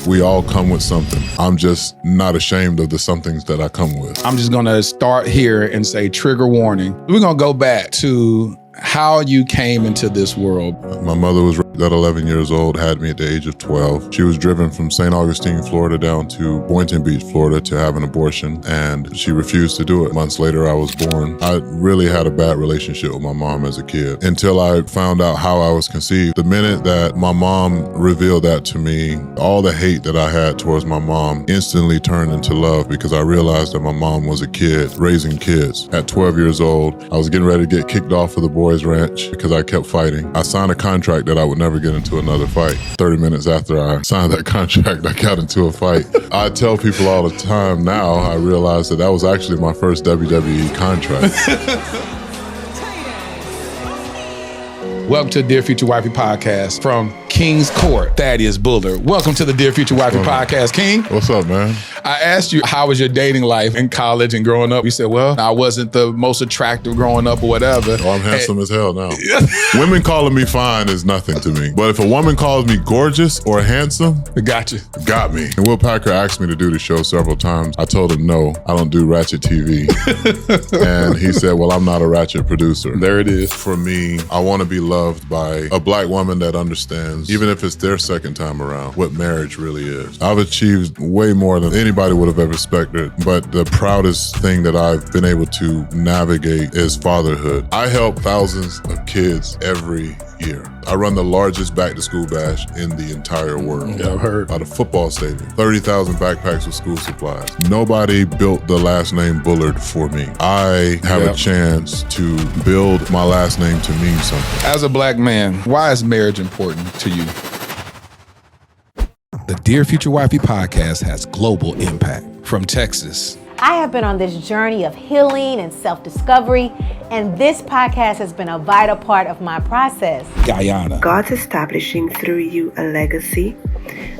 We all come with something. I'm just not ashamed of the somethings that I come with. I'm just gonna start here and say trigger warning. We're gonna go back to how you came into this world. My mother was raped at 11 years old, had me at the age of 12. She was driven from St. Augustine, Florida down to Boynton Beach, Florida to have an abortion, and she refused to do it. Months later, I was born. I really had a bad relationship with my mom as a kid until I found out how I was conceived. The minute that my mom revealed that to me, all the hate that I had towards my mom instantly turned into love because I realized that my mom was a kid raising kids. At 12 years old, I was getting ready to get kicked off of the boys' ranch because I kept fighting. I signed a contract that I would never get into another fight. 30 minutes after I signed that contract, I got into a fight. I tell people all the time now, I realize that was actually my first WWE contract. Welcome to the Dear Future Wifey podcast from King's Court, Thaddeus Bullard. Welcome to the Dear Future Wifey podcast, King. What's up, man? I asked you, how was your dating life in college and growing up? You said, well, I wasn't the most attractive growing up or whatever. Oh, I'm handsome as hell now. Women calling me fine is nothing to me. But if a woman calls me gorgeous or handsome, got you. Got me. And Will Packer asked me to do the show several times. I told him, no, I don't do ratchet TV. And he said, well, I'm not a ratchet producer. There it is. For me, I want to be loved by a black woman that understands, even if it's their second time around, what marriage really is. I've achieved way more than anybody would have ever expected, but the proudest thing that I've been able to navigate is fatherhood. I help thousands of kids every year. I run the largest back-to-school bash in the entire world. Yeah, I've heard. At a football stadium. 30,000 backpacks with school supplies. Nobody built the last name Bullard for me. I have a chance to build my last name to mean something. As a black man, why is marriage important to you? The Dear Future Wifey podcast has global impact. From Texas, I have been on this journey of healing and self-discovery, and this podcast has been a vital part of my process. Guyana, God's establishing through you a legacy,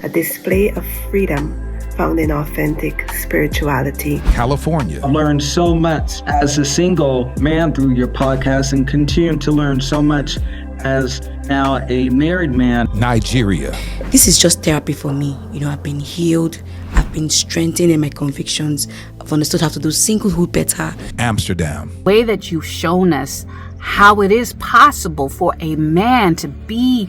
a display of freedom found in authentic spirituality. California, I've learned so much as a single man through your podcast and continue to learn so much as now a married man. Nigeria. This is just therapy for me. You know, I've been healed. I've been strengthened in my convictions. I've understood how to do singlehood better. Amsterdam. The way that you've shown us how it is possible for a man to be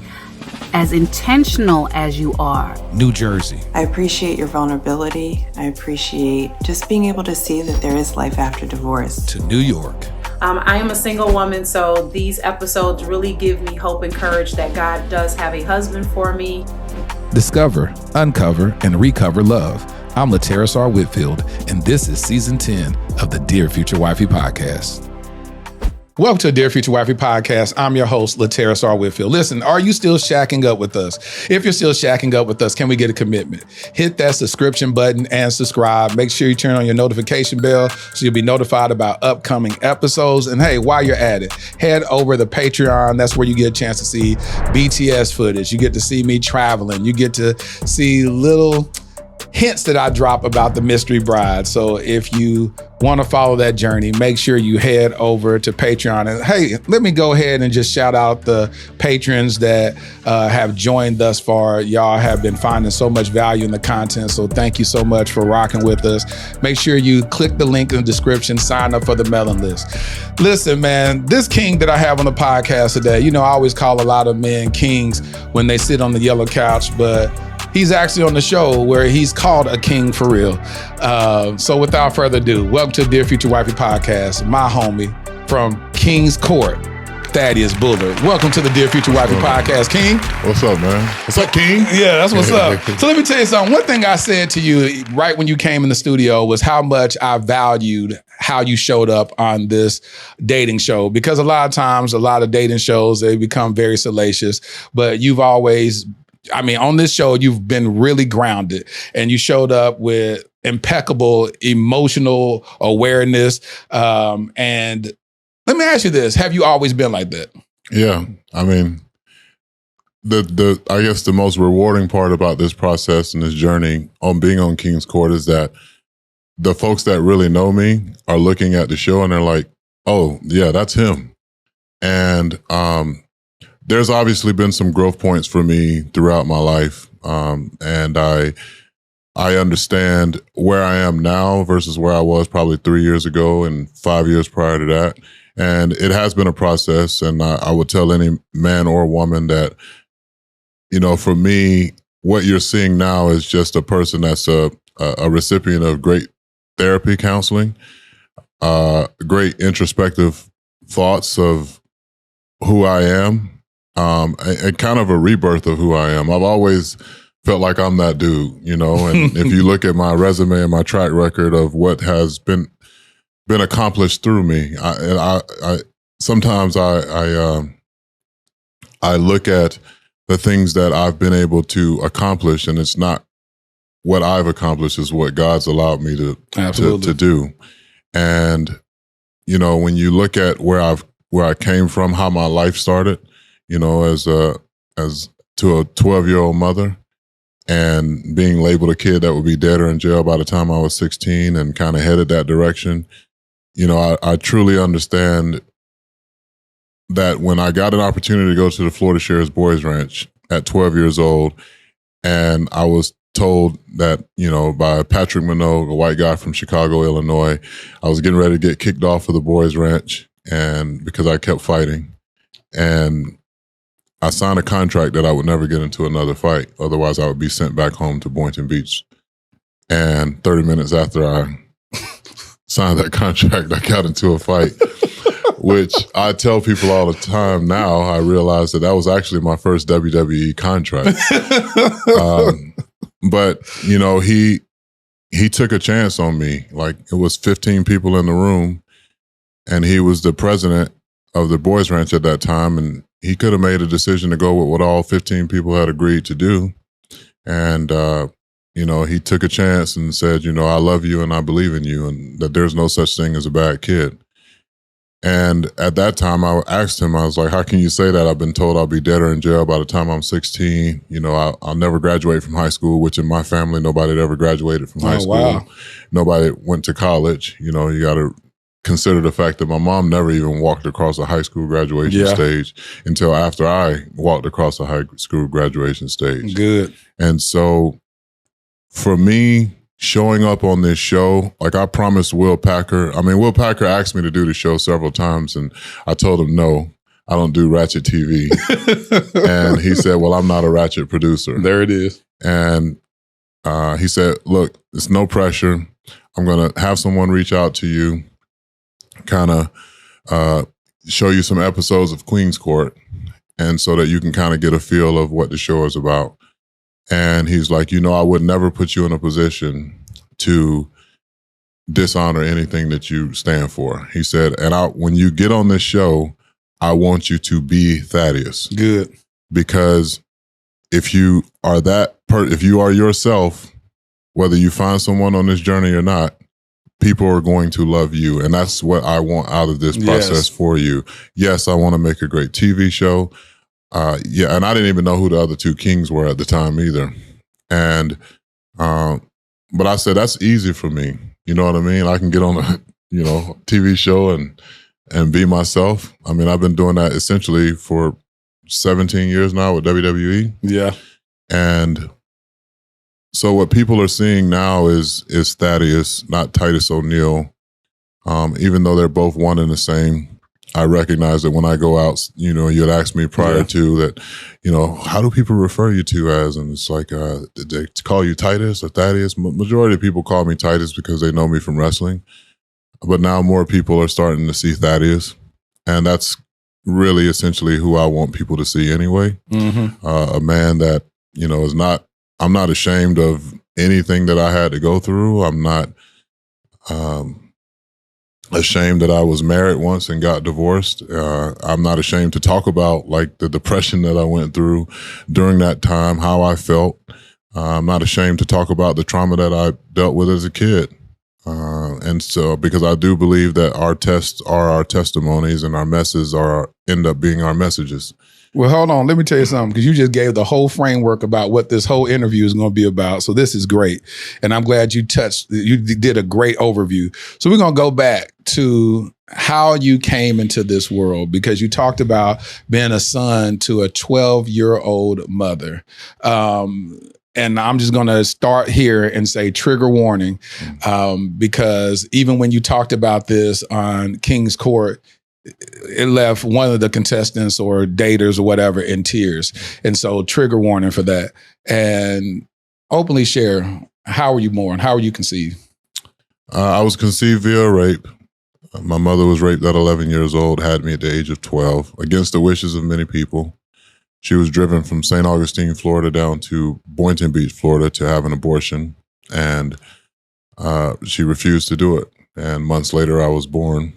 as intentional as you are. New Jersey. I appreciate your vulnerability. I appreciate just being able to see that there is life after divorce. To New York. I am a single woman, so these episodes really give me hope and courage that God does have a husband for me. Discover, uncover, and recover love. I'm Titus Whitfield, and this is season 10 of the Dear Future Wifey podcast. Welcome to the Dear Future Wifey podcast. I'm your host, Titus Whitfield. Listen, are you still shacking up with us? If you're still shacking up with us, can we get a commitment? Hit that subscription button and subscribe. Make sure you turn on your notification bell so you'll be notified about upcoming episodes. And hey, while you're at it, head over to Patreon. That's where you get a chance to see BTS footage. You get to see me traveling. You get to see little hints that I drop about the mystery bride. So if you want to follow that journey, make sure you head over to Patreon. And hey, let me go ahead and just shout out the patrons that have joined thus far. Y'all have been finding so much value in the content. So thank you so much for rocking with us. Make sure you click the link in the description, sign up for the mailing list. Listen, man, this king that I have on the podcast today, you know, I always call a lot of men kings when they sit on the yellow couch, but he's actually on the show where he's called a king for real. So without further ado, welcome to the Dear Future Wifey podcast. My homie from King's Court, Thaddeus Bullard. Welcome to the Dear Future Wifey podcast, King. What's up, man? What's up, King? Yeah, that's what's up. So let me tell you something. One thing I said to you right when you came in the studio was how much I valued how you showed up on this dating show. Because a lot of times, a lot of dating shows, they become very salacious, but you've always, I mean, on this show, you've been really grounded and you showed up with impeccable emotional awareness. And let me ask you this. Have you always been like that? Yeah. I mean, I guess the most rewarding part about this process and this journey on being on King's Court is that the folks that really know me are looking at the show and they're like, oh, yeah, that's him. And there's obviously been some growth points for me throughout my life And I understand where I am now versus where I was probably 3 years ago and 5 years prior to that. And it has been a process. And I would tell any man or woman that, for me, what you're seeing now is just a person that's a recipient of great therapy counseling, great introspective thoughts of who I am, and kind of a rebirth of who I am. I've always felt like I'm that dude, and if you look at my resume and my track record of what has been accomplished through me, I sometimes I look at the things that I've been able to accomplish, and it's not what I've accomplished, is what God's allowed me to do. And when you look at where I came from, how my life started, as to a 12-year-old mother, and being labeled a kid that would be dead or in jail by the time I was 16, and kind of headed that direction, I truly understand that when I got an opportunity to go to the Florida Sheriff's Boys Ranch at 12 years old, and I was told that, by Patrick Minogue, a white guy from Chicago, Illinois, I was getting ready to get kicked off of the Boys Ranch, and because I kept fighting. And I signed a contract that I would never get into another fight. Otherwise, I would be sent back home to Boynton Beach. And 30 minutes after I signed that contract, I got into a fight, which I tell people all the time now. I realize that was actually my first WWE contract. But, he took a chance on me. Like, it was 15 people in the room, and he was the president of the Boys Ranch at that time, and he could have made a decision to go with what all 15 people had agreed to do. And, he took a chance and said, I love you and I believe in you, and that there's no such thing as a bad kid. And at that time, I asked him, I was like, how can you say that? I've been told I'll be dead or in jail by the time I'm 16. I'll never graduate from high school, which in my family, nobody had ever graduated from high school. Wow. Nobody went to college. You got to consider the fact that my mom never even walked across a high school graduation stage until after I walked across a high school graduation stage. Good. And so for me, showing up on this show, like I promised Will Packer. Will Packer asked me to do the show several times, and I told him, no, I don't do ratchet TV. And he said, well, I'm not a ratchet producer. There it is. And he said, look, it's no pressure. I'm going to have someone reach out to you, kind of show you some episodes of Queen's Court, and so that you can kind of get a feel of what the show is about. And he's like, I would never put you in a position to dishonor anything that you stand for. He said, and when you get on this show, I want you to be Thaddeus. Good. Because if you are if you are yourself, whether you find someone on this journey or not, people are going to love you. And that's what I want out of this process for you. Yes, I want to make a great TV show. And I didn't even know who the other two kings were at the time either. And, but I said, that's easy for me. You know what I mean? I can get on a, TV show and be myself. I've been doing that essentially for 17 years now with WWE. Yeah. And so what people are seeing now is Thaddeus, not Titus O'Neil. Even though they're both one and the same, I recognize that when I go out, you had asked me prior to that, how do people refer you to as? And it's like, did they call you Titus or Thaddeus? Majority of people call me Titus because they know me from wrestling. But now more people are starting to see Thaddeus. And that's really essentially who I want people to see anyway. Mm-hmm. A man that, I'm not ashamed of anything that I had to go through. I'm not ashamed that I was married once and got divorced. I'm not ashamed to talk about like the depression that I went through during that time, how I felt. I'm not ashamed to talk about the trauma that I dealt with as a kid. And so, because I do believe that our tests are our testimonies and our messes end up being our messages. Well, hold on. Let me tell you something, because you just gave the whole framework about what this whole interview is going to be about. So this is great. And I'm glad you did a great overview. So we're going to go back to how you came into this world, because you talked about being a son to a 12-year-old mother. And I'm just going to start here and say trigger warning, because even when you talked about this on King's Court, it left one of the contestants or daters or whatever in tears. And so trigger warning for that. And openly share, how were you born? How were you conceived? I was conceived via rape. My mother was raped at 11 years old, had me at the age of 12, against the wishes of many people. She was driven from St. Augustine, Florida, down to Boynton Beach, Florida, to have an abortion. And she refused to do it. And months later, I was born.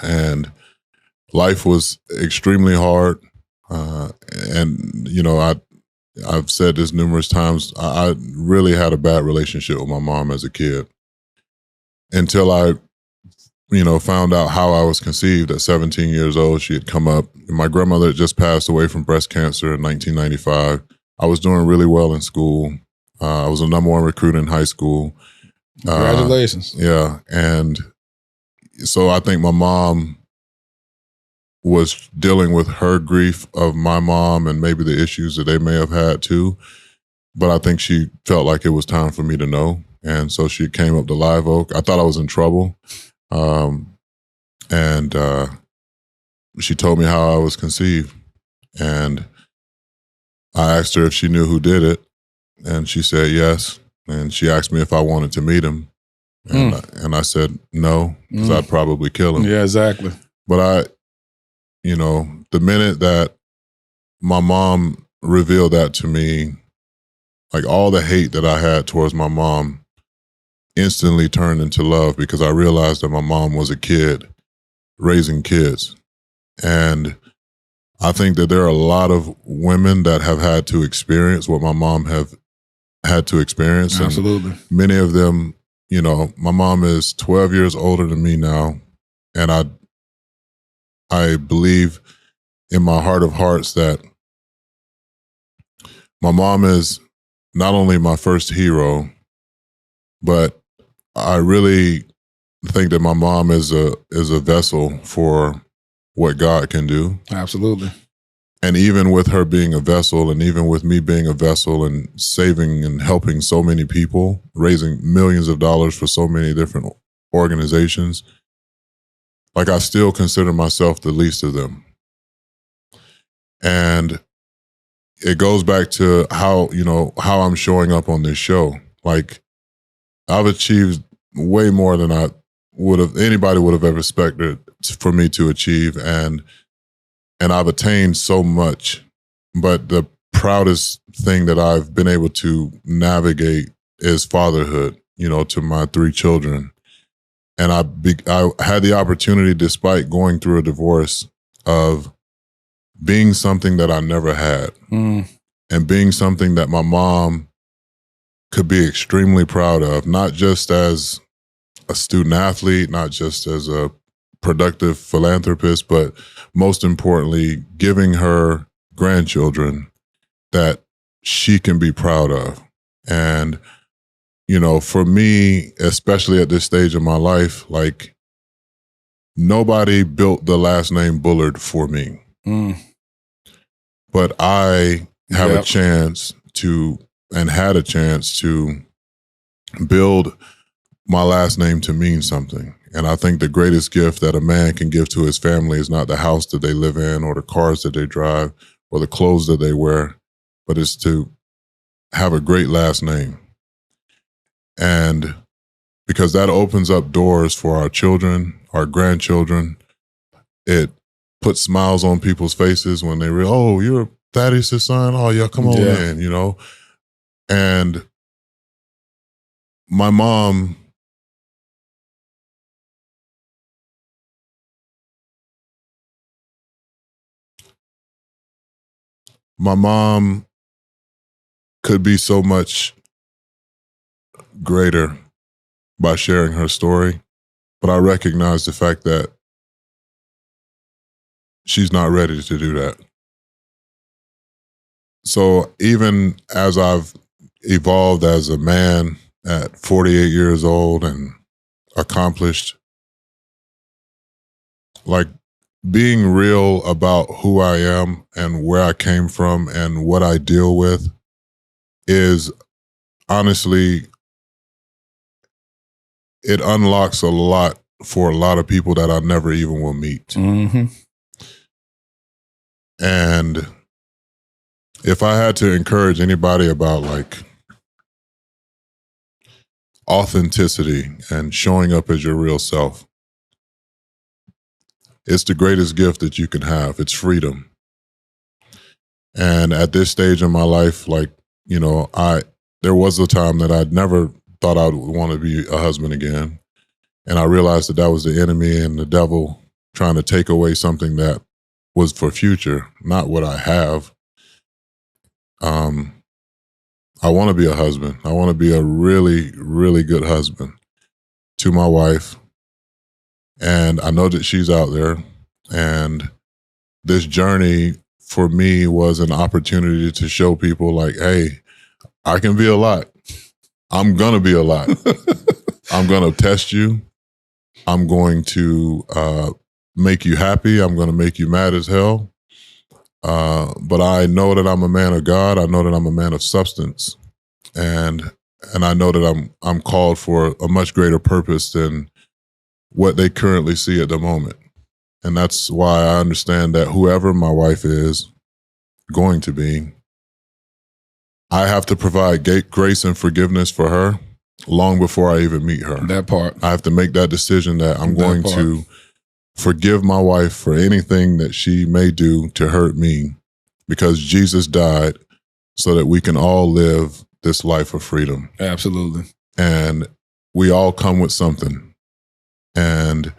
And life was extremely hard. And, you know, I've said this numerous times. I really had a bad relationship with my mom as a kid until I, you know, found out how I was conceived at 17 years old. She had come up. My grandmother had just passed away from breast cancer in 1995. I was doing really well in school. I was a #1 recruit in high school. Congratulations. Yeah. And so I think my mom was dealing with her grief of my mom and maybe the issues that they may have had too. But I think she felt like it was time for me to know. And so she came up to Live Oak. I thought I was in trouble. And she told me how I was conceived. And I asked her if she knew who did it. And she said yes. And she asked me if I wanted to meet him. And I said no, because I'd probably kill him. Yeah, exactly. But you know, the minute that my mom revealed that to me, like all the hate that I had towards my mom instantly turned into love, because I realized that my mom was a kid raising kids. And I think that there are a lot of women that have had to experience what my mom have had to experience. Absolutely. And many of them, you know, my mom is 12 years older than me now. And I believe in my heart of hearts that my mom is not only my first hero, but I really think that my mom is a vessel for what God can do. Absolutely. And even with her being a vessel, and even with me being a vessel and saving and helping so many people, raising millions of dollars for so many different organizations, like I still consider myself the least of them. And it goes back to how, you know, how I'm showing up on this show. Like I've achieved way more than anybody would have ever expected for me to achieve. And I've attained so much, but the proudest thing that I've been able to navigate is fatherhood, you know, to my 3 children. And I had the opportunity, despite going through a divorce, of being something that I never had, and being something that my mom could be extremely proud of, not just as a student athlete, not just as a productive philanthropist, but most importantly, giving her grandchildren that she can be proud of. And, you know, for me, especially at this stage of my life, like nobody built the last name Bullard for me. But I have a chance to, and had a chance to build my last name to mean something. And I think the greatest gift that a man can give to his family is not the house that they live in or the cars that they drive or the clothes that they wear, but it's to have a great last name. And because that opens up doors for our children, our grandchildren. It puts smiles on people's faces when they realize, oh, you're Thaddeus' son? Oh, yeah, come on in, you know? And my mom could be so much greater by sharing her story, but I recognize the fact that she's not ready to do that. So even as I've evolved as a man at 48 years old and accomplished like being real about who I am and where I came from and what I deal with is honestly, it unlocks a lot for a lot of people that I never even will meet. Mm-hmm. And if I had to encourage anybody about like authenticity and showing up as your real self, it's the greatest gift that you can have. It's freedom. And at this stage in my life, like, you know, there was a time that I'd never thought I would want to be a husband again. And I realized that was the enemy and the devil trying to take away something that was for future, not what I have. I want to be a husband. I want to be a really, really good husband to my wife. And I know that she's out there. And this journey for me was an opportunity to show people like, hey, I can be a lot. I'm going to be a lot. I'm going to test you. I'm going to make you happy. I'm going to make you mad as hell. But I know that I'm a man of God. I know that I'm a man of substance. And I know that I'm called for a much greater purpose than what they currently see at the moment. And that's why I understand that whoever my wife is going to be, I have to provide grace and forgiveness for her long before I even meet her. That part. I have to make that decision that I'm going to forgive my wife for anything that she may do to hurt me, because Jesus died so that we can all live this life of freedom. Absolutely. And we all come with something. And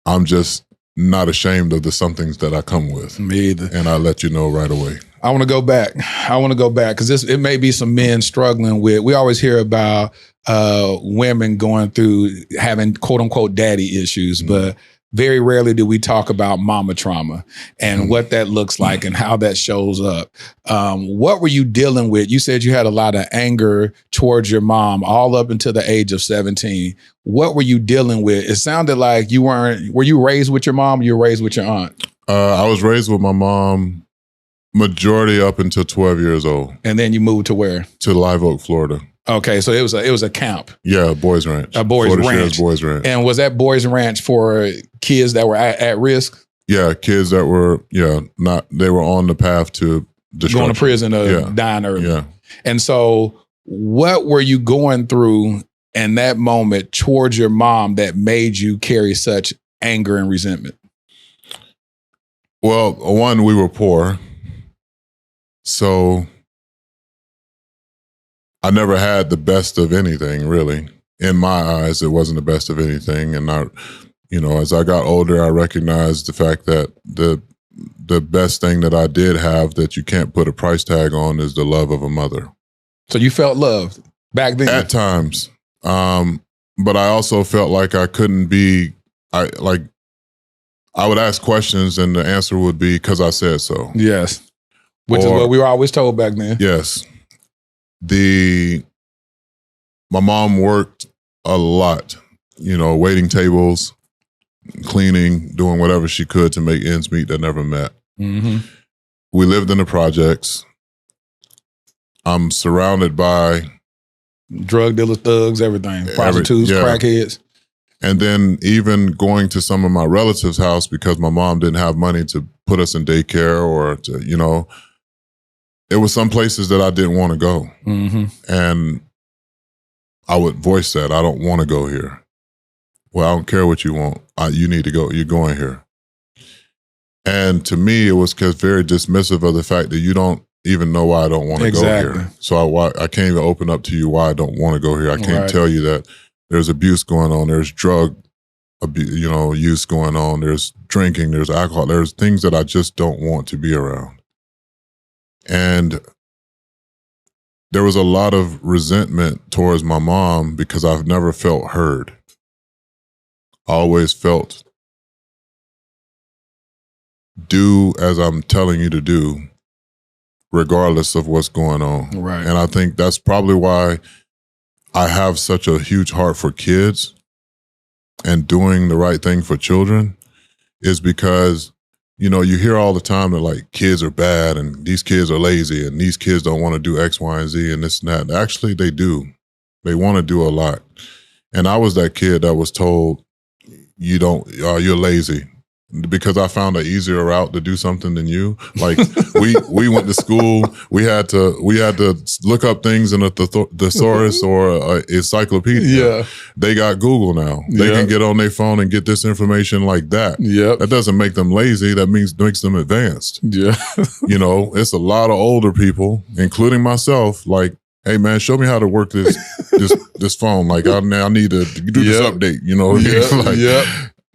I'm just not ashamed of the somethings that I come with. Me either. And I let you know right away. I want to go back. Because it may be some men struggling with, we always hear about women going through having quote unquote daddy issues, but very rarely do we talk about mama trauma and what that looks like and how that shows up. What were you dealing with? You said you had a lot of anger towards your mom all up until the age of 17. What were you dealing with? It sounded like were you raised with your mom or you were raised with your aunt? I was raised with my mom majority up until 12 years old. And then you moved to where? To Live Oak, Florida. Okay, so it was a camp. Yeah, boys ranch. A boys Florida ranch. Sheriff's Boys Ranch. And was that boys ranch for kids that were at risk? Yeah, kids that were they were on the path to destruction. Going to prison or dying early. Yeah. And so what were you going through in that moment towards your mom that made you carry such anger and resentment? Well, one, we were poor. So I never had the best of anything, really. In my eyes, it wasn't the best of anything. And as I got older, I recognized the fact that the best thing that I did have that you can't put a price tag on is the love of a mother. So you felt loved back then? At times. But I also felt like I couldn't be, I would ask questions and the answer would be, because I said so. Yes. Which is what we were always told back then. Yes. My mom worked a lot, waiting tables, cleaning, doing whatever she could to make ends meet that never met. Mm-hmm. We lived in the projects. I'm surrounded by drug dealers, thugs, everything, prostitutes, crackheads. And then even going to some of my relatives' house because my mom didn't have money to put us in daycare or to, there were some places that I didn't want to go. Mm-hmm. And I would voice that. I don't want to go here. Well, I don't care what you want. You need to go. You're going here. And to me, it was very dismissive of the fact that you don't even know why I don't want to go here. So I can't even open up to you why I don't want to go here. I can't tell you that there's abuse going on. There's drug use going on. There's drinking. There's alcohol. There's things that I just don't want to be around. And there was a lot of resentment towards my mom because I've never felt heard. I always felt, do as I'm telling you to do, regardless of what's going on. Right. And I think that's probably why I have such a huge heart for kids and doing the right thing for children, is because, you know, you hear all the time that like kids are bad and these kids are lazy and these kids don't want to do X, Y, and Z and this and that. Actually, they do. They want to do a lot. And I was that kid that was told, you're lazy. Because I found an easier route to do something than you. Like we went to school, we had to look up things in a thesaurus or an encyclopedia. Yeah. They got Google now. They can get on their phone and get this information like that. Yeah. That doesn't make them lazy. That makes them advanced. Yeah. You know, it's a lot of older people, including myself, like, hey man, show me how to work this phone. Like I need to do this update, you know?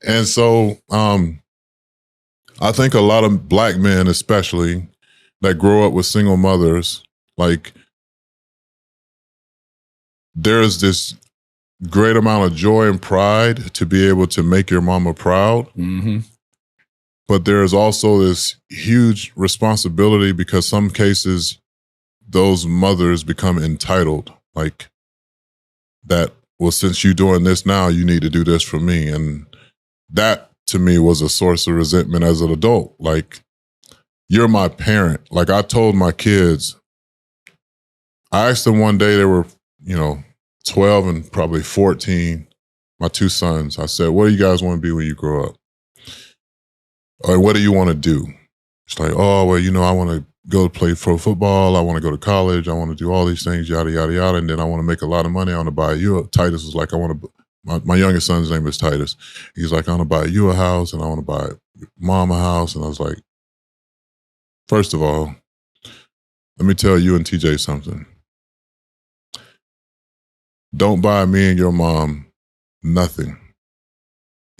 And so I think a lot of Black men, especially, that grow up with single mothers, like there's this great amount of joy and pride to be able to make your mama proud. Mm-hmm. But there's also this huge responsibility because some cases those mothers become entitled, like that, well, since you're doing this now, you need to do this for me. And that to me was a source of resentment as an adult. Like, you're my parent. Like I told my kids, I asked them one day, they were, 12 and probably 14, my two sons. I said, what do you guys want to be when you grow up? Or what do you want to do? It's like, oh, well, I want to go play pro football. I want to go to college. I want to do all these things, yada, yada, yada. And then I want to make a lot of money. I want to buy you. Titus was like, my youngest son's name is Titus. He's like, I want to buy you a house and I want to buy mom a house. And I was like, first of all, let me tell you and TJ something. Don't buy me and your mom nothing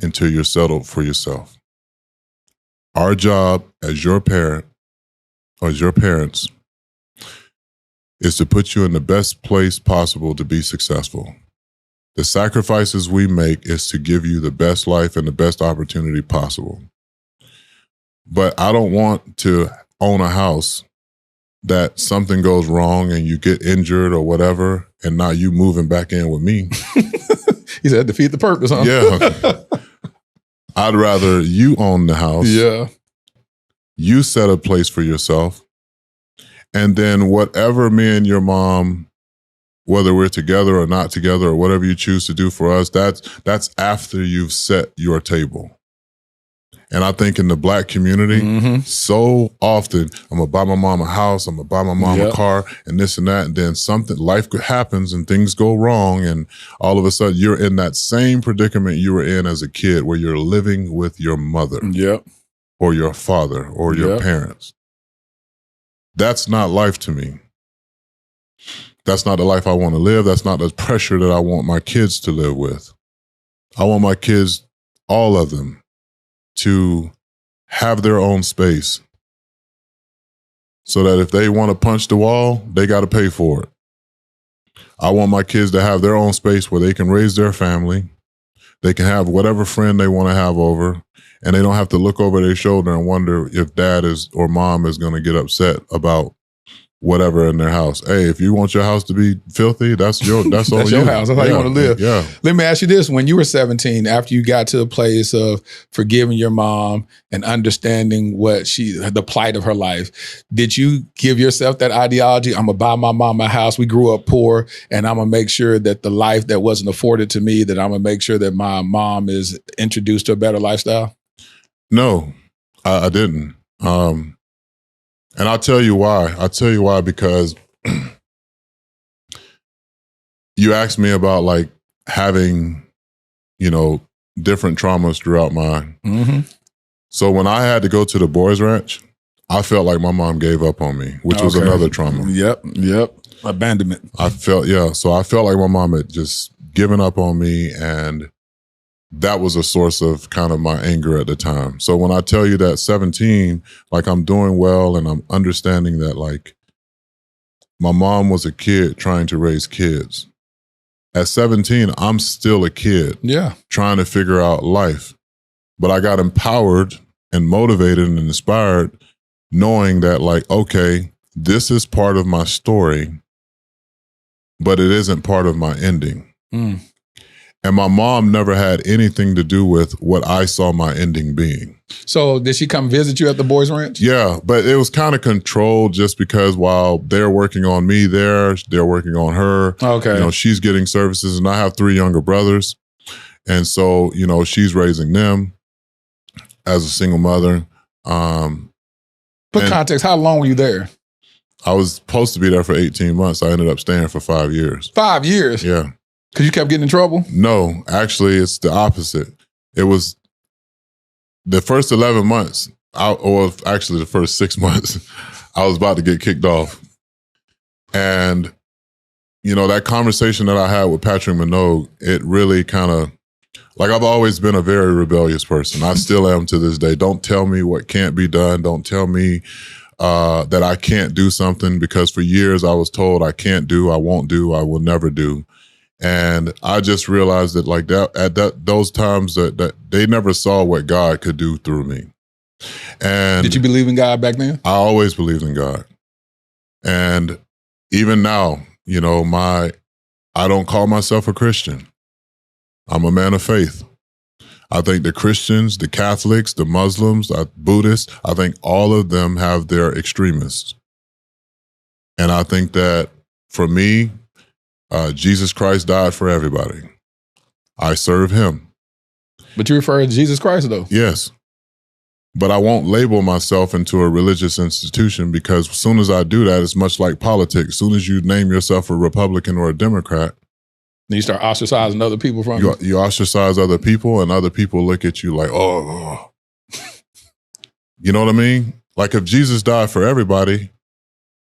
until you're settled for yourself. Our job as your parent, or as your parents, is to put you in the best place possible to be successful. The sacrifices we make is to give you the best life and the best opportunity possible. But I don't want to own a house that something goes wrong and you get injured or whatever, and now you moving back in with me. He said, defeat the purpose, huh? Yeah. I'd rather you own the house. Yeah. You set a place for yourself. And then whatever me and your mom, whether we're together or not together or whatever you choose to do for us, that's after you've set your table. And I think in the Black community, so often, I'm going to buy my mom a house, I'm going to buy my mom a car and this and that. And then life happens and things go wrong. And all of a sudden you're in that same predicament you were in as a kid where you're living with your mother or your father or your parents. That's not life to me. That's not the life I want to live. That's not the pressure that I want my kids to live with. I want my kids, all of them, to have their own space so that if they want to punch the wall, they got to pay for it. I want my kids to have their own space where they can raise their family. They can have whatever friend they want to have over, and they don't have to look over their shoulder and wonder if dad or mom is going to get upset about whatever in their house. Hey, if you want your house to be filthy, that's on you. That's your house. That's how you want to live. Yeah. Let me ask you this. When you were 17, after you got to a place of forgiving your mom and understanding the plight of her life, did you give yourself that ideology? I'm going to buy my mom a house. We grew up poor, and I'm going to make sure that the life that wasn't afforded to me, that I'm going to make sure that my mom is introduced to a better lifestyle? No, I didn't. And I'll tell you why. Because you asked me about like having, different traumas throughout mine. So when I had to go to the boys' ranch, I felt like my mom gave up on me, which was another trauma. Yep. Abandonment. So I felt like my mom had just given up on me, and that was a source of kind of my anger at the time. So when I tell you that 17, like I'm doing well and I'm understanding that like my mom was a kid trying to raise kids. At 17, I'm still a kid trying to figure out life. But I got empowered and motivated and inspired knowing that like, okay, this is part of my story, but it isn't part of my ending. And my mom never had anything to do with what I saw my ending being. So did she come visit you at the boys' ranch? Yeah, but it was kind of controlled just because while they're working on me there, they're working on her. Okay. You know, she's getting services, and I have 3 younger brothers. And so, you know, she's raising them as a single mother. Put context, how long were you there? I was supposed to be there for 18 months. I ended up staying for 5 years. 5 years? Yeah. Because you kept getting in trouble? No, actually, it's the opposite. It was the first 11 months, or actually the first 6 months, I was about to get kicked off. And, you know, that conversation that I had with Patrick Minogue, it really kind of, like, I've always been a very rebellious person. I still am to this day. Don't tell me what can't be done. Don't tell me that I can't do something, because for years I was told I can't do, I won't do, I will never do. And I just realized that, like, that at those times that they never saw what God could do through me. And did you believe in God back then? I always believed in God. And even now, you know, I don't call myself a Christian. I'm a man of faith. I think the Christians, the Catholics, the Muslims, Buddhists, I think all of them have their extremists. And I think that for me, Jesus Christ died for everybody. I serve him. But you refer to Jesus Christ, though? Yes. But I won't label myself into a religious institution, because as soon as I do that, it's much like politics. As soon as you name yourself a Republican or a Democrat, then you start ostracizing other people from you. You ostracize other people, and other people look at you like, oh. You know what I mean? Like, if Jesus died for everybody,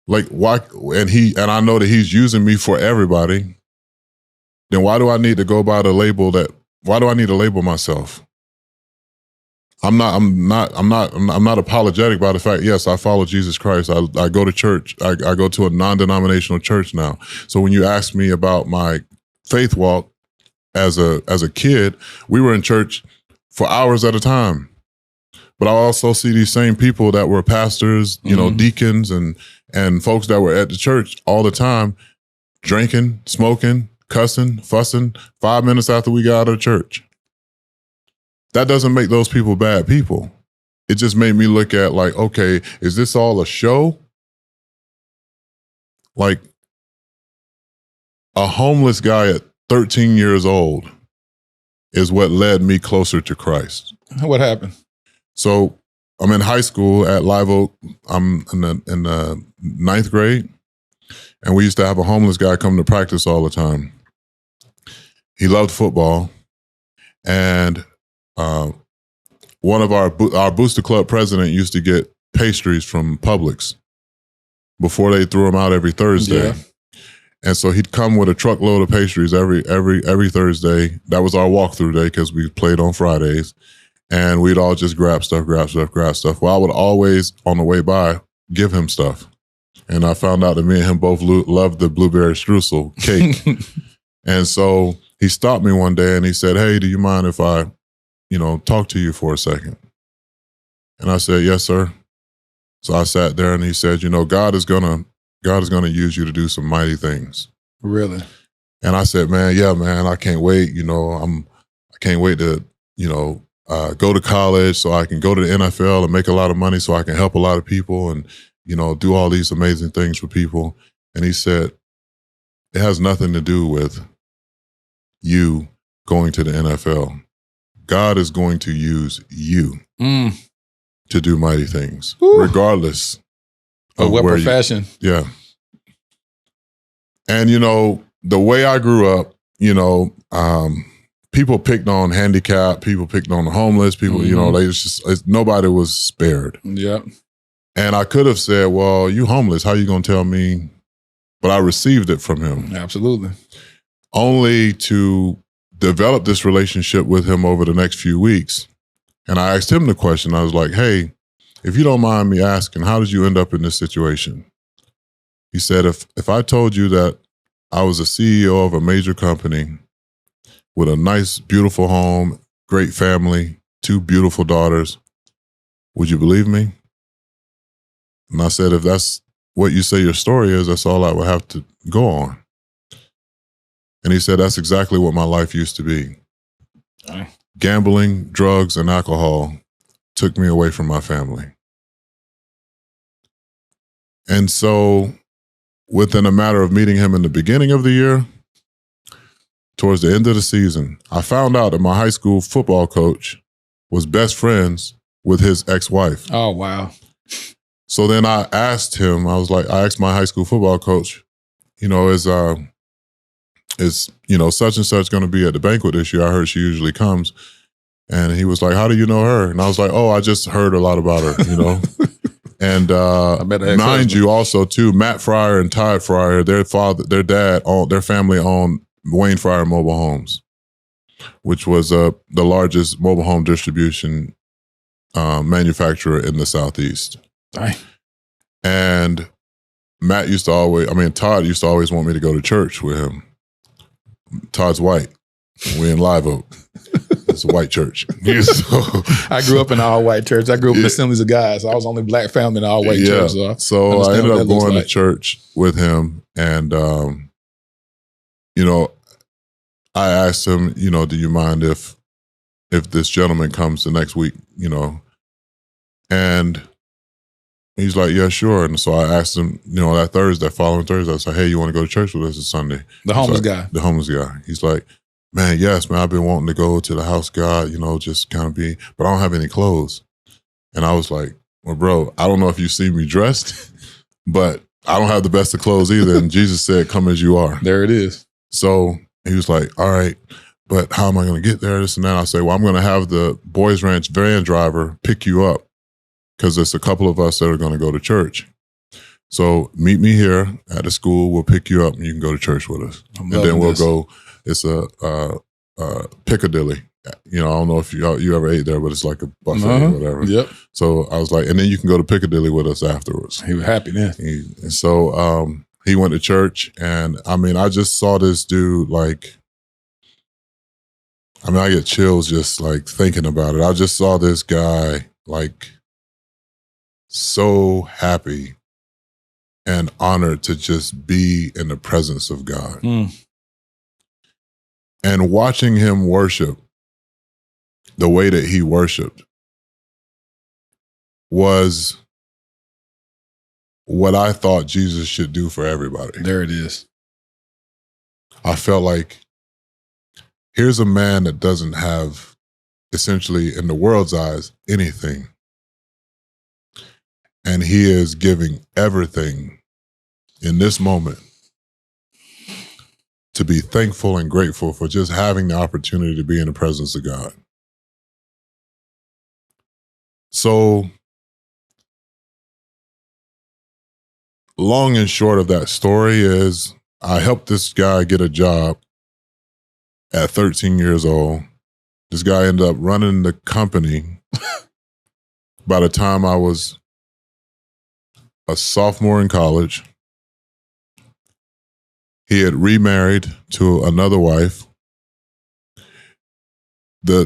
like, why? And I know that he's using me for everybody. Then why do I need to go by the label why do I need to label myself? I'm not apologetic about the fact, yes, I follow Jesus Christ. I go to church. I go to a non-denominational church now. So when you ask me about my faith walk as a kid, we were in church for hours at a time. But I also see these same people that were pastors, you know, deacons and folks that were at the church all the time, drinking, smoking, cussing, fussing 5 minutes after we got out of church. That doesn't make those people bad people. It just made me look at, like, okay, is this all a show? Like, a homeless guy at 13 years old is what led me closer to Christ. What happened? So I'm in high school at Live Oak. I'm in the 9th grade, and we used to have a homeless guy come to practice all the time. He loved football, and one of our Booster Club president used to get pastries from Publix before they threw them out every Thursday. Yeah. And so he'd come with a truckload of pastries every Thursday. That was our walkthrough day, because we played on Fridays. And we'd all just grab stuff. Well, I would always, on the way by, give him stuff. And I found out that me and him both loved the blueberry streusel cake. And so he stopped me one day and he said, "Hey, do you mind if I, talk to you for a second?" And I said, "Yes, sir." So I sat there and he said, God is gonna use you to do some mighty things. Really? And I said, "Man, I can't wait. I can't wait to, go to college so I can go to the NFL and make a lot of money so I can help a lot of people and, do all these amazing things for people." And he said, "It has nothing to do with you going to the NFL. God is going to use you to do mighty things, regardless of what where profession." Yeah. And, the way I grew up, people picked on handicap, people picked on the homeless, people, nobody was spared. Yeah. And I could have said, "Well, you homeless, how you going to tell me?" But I received it from him. Absolutely. Only to develop this relationship with him over the next few weeks. And I asked him the question. I was like, "Hey, if you don't mind me asking, how did you end up in this situation?" He said, if I told you that I was a CEO of a major company with a nice, beautiful home, great family, 2 beautiful daughters, would you believe me? And I said, "If that's what you say your story is, that's all I would have to go on." And he said, that's exactly what my life used to be. Gambling, drugs, and alcohol took me away from my family. And so within a matter of meeting him in the beginning of the year, towards the end of the season, I found out that my high school football coach was best friends with his ex-wife. Oh, wow. So then I asked him, I asked my high school football coach, is such and such going to be at the banquet this year? I heard she usually comes. And he was like, how do you know her? And I was like, oh, I just heard a lot about her, And mind you, also too, Matt Fryer and Todd Fryer, their family owned Wayne Fryer Mobile Homes, which was the largest mobile home distribution manufacturer in the Southeast. Right. And Todd used to always want me to go to church with him. Todd's white. We're in Live Oak. It's a white church. I grew up in an all-white church. I grew up in Assemblies of God. So I was the only black family in an all-white church. So I ended up going to church with him. And, I asked him, do you mind if this gentleman comes the next week, And he's like, yeah, sure. And so I asked him, that following Thursday, I said, hey, you want to go to church with us this Sunday? The homeless guy. The homeless guy. He's like, man, yes, man, I've been wanting to go to the house God, just kind of but I don't have any clothes. And I was like, well, bro, I don't know if you see me dressed, but I don't have the best of clothes either. And Jesus said, come as you are. There it is. So he was like, all right, but how am I going to get there? This and that. I say, well, I'm going to have the Boys Ranch van driver pick you up because there's a couple of us that are going to go to church. So meet me here at the school. We'll pick you up and you can go to church with us. And then we'll go. It's a Piccadilly. I don't know if you ever ate there, but it's like a buffet or whatever. Yep. So I was like, and then you can go to Piccadilly with us afterwards. He was happy then. And so he went to church, and I just saw this dude I get chills just thinking about it. I just saw this guy so happy and honored to just be in the presence of God. And watching him worship the way that he worshiped was what I thought Jesus should do for everybody. There it is. I felt like here's a man that doesn't have, essentially, in the world's eyes, anything. And he is giving everything in this moment to be thankful and grateful for just having the opportunity to be in the presence of God. So, long and short of that story is I helped this guy get a job at 13 years old. This guy ended up running the company by the time I was a sophomore in college. He had remarried to another wife. The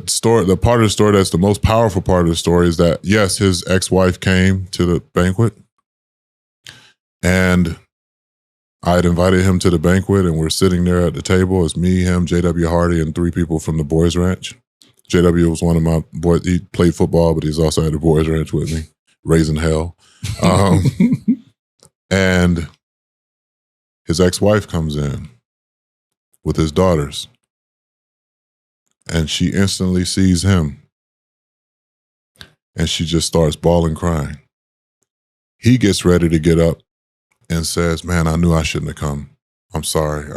part of the story that's the most powerful part of the story is that, yes, his ex-wife came to the banquet, and I had invited him to the banquet, and we're sitting there at the table. It's me, him, J.W. Hardy, and 3 people from the Boys Ranch. J.W. was one of my boys. He played football, but he's also at the Boys Ranch with me, raising hell. And his ex-wife comes in with his daughters, and she instantly sees him, and she just starts bawling, crying. He gets ready to get up and says, man, I knew I shouldn't have come. I'm sorry.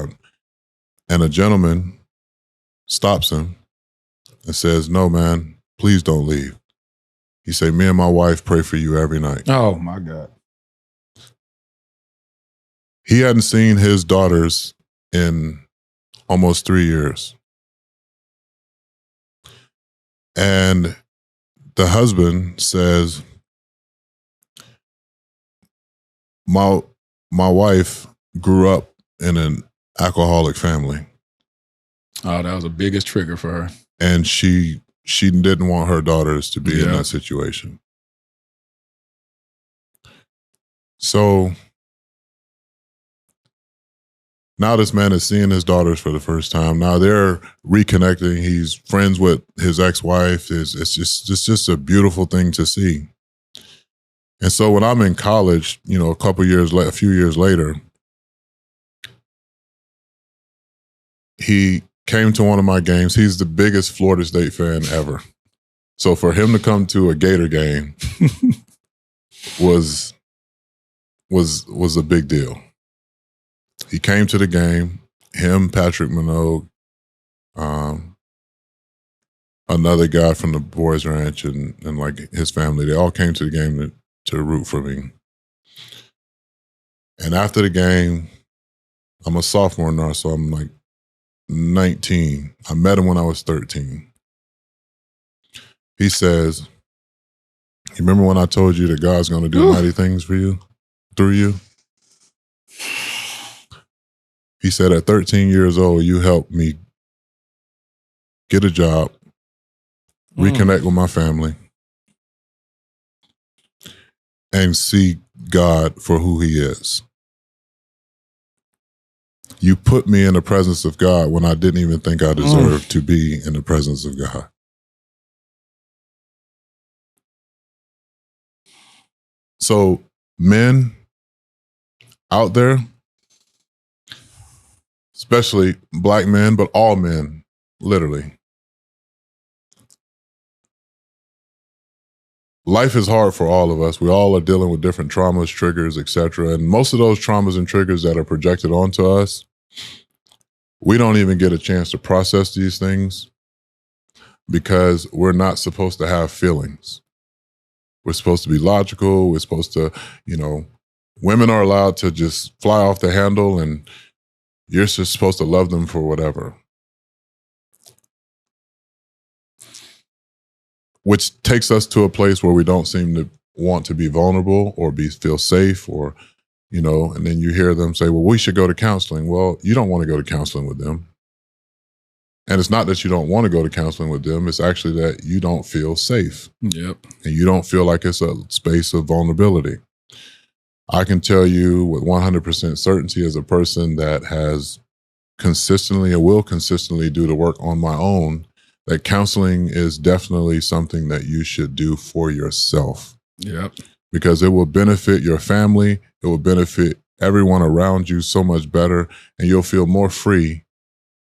And a gentleman stops him and says, no, man, please don't leave. He said, me and my wife pray for you every night. Oh, my God. He hadn't seen his daughters in almost 3 years. And the husband says, my wife grew up in an alcoholic family. Oh, that was the biggest trigger for her. And she didn't want her daughters to be in that situation. So Now this man is seeing his daughters for the first time. Now they're reconnecting. He's friends with his ex-wife. It's just a beautiful thing to see. And so when I'm in college, you know, a few years later, he came to one of my games. He's the biggest Florida State fan ever. So for him to come to a Gator game was a big deal. He came to the game, him, Patrick Minogue, another guy from the Boys Ranch and like his family, they all came to the game to root for me. And after the game, I'm a sophomore now, so I'm like 19. I met him when I was 13. He says, "You remember when I told you that God's going to do mighty things for you, through you?" He said, "At 13 years old, you helped me get a job, reconnect with my family, and see God for who he is. You put me in the presence of God when I didn't even think I deserved to be in the presence of God." So men out there, especially Black men, but all men, literally. Life is hard for all of us. We all are dealing with different traumas, triggers, etc. And most of those traumas and triggers that are projected onto us, we don't even get a chance to process these things because we're not supposed to have feelings. We're supposed to be logical. We're supposed to, you know, women are allowed to just fly off the handle and you're just supposed to love them for whatever. Which takes us to a place where we don't seem to want to be vulnerable or feel safe or, you know, and then you hear them say, well, we should go to counseling. Well, you don't want to go to counseling with them. And it's not that you don't want to go to counseling with them. It's actually that you don't feel safe. Yep. And you don't feel like it's a space of vulnerability. I can tell you with 100% certainty as a person that has consistently and will consistently do the work on my own, that counseling is definitely something that you should do for yourself. Yep. Because it will benefit your family. It will benefit everyone around you so much better. And you'll feel more free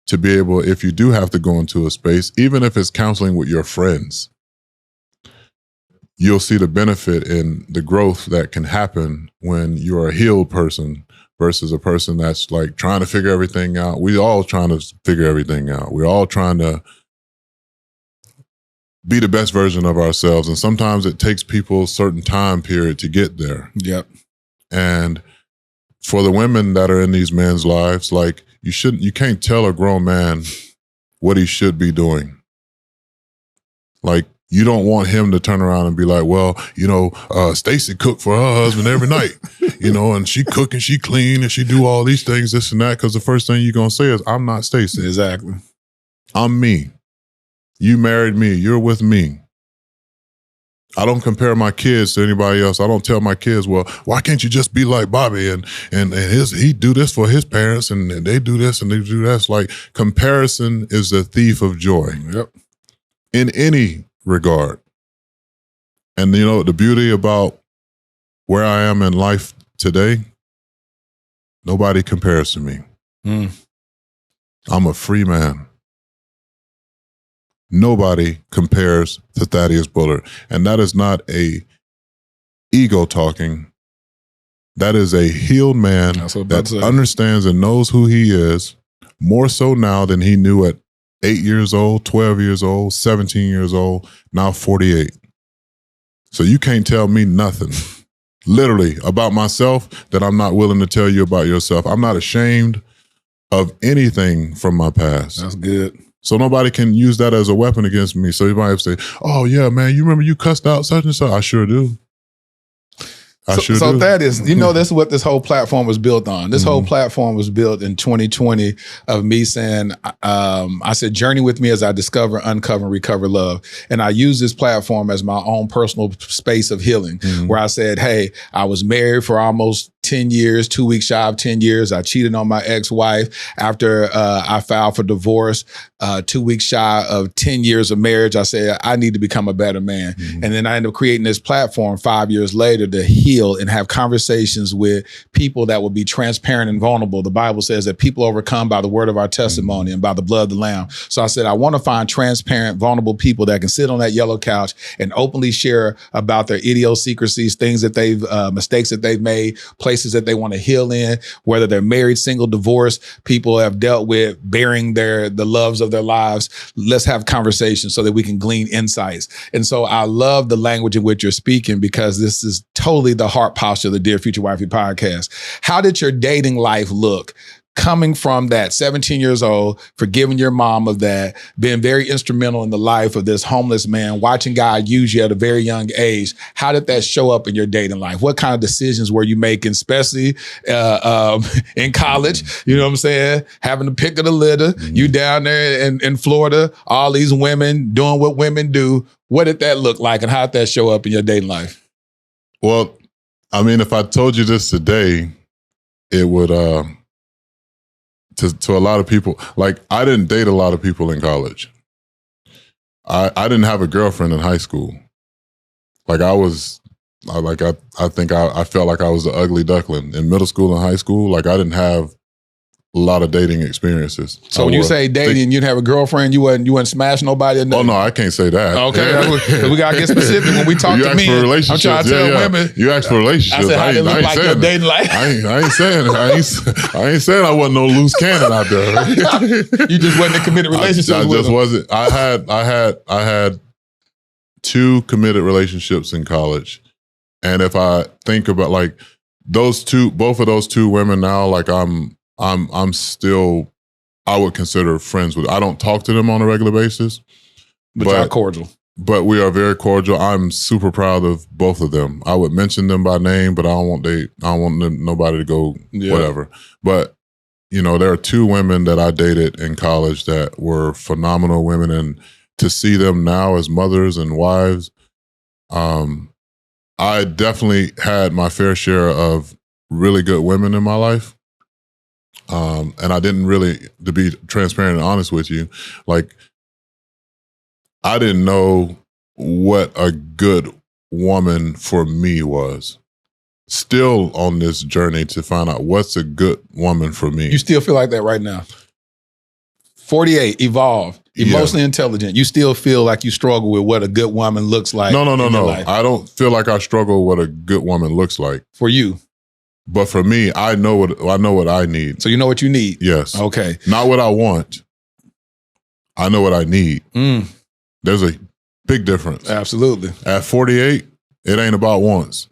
to be able, if you do have to go into a space, even if it's counseling with your friends, you'll see the benefit in the growth that can happen when you're a healed person versus a person that's like trying to figure everything out. We all trying to figure everything out. We're all trying to be the best version of ourselves. And sometimes it takes people a certain time period to get there. Yep. And for the women that are in these men's lives, like you can't tell a grown man what he should be doing. Like, you don't want him to turn around and be like, well, you know, Stacy cooked for her husband every night, you know, and she cook and she clean and she do all these things, this and that. Because the first thing you're going to say is, I'm not Stacy. Exactly. I'm me. You married me. You're with me. I don't compare my kids to anybody else. I don't tell my kids, well, why can't you just be like Bobby and he do this for his parents and they do this and they do that. It's like comparison is the thief of joy. Yep. In any regard. And you know, the beauty about where I am in life today, nobody compares to me. I'm a free man. Nobody compares to Thaddeus Bullard. And that is not a ego talking. That is a healed man that understands and knows who he is, more so now than he knew at 8 years old, 12 years old, 17 years old, now 48. So you can't tell me nothing, literally, about myself that I'm not willing to tell you about yourself. I'm not ashamed of anything from my past. That's good. So nobody can use that as a weapon against me. So you might have to say, oh yeah, man, you remember you cussed out such and such? I sure do. So Thaddeus, you know, that's what this whole platform was built on. This whole platform was built in 2020 of me saying, I said, journey with me as I discover, uncover, and recover love. And I use this platform as my own personal space of healing, where I said, hey, I was married for almost 10 years, 2 weeks shy of 10 years. I cheated on my ex-wife after I filed for divorce. 2 weeks shy of 10 years of marriage, I said, I need to become a better man. Mm-hmm. And then I ended up creating this platform 5 years later to heal and have conversations with people that will be transparent and vulnerable. The Bible says that people overcome by the word of our testimony and by the blood of the Lamb. So I said, I want to find transparent, vulnerable people that can sit on that yellow couch and openly share about their idiosyncrasies, things that they've, mistakes that they've made, places that they want to heal in, whether they're married, single, divorced, people have dealt with bearing the loves of their lives. Let's have conversations so that we can glean insights. And so I love the language in which you're speaking, because this is totally the heart posture of the Dear Future Wifey podcast. How did your dating life look? Coming from that 17 years old, forgiving your mom of that, being very instrumental in the life of this homeless man, watching God use you at a very young age. How did that show up in your dating life? What kind of decisions were you making, especially in college? You know what I'm saying? Having to pick of the litter, you down there in Florida, all these women doing what women do. What did that look like, and how did that show up in your dating life? Well, I mean, if I told you this today, it would... To a lot of people, like, I didn't date a lot of people in college. I didn't have a girlfriend in high school. Like, I think I felt like I was the ugly duckling in middle school and high school. Like, I didn't have a lot of dating experiences. So when you say dating, you didn't have a girlfriend, you wouldn't smash nobody? Oh no, I can't say that. Okay, we gotta get specific when we talk to men. I'm trying to tell women. You asked for relationships. I said, how they look like your dating life? I ain't saying I wasn't no loose cannon out there. You just wasn't in committed relationships. I just wasn't. I had 2 committed relationships in college, and if I think about like both of those two women now, like I'm still, I would consider friends with. I don't talk to them on a regular basis, but you're cordial. But we are very cordial. I'm super proud of both of them. I would mention them by name, but I don't want nobody to go whatever. But you know, there are 2 women that I dated in college that were phenomenal women, and to see them now as mothers and wives, I definitely had my fair share of really good women in my life. And I didn't really, to be transparent and honest with you, like, I didn't know what a good woman for me was. Still on this journey to find out what's a good woman for me. You still feel like that right now? 48, evolved, emotionally intelligent. You still feel like you struggle with what a good woman looks like? No. I don't feel like I struggle with what a good woman looks like. For you? But for me, I know what I need. So you know what you need? Yes. Okay. Not what I want. I know what I need. There's a big difference. Absolutely. At 48, it ain't about wants.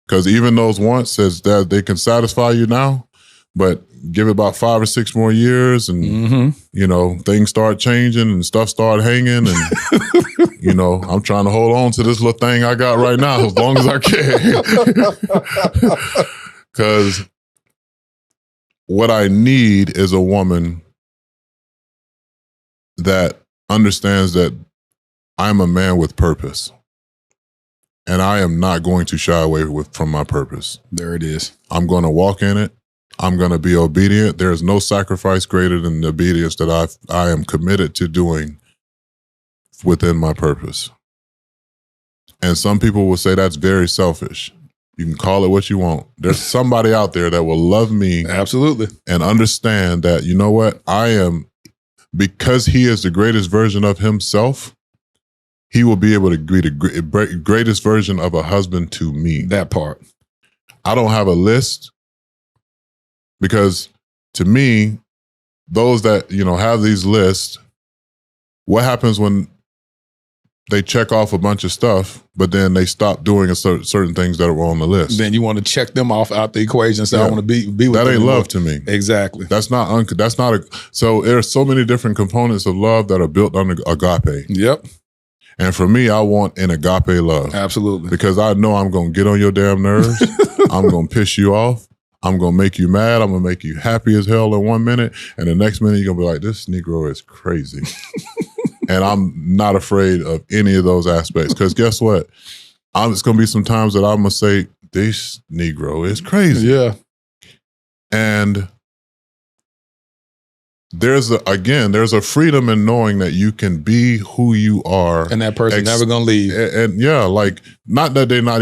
Because even those wants says that they can satisfy you now, but give it about 5 or 6 more years and, you know, things start changing and stuff start hanging and, you know, I'm trying to hold on to this little thing I got right now as long as I can. Because what I need is a woman that understands that I'm a man with purpose. And I am not going to shy away from my purpose. There it is. I'm going to walk in it. I'm going to be obedient. There is no sacrifice greater than the obedience that I am committed to doing within my purpose. And some people will say that's very selfish. You can call it what you want. There's somebody out there that will love me. Absolutely. And understand that, you know what, because he is the greatest version of himself, he will be able to be the greatest version of a husband to me. That part. I don't have a list, because to me, those that, you know, have these lists, what happens when they check off a bunch of stuff, but then they stop doing certain things that were on the list? Then you want to check them off out the equation and say, I want to be with that. Ain't love to me. Exactly. So there are so many different components of love that are built under agape. Yep. And for me, I want an agape love. Absolutely. Because I know I'm going to get on your damn nerves. I'm going to piss you off. I'm going to make you mad. I'm going to make you happy as hell in 1 minute. And the next minute, you're going to be like, this Negro is crazy. And I'm not afraid of any of those aspects. Because guess what? It's going to be some times that I'm going to say, this Negro is crazy. Yeah. And there's a freedom in knowing that you can be who you are, and that person's never gonna leave. And like, not that they're not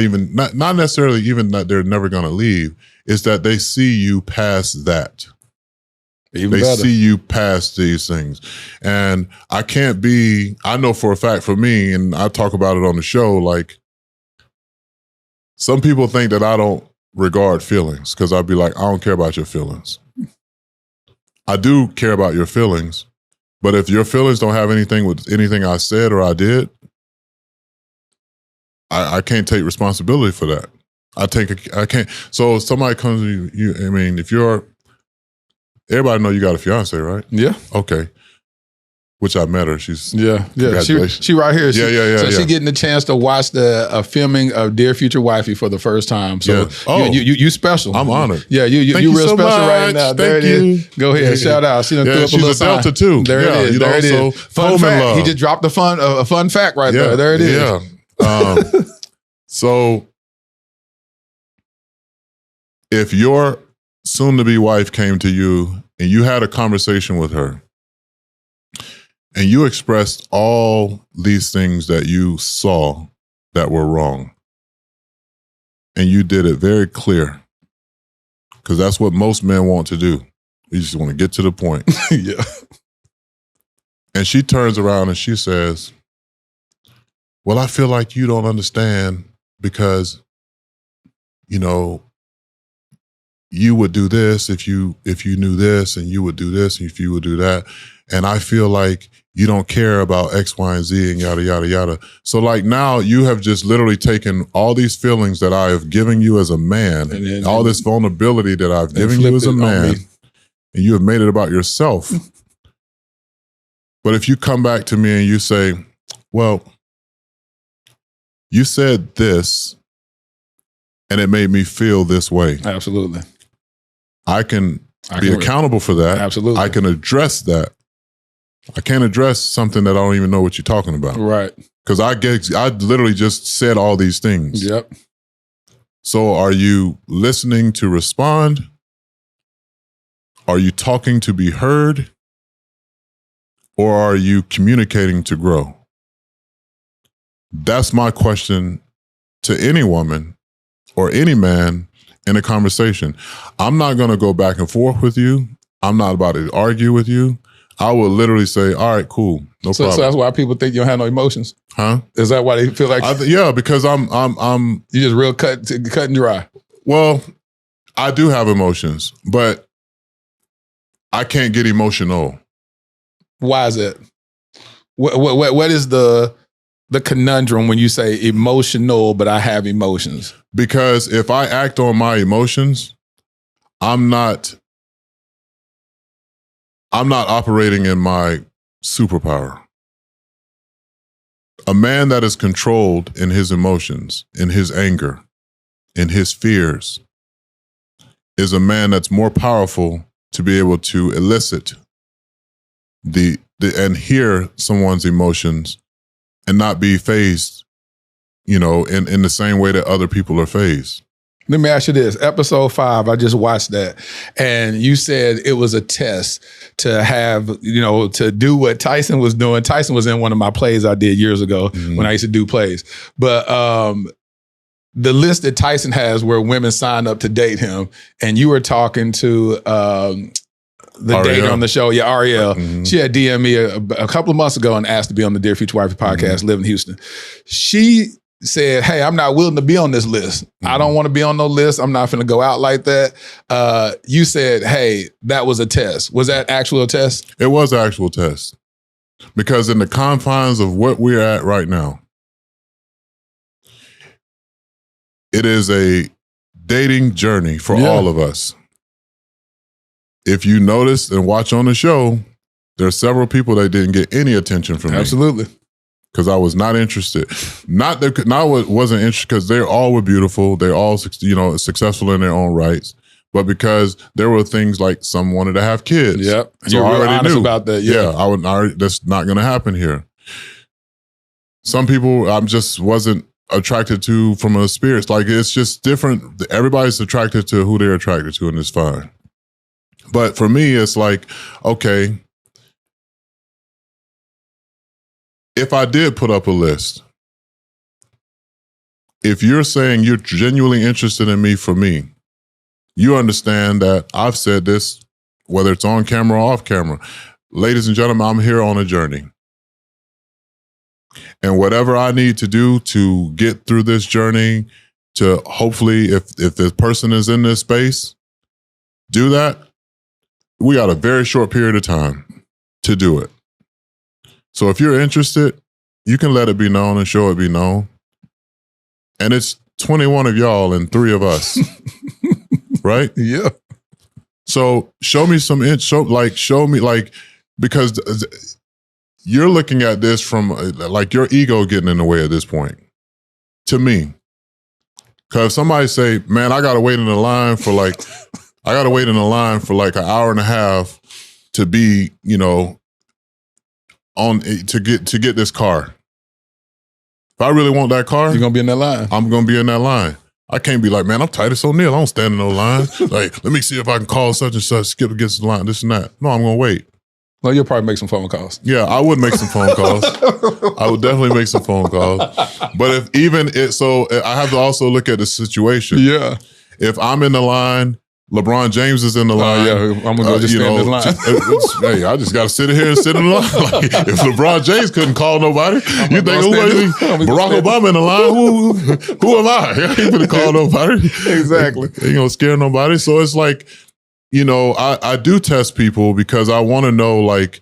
necessarily even that they're never gonna leave. It's that they see you past that. They see you past these things. And I know for a fact for me, and I talk about it on the show, like, some people think that I don't regard feelings because I'd be like, I don't care about your feelings. I do care about your feelings, but if your feelings don't have anything with anything I said or I did, I can't take responsibility for that. I can't. So if somebody comes to you, I mean, everybody know you got a fiance, right? Yeah. Okay. Which I met her. She's She right here. So she getting the chance to watch the filming of Dear Future Wifey for the first time. So you special. I'm honored. Yeah, you real so special much. right now. There it is. Go ahead, shout out. She done threw up a little she's a Delta sign. too. There it is. There it is. Fun fact. He just dropped a fun fact right there. There it is. Yeah. So if your soon-to-be wife came to you and you had a conversation with her, and you expressed all these things that you saw that were wrong, and you did it very clear, because that's what most men want to do. You just want to get to the point. Yeah. And she turns around and she says, well, I feel like you don't understand because, you would do this if you knew this, and you would do this if you would do that. And I feel like you don't care about X, Y, and Z and yada, yada, yada. So like now you have just literally taken all these feelings that I have given you as a man, and all this vulnerability that I've given you as a man, and you have made it about yourself. But if you come back to me and you say, well, you said this and it made me feel this way. Absolutely. I can be accountable for that. Absolutely. I can address that. I can't address something that I don't even know what you're talking about. Right. Because I literally just said all these things. Yep. So are you listening to respond? Are you talking to be heard? Or are you communicating to grow? That's my question to any woman or any man in a conversation. I'm not going to go back and forth with you. I'm not about to argue with you. I will literally say, all right, cool, no problem. So that's why people think you don't have no emotions? Huh? Is that why they feel like... yeah, because I'm... You just real cut and dry. Well, I do have emotions, but I can't get emotional. Why is that? What is the conundrum when you say emotional, but I have emotions? Because if I act on my emotions, I'm not operating in my superpower. A man that is controlled in his emotions, in his anger, in his fears, is a man that's more powerful to be able to elicit and hear someone's emotions and not be fazed, in the same way that other people are fazed. Let me ask you this. Episode 5, I just watched that. And you said it was a test to have, to do what Tyson was doing. Tyson was in one of my plays I did years ago when I used to do plays. But the list that Tyson has where women sign up to date him, and you were talking to the date on the show, Ariel. She had DM'd me a couple of months ago and asked to be on the Dear Future Wifey podcast, live in Houston. She said, hey, I'm not willing to be on this list. I don't want to be on no list. I'm not going to go out like that. You said, hey, that was a test. Was that actual test? It was an actual test. Because in the confines of what we're at right now, it is a dating journey for all of us. If you notice and watch on the show, there are several people that didn't get any attention from me. Absolutely. Because I was not interested. Not that I wasn't interested because they all were beautiful. They're all, successful in their own rights. But because there were things like some wanted to have kids. Yep. So You're I already honest knew about that. Yeah. That's not going to happen here. Some people I just wasn't attracted to from a spirit. Like, it's just different. Everybody's attracted to who they're attracted to, and it's fine. But for me, it's like, okay, if I did put up a list, if you're saying you're genuinely interested in me for me, you understand that I've said this, whether it's on camera or off camera. Ladies and gentlemen, I'm here on a journey. And whatever I need to do to get through this journey, to hopefully, if this person is in this space, do that, we got a very short period of time to do it. So if you're interested, you can let it be known and show it be known. And it's 21 of y'all and 3 of us. Right? Yeah. So show me show me because you're looking at this from like your ego getting in the way at this point. To me. Because if somebody say, man, I gotta wait in the line for like an hour and a half to be, you know, to get this car. If I really want that car, you're gonna be in that line. I'm gonna be in that line. I can't be like, man, I'm Titus O'Neil. I don't stand in no line. Like, let me see if I can call such and such, skip against the line, this and that. No, I'm gonna wait. Well, you'll probably make some phone calls. Yeah, I would make some phone calls. I would definitely make some phone calls. But I have to also look at the situation. Yeah. If I'm in the line, LeBron James is in the line. Yeah, I'm gonna go just stand in the line. Hey, I just got to sit here and sit in the line. Like, if LeBron James couldn't call nobody, you think Barack Obama in the line? Who am I? I ain't gonna call nobody. Exactly. Ain't gonna scare nobody. So it's like, you know, I do test people because I want to know, like,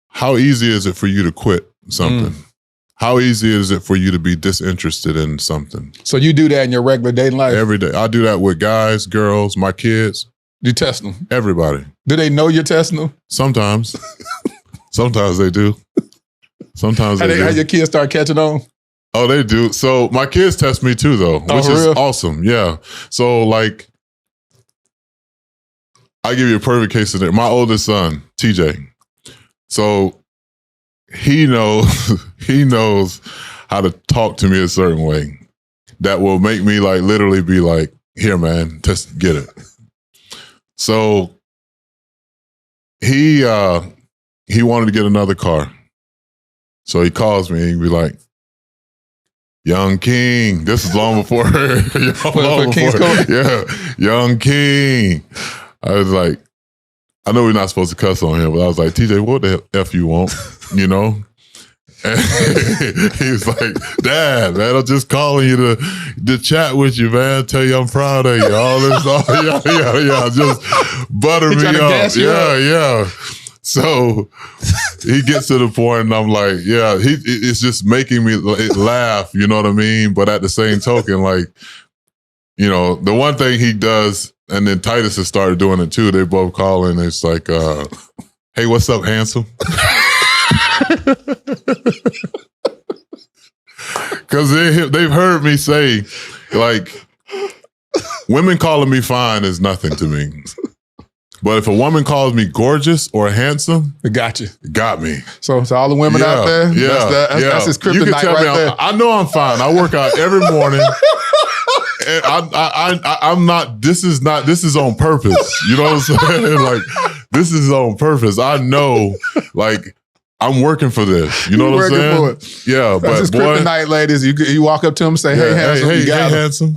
how easy is it for you to quit something? How easy is it for you to be disinterested in something? So you do that in your regular dating life? Every day. I do that with guys, girls, my kids. You test them? Everybody. Do they know you're testing them? Sometimes. Sometimes they do. Sometimes they do. How your kids start catching on? Oh, they do. So my kids test me too, though, which is awesome. Yeah. So like, I give you a perfect case scenario. My oldest son, TJ. So he knows how to talk to me a certain way that will make me like literally be like, here, man, just get it. So he wanted to get another car. So he calls me and he'd be like, Young King. This is long before yeah, Young King. I was like, I know we're not supposed to cuss on him, but I was like, TJ, what the F you want? You know? And he was like, Dad, man, I'm just calling you to chat with you, man. Tell you I'm proud of you. All this, yeah. Just butter me up. Yeah. So he gets to the point and I'm like, yeah, it's just making me laugh, you know what I mean? But at the same token, like, you know, the one thing he does, and then Titus has started doing it too. They both call and it's like, hey, what's up, handsome? Because they've heard me say, like, women calling me fine is nothing to me. But if a woman calls me gorgeous or handsome, it got you. Got me. So to all the women out there, that's his kryptonite right there. I know I'm fine. I work out every morning. And I'm not. This is on purpose. You know what I'm saying? Like, this is on purpose. I know, like, I'm working for this. You know what I'm saying? For it. Yeah, that's his kryptonite, ladies. You walk up to him and say, "Hey, handsome, hey, handsome.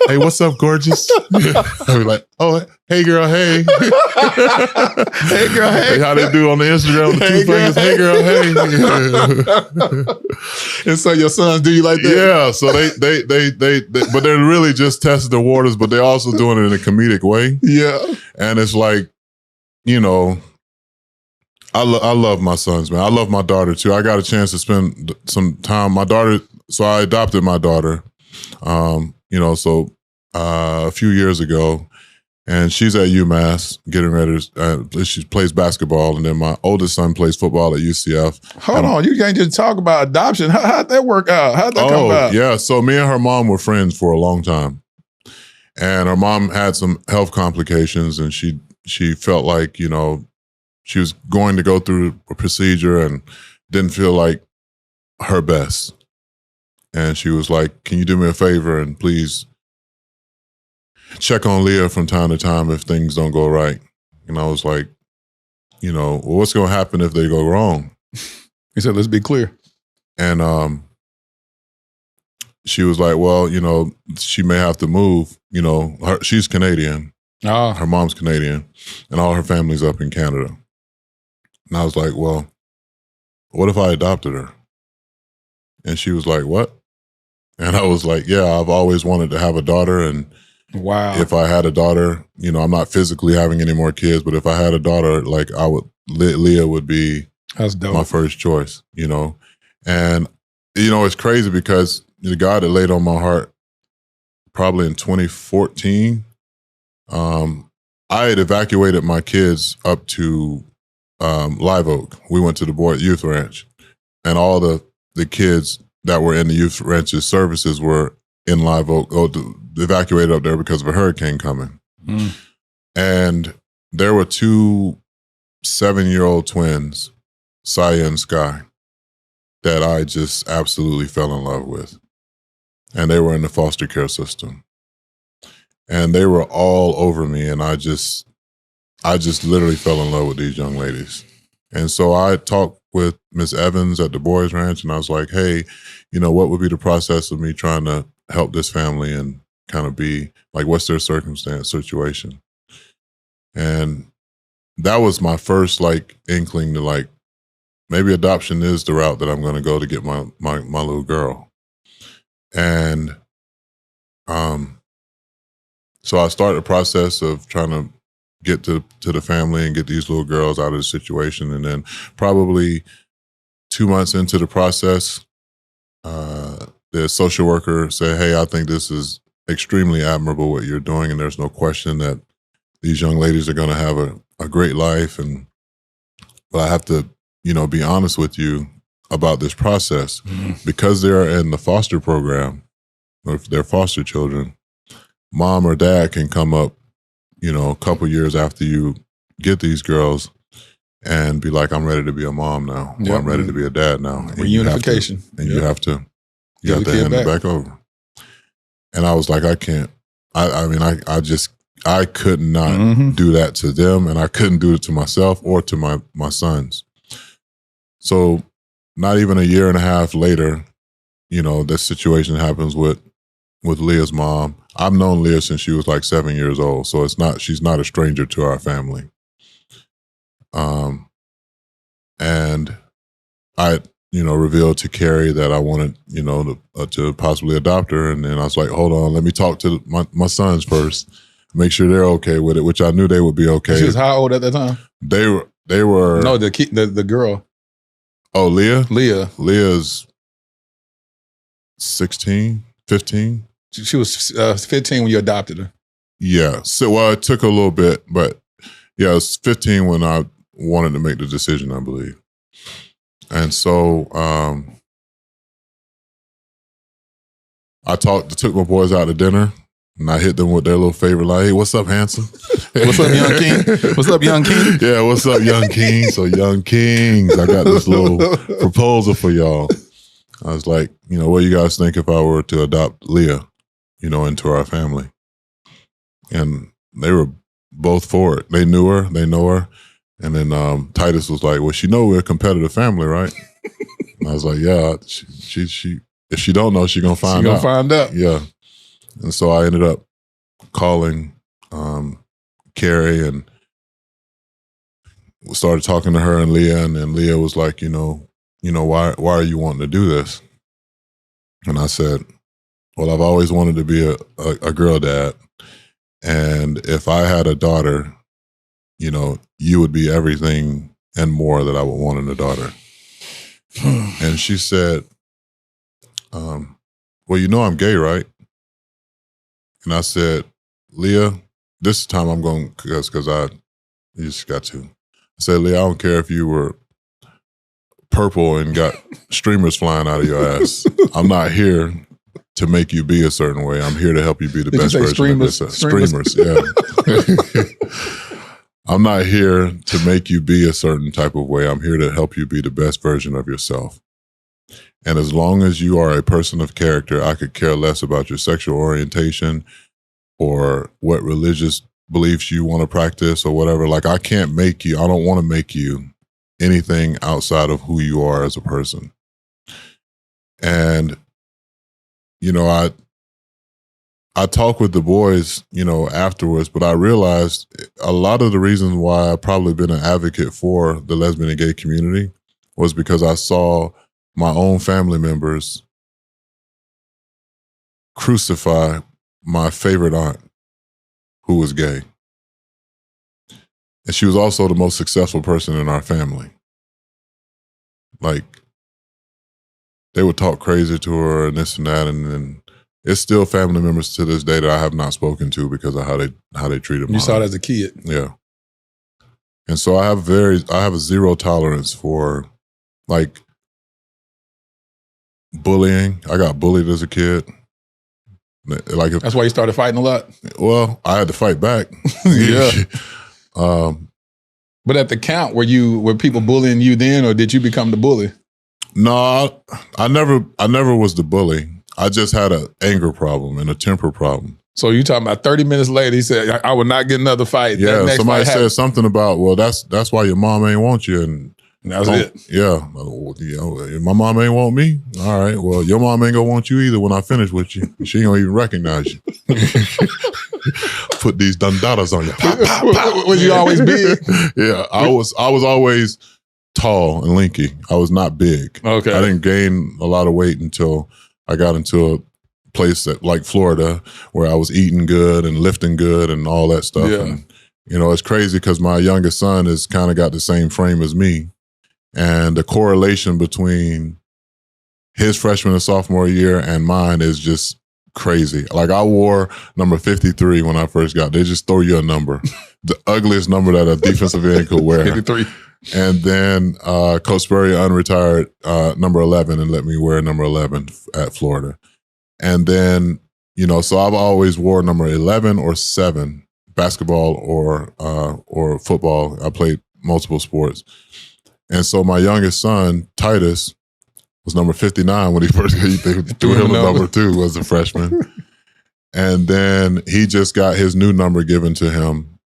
Hey, what's up, gorgeous?" I'll be like, "Oh, hey, girl, hey, hey, girl, hey." How they do on the Instagram? The two fingers, hey, girl, hey. And so your sons do you like that? Yeah. So they but they're really just testing the waters, but they're also doing it in a comedic way. Yeah. And it's like, you know, I love my sons, man. I love my daughter too. I got a chance to spend some time. My daughter, so I adopted my daughter, you know, so a few years ago, and she's at UMass getting ready to, she plays basketball, and then my oldest son plays football at UCF. Hold on, you can't just talk about adoption. How'd that work out? How'd that come about? Yeah, so me and her mom were friends for a long time, and her mom had some health complications, and she felt like, you know, she was going to go through a procedure and didn't feel like her best. And she was like, can you do me a favor and please check on Leah from time to time if things don't go right. And I was like, well, what's going to happen if they go wrong? He said, let's be clear. And she was like, well, she may have to move. She's Canadian. Her mom's Canadian, and all her family's up in Canada. And I was like, well, what if I adopted her? And she was like, what? And I was like, yeah, I've always wanted to have a daughter. And wow, if I had a daughter, I'm not physically having any more kids, but if I had a daughter, like Leah would be my first choice, And, it's crazy because the God that laid on my heart probably in 2014, I had evacuated my kids up to Live Oak. We went to the Boyd Youth Ranch, and all the kids that were in the Youth Ranch's services were in Live Oak, evacuated up there because of a hurricane coming. Mm. And there were 2 7-year-old twins, Saya and Sky, that I just absolutely fell in love with. And they were in the foster care system. And they were all over me, and I just literally fell in love with these young ladies. And so I talked with Miss Evans at the Boys Ranch, and I was like, hey, what would be the process of me trying to help this family and kind of be like, what's their situation? And that was my first inkling to maybe adoption is the route that I'm going to go to get my little girl. And so I started the process of trying to get to the family and get these little girls out of the situation. And then probably 2 months into the process, the social worker said, hey, I think this is extremely admirable what you're doing. And there's no question that these young ladies are going to have a great life. But I have to, be honest with you about this process. Mm-hmm. Because they're in the foster program, or if they're foster children, mom or dad can come up, a couple years after you get these girls and be like, I'm ready to be a mom now. Or I'm ready to be a dad now. Reunification. You have to hand it back over. And I was like, I can't. I could not do that to them, and I couldn't do it to myself or to my sons. So not even a year and a half later, this situation happens with Leah's mom. I've known Leah since she was 7 years old, so she's not a stranger to our family. And I, revealed to Carrie that I wanted, to possibly adopt her. And then I was like, hold on, let me talk to my sons first, make sure they're okay with it, which I knew they would be okay. She was how old at that time? They were. No, the girl. Oh, Leah? Leah's 16, 15. She was 15 when you adopted her. Yeah. So, it took a little bit, but yeah, it was 15 when I wanted to make the decision, I believe. And so I took my boys out to dinner, and I hit them with their little favorite line. Hey, what's up, handsome? What's up, young king? What's up, young king? Yeah, what's up, young king? So, young kings, I got this little proposal for y'all. I was like, what do you guys think if I were to adopt Leah, into our family? And they were both for it. They knew her, they know her. And then Titus was like, well, she know we're a competitive family, right? And I was like, yeah, she if she don't know, she gonna find out. Find out. Yeah. And so I ended up calling Carrie and started talking to her and Leah. And then Leah was like, why are you wanting to do this? And I said, well, I've always wanted to be a girl dad. And if I had a daughter, you would be everything and more that I would want in a daughter. And she said, well, I'm gay, right? And I said, Leah, this time I'm going, because you just got to. I said, Leah, I don't care if you were purple and got streamers flying out of your ass. I'm not here to make you be a certain way. I'm here to help you be the best version of yourself. Streamers, yeah. I'm not here to make you be a certain type of way. I'm here to help you be the best version of yourself. And as long as you are a person of character, I could care less about your sexual orientation, or what religious beliefs you want to practice or whatever. Like, I can't make you, I don't want to make you anything outside of who you are as a person. And, you know, I talk with the boys, you know, afterwards, but I realized a lot of the reasons why I've probably been an advocate for the lesbian and gay community was because I saw my own family members crucify my favorite aunt who was gay. And she was also the most successful person in our family. Like, they would talk crazy to her and this and that, and then it's still family members to this day that I have not spoken to because of how they treated me. You saw it as a kid. Yeah. And so I have a zero tolerance for, like, bullying. I got bullied as a kid. Like, that's why you started fighting a lot? Well, I had to fight back. Yeah. But at the count, were people bullying you then, or did you become the bully? No, I never was the bully. I just had an anger problem and a temper problem. So you talking about 30 minutes later, he said, I would not get another fight. Yeah, somebody said something about, well, that's why your mom ain't want you. And that's it. Yeah. My mom ain't want me? All right, well, your mom ain't gonna want you either when I finish with you. She ain't gonna even recognize you. Put these dundadas on you. Pop, pop, pop. Was you always big? Yeah, I was always tall and lanky. I was not big. Okay. I didn't gain a lot of weight until I got into a place like Florida where I was eating good and lifting good and all that stuff. Yeah. And, you know, it's crazy because my youngest son has kind of got the same frame as me. And the correlation between his freshman and sophomore year and mine is just crazy. Like, I wore number 53 when I first got there. They just throw you a number. The ugliest number that a defensive end could wear. 53. And then Coach Spurrier unretired number 11 and let me wear number 11 at Florida. And then, you know, so I've always wore number 11 or 7, basketball or football. I played multiple sports. And so my youngest son, Titus, was number 59 when he first they threw him a number 2 as a freshman. And then he just got his new number given to him,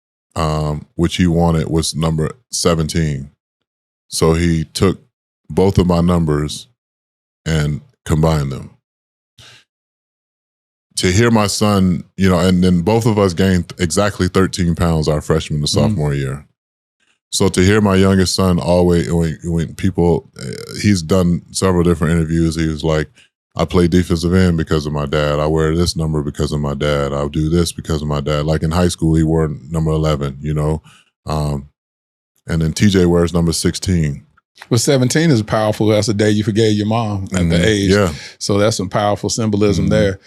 which he wanted was number 17. So he took both of my numbers and combined them. To hear my son, you know, and then both of us gained exactly 13 pounds our freshman to sophomore year. So to hear my youngest son always, when people, he's done several different interviews. He was like, I play defensive end because of my dad. I wear this number because of my dad. I'll do this because of my dad. Like in high school, he wore number 11, you know. And then TJ wears number 16. Well, 17 is powerful. That's the day you forgave your mom at the age. Yeah. So that's some powerful symbolism there.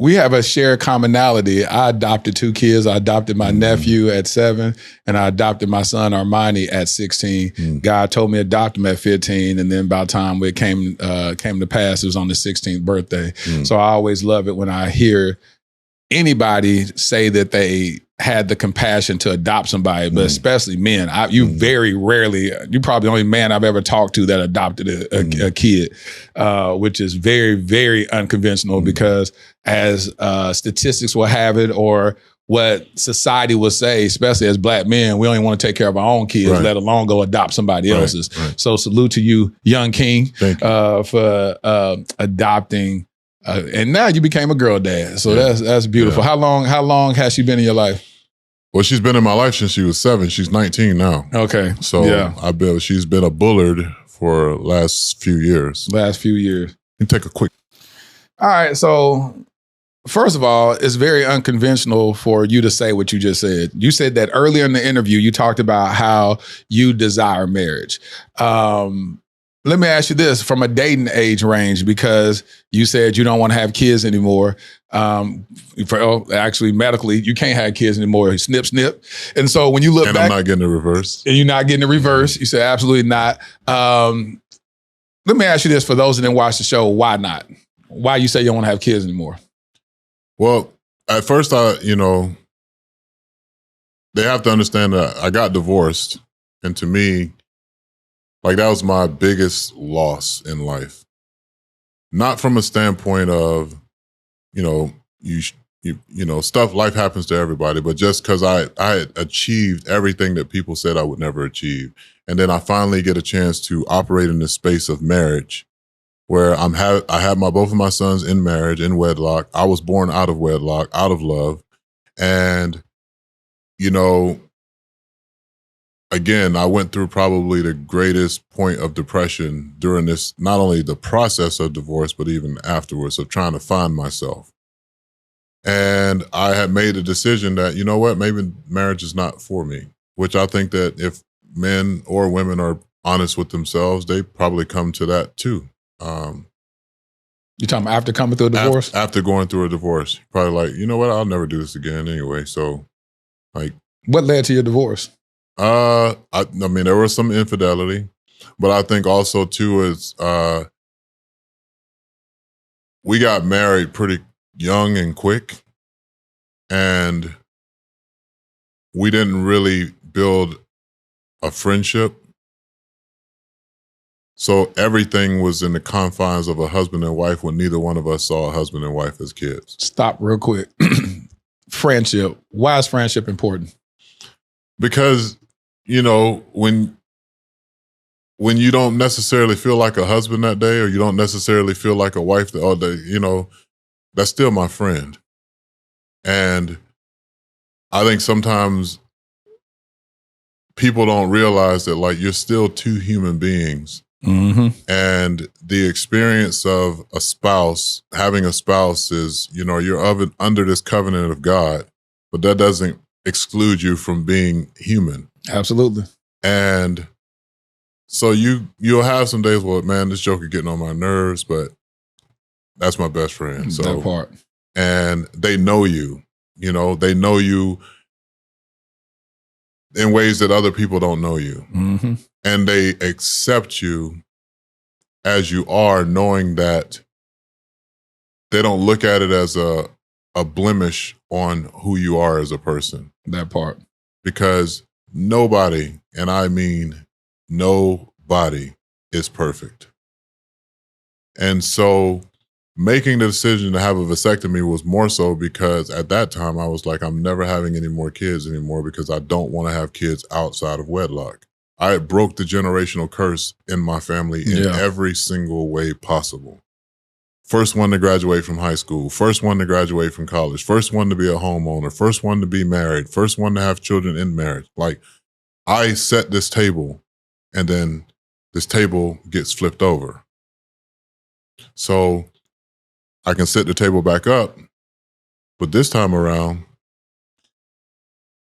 We have a shared commonality. I adopted 2 kids. I adopted my nephew at 7, and I adopted my son Armani at 16. God told me to adopt him at 15, and then by the time it came to pass, it was on his 16th birthday. So I always love it when I hear anybody say that they had the compassion to adopt somebody, but especially men. You very rarely, you're probably the only man I've ever talked to that adopted a kid, which is very, very unconventional because as statistics will have it, or what society will say, especially as Black men, we only want to take care of our own kids, let alone go adopt somebody else's. So salute to you, young king, for adopting. And now you became a girl dad. So that's beautiful. How long has she been in your life? Well, she's been in my life since she was 7. She's 19 now. Okay. So she's been a Bullard for last few years. You take a quick. All right. So first of all, it's very unconventional for you to say what you just said. You said that earlier in the interview, you talked about how you desire marriage. Let me ask you this from a dating age range, because you said you don't want to have kids anymore. Actually, medically, you can't have kids anymore. Snip, snip. And so when you look back. I'm not getting the reverse. And you're not getting the reverse. You said absolutely not. Let me ask you this for those that didn't watch the show. Why not? Why you say you don't want to have kids anymore? Well, at first, they have to understand that I got divorced. And to me, like, that was my biggest loss in life. Not from a standpoint of, you know, stuff, life happens to everybody, but just because I had achieved everything that people said I would never achieve. And then I finally get a chance to operate in the space of marriage where I have both of my sons in marriage, in wedlock. I was born out of wedlock, out of love. And, again, I went through probably the greatest point of depression during this, not only the process of divorce, but even afterwards, of trying to find myself. And I had made a decision that, you know what, maybe marriage is not for me, which I think that if men or women are honest with themselves, they probably come to that too. You're talking about after coming through a divorce? After going through a divorce. Probably like, you know what, I'll never do this again anyway. So, like. What led to your divorce? I mean, there was some infidelity, but I think also too is we got married pretty young and quick, and we didn't really build a friendship. So everything was in the confines of a husband and wife when neither one of us saw a husband and wife as kids. Stop real quick. Friendship. Why is friendship important? Because, when you don't necessarily feel like a husband that day, or you don't necessarily feel like a wife all day, that's still my friend. And I think sometimes people don't realize that, like, you're still two human beings. Mm-hmm. And the experience of a spouse, having a spouse is, you're under this covenant of God, but that doesn't exclude you from being human. Absolutely. And so you'll have some days where, man, this joker getting on my nerves, but that's my best friend. So that part. And they know you, they know you in ways that other people don't know you. Mm-hmm. And they accept you as you are, knowing that they don't look at it as a blemish on who you are as a person. That part. Because nobody, and I mean nobody, is perfect. And so making the decision to have a vasectomy was more so because at that time I was like, I'm never having any more kids anymore because I don't want to have kids outside of wedlock. I broke the generational curse in my family in every single way possible. First one to graduate from high school, first one to graduate from college, first one to be a homeowner, first one to be married, first one to have children in marriage. Like, I set this table, and then this table gets flipped over. So I can set the table back up, but this time around,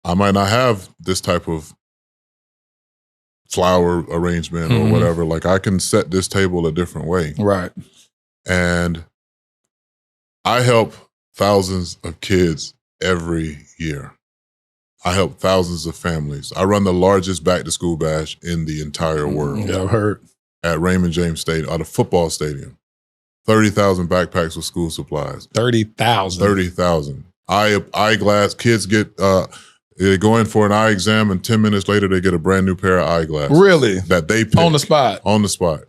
I might not have this type of flower arrangement or whatever. Like, I can set this table a different way. Right. And I help thousands of kids every year. I help thousands of families. I run the largest back-to-school bash in the entire world. Yeah, I've heard. At Raymond James Stadium, at a football stadium. 30,000 backpacks with school supplies. 30,000? 30,000. Eyeglass, kids get, they go in for an eye exam, and 10 minutes later, they get a brand new pair of eyeglasses. Really? That they pick. On the spot? On the spot.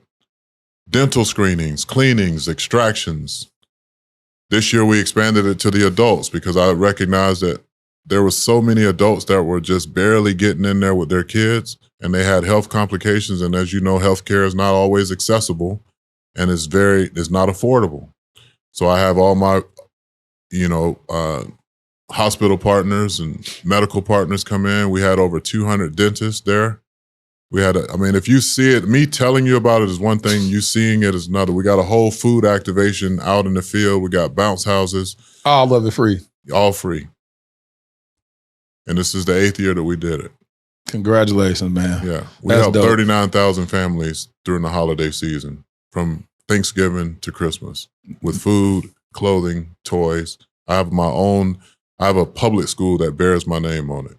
Dental screenings, cleanings, extractions. This year we expanded it to the adults because I recognized that there were so many adults that were just barely getting in there with their kids, and they had health complications. And as you know, healthcare is not always accessible, and it's not affordable. So I have all my, hospital partners and medical partners come in. We had over 200 dentists there. We had, if you see it, me telling you about it is one thing, you seeing it is another. We got a whole food activation out in the field. We got bounce houses. All of it free. All free. And this is the 8th year that we did it. Congratulations, man. Yeah. We helped 39,000 families during the holiday season, from Thanksgiving to Christmas, with food, clothing, toys. I have a public school that bears my name on it.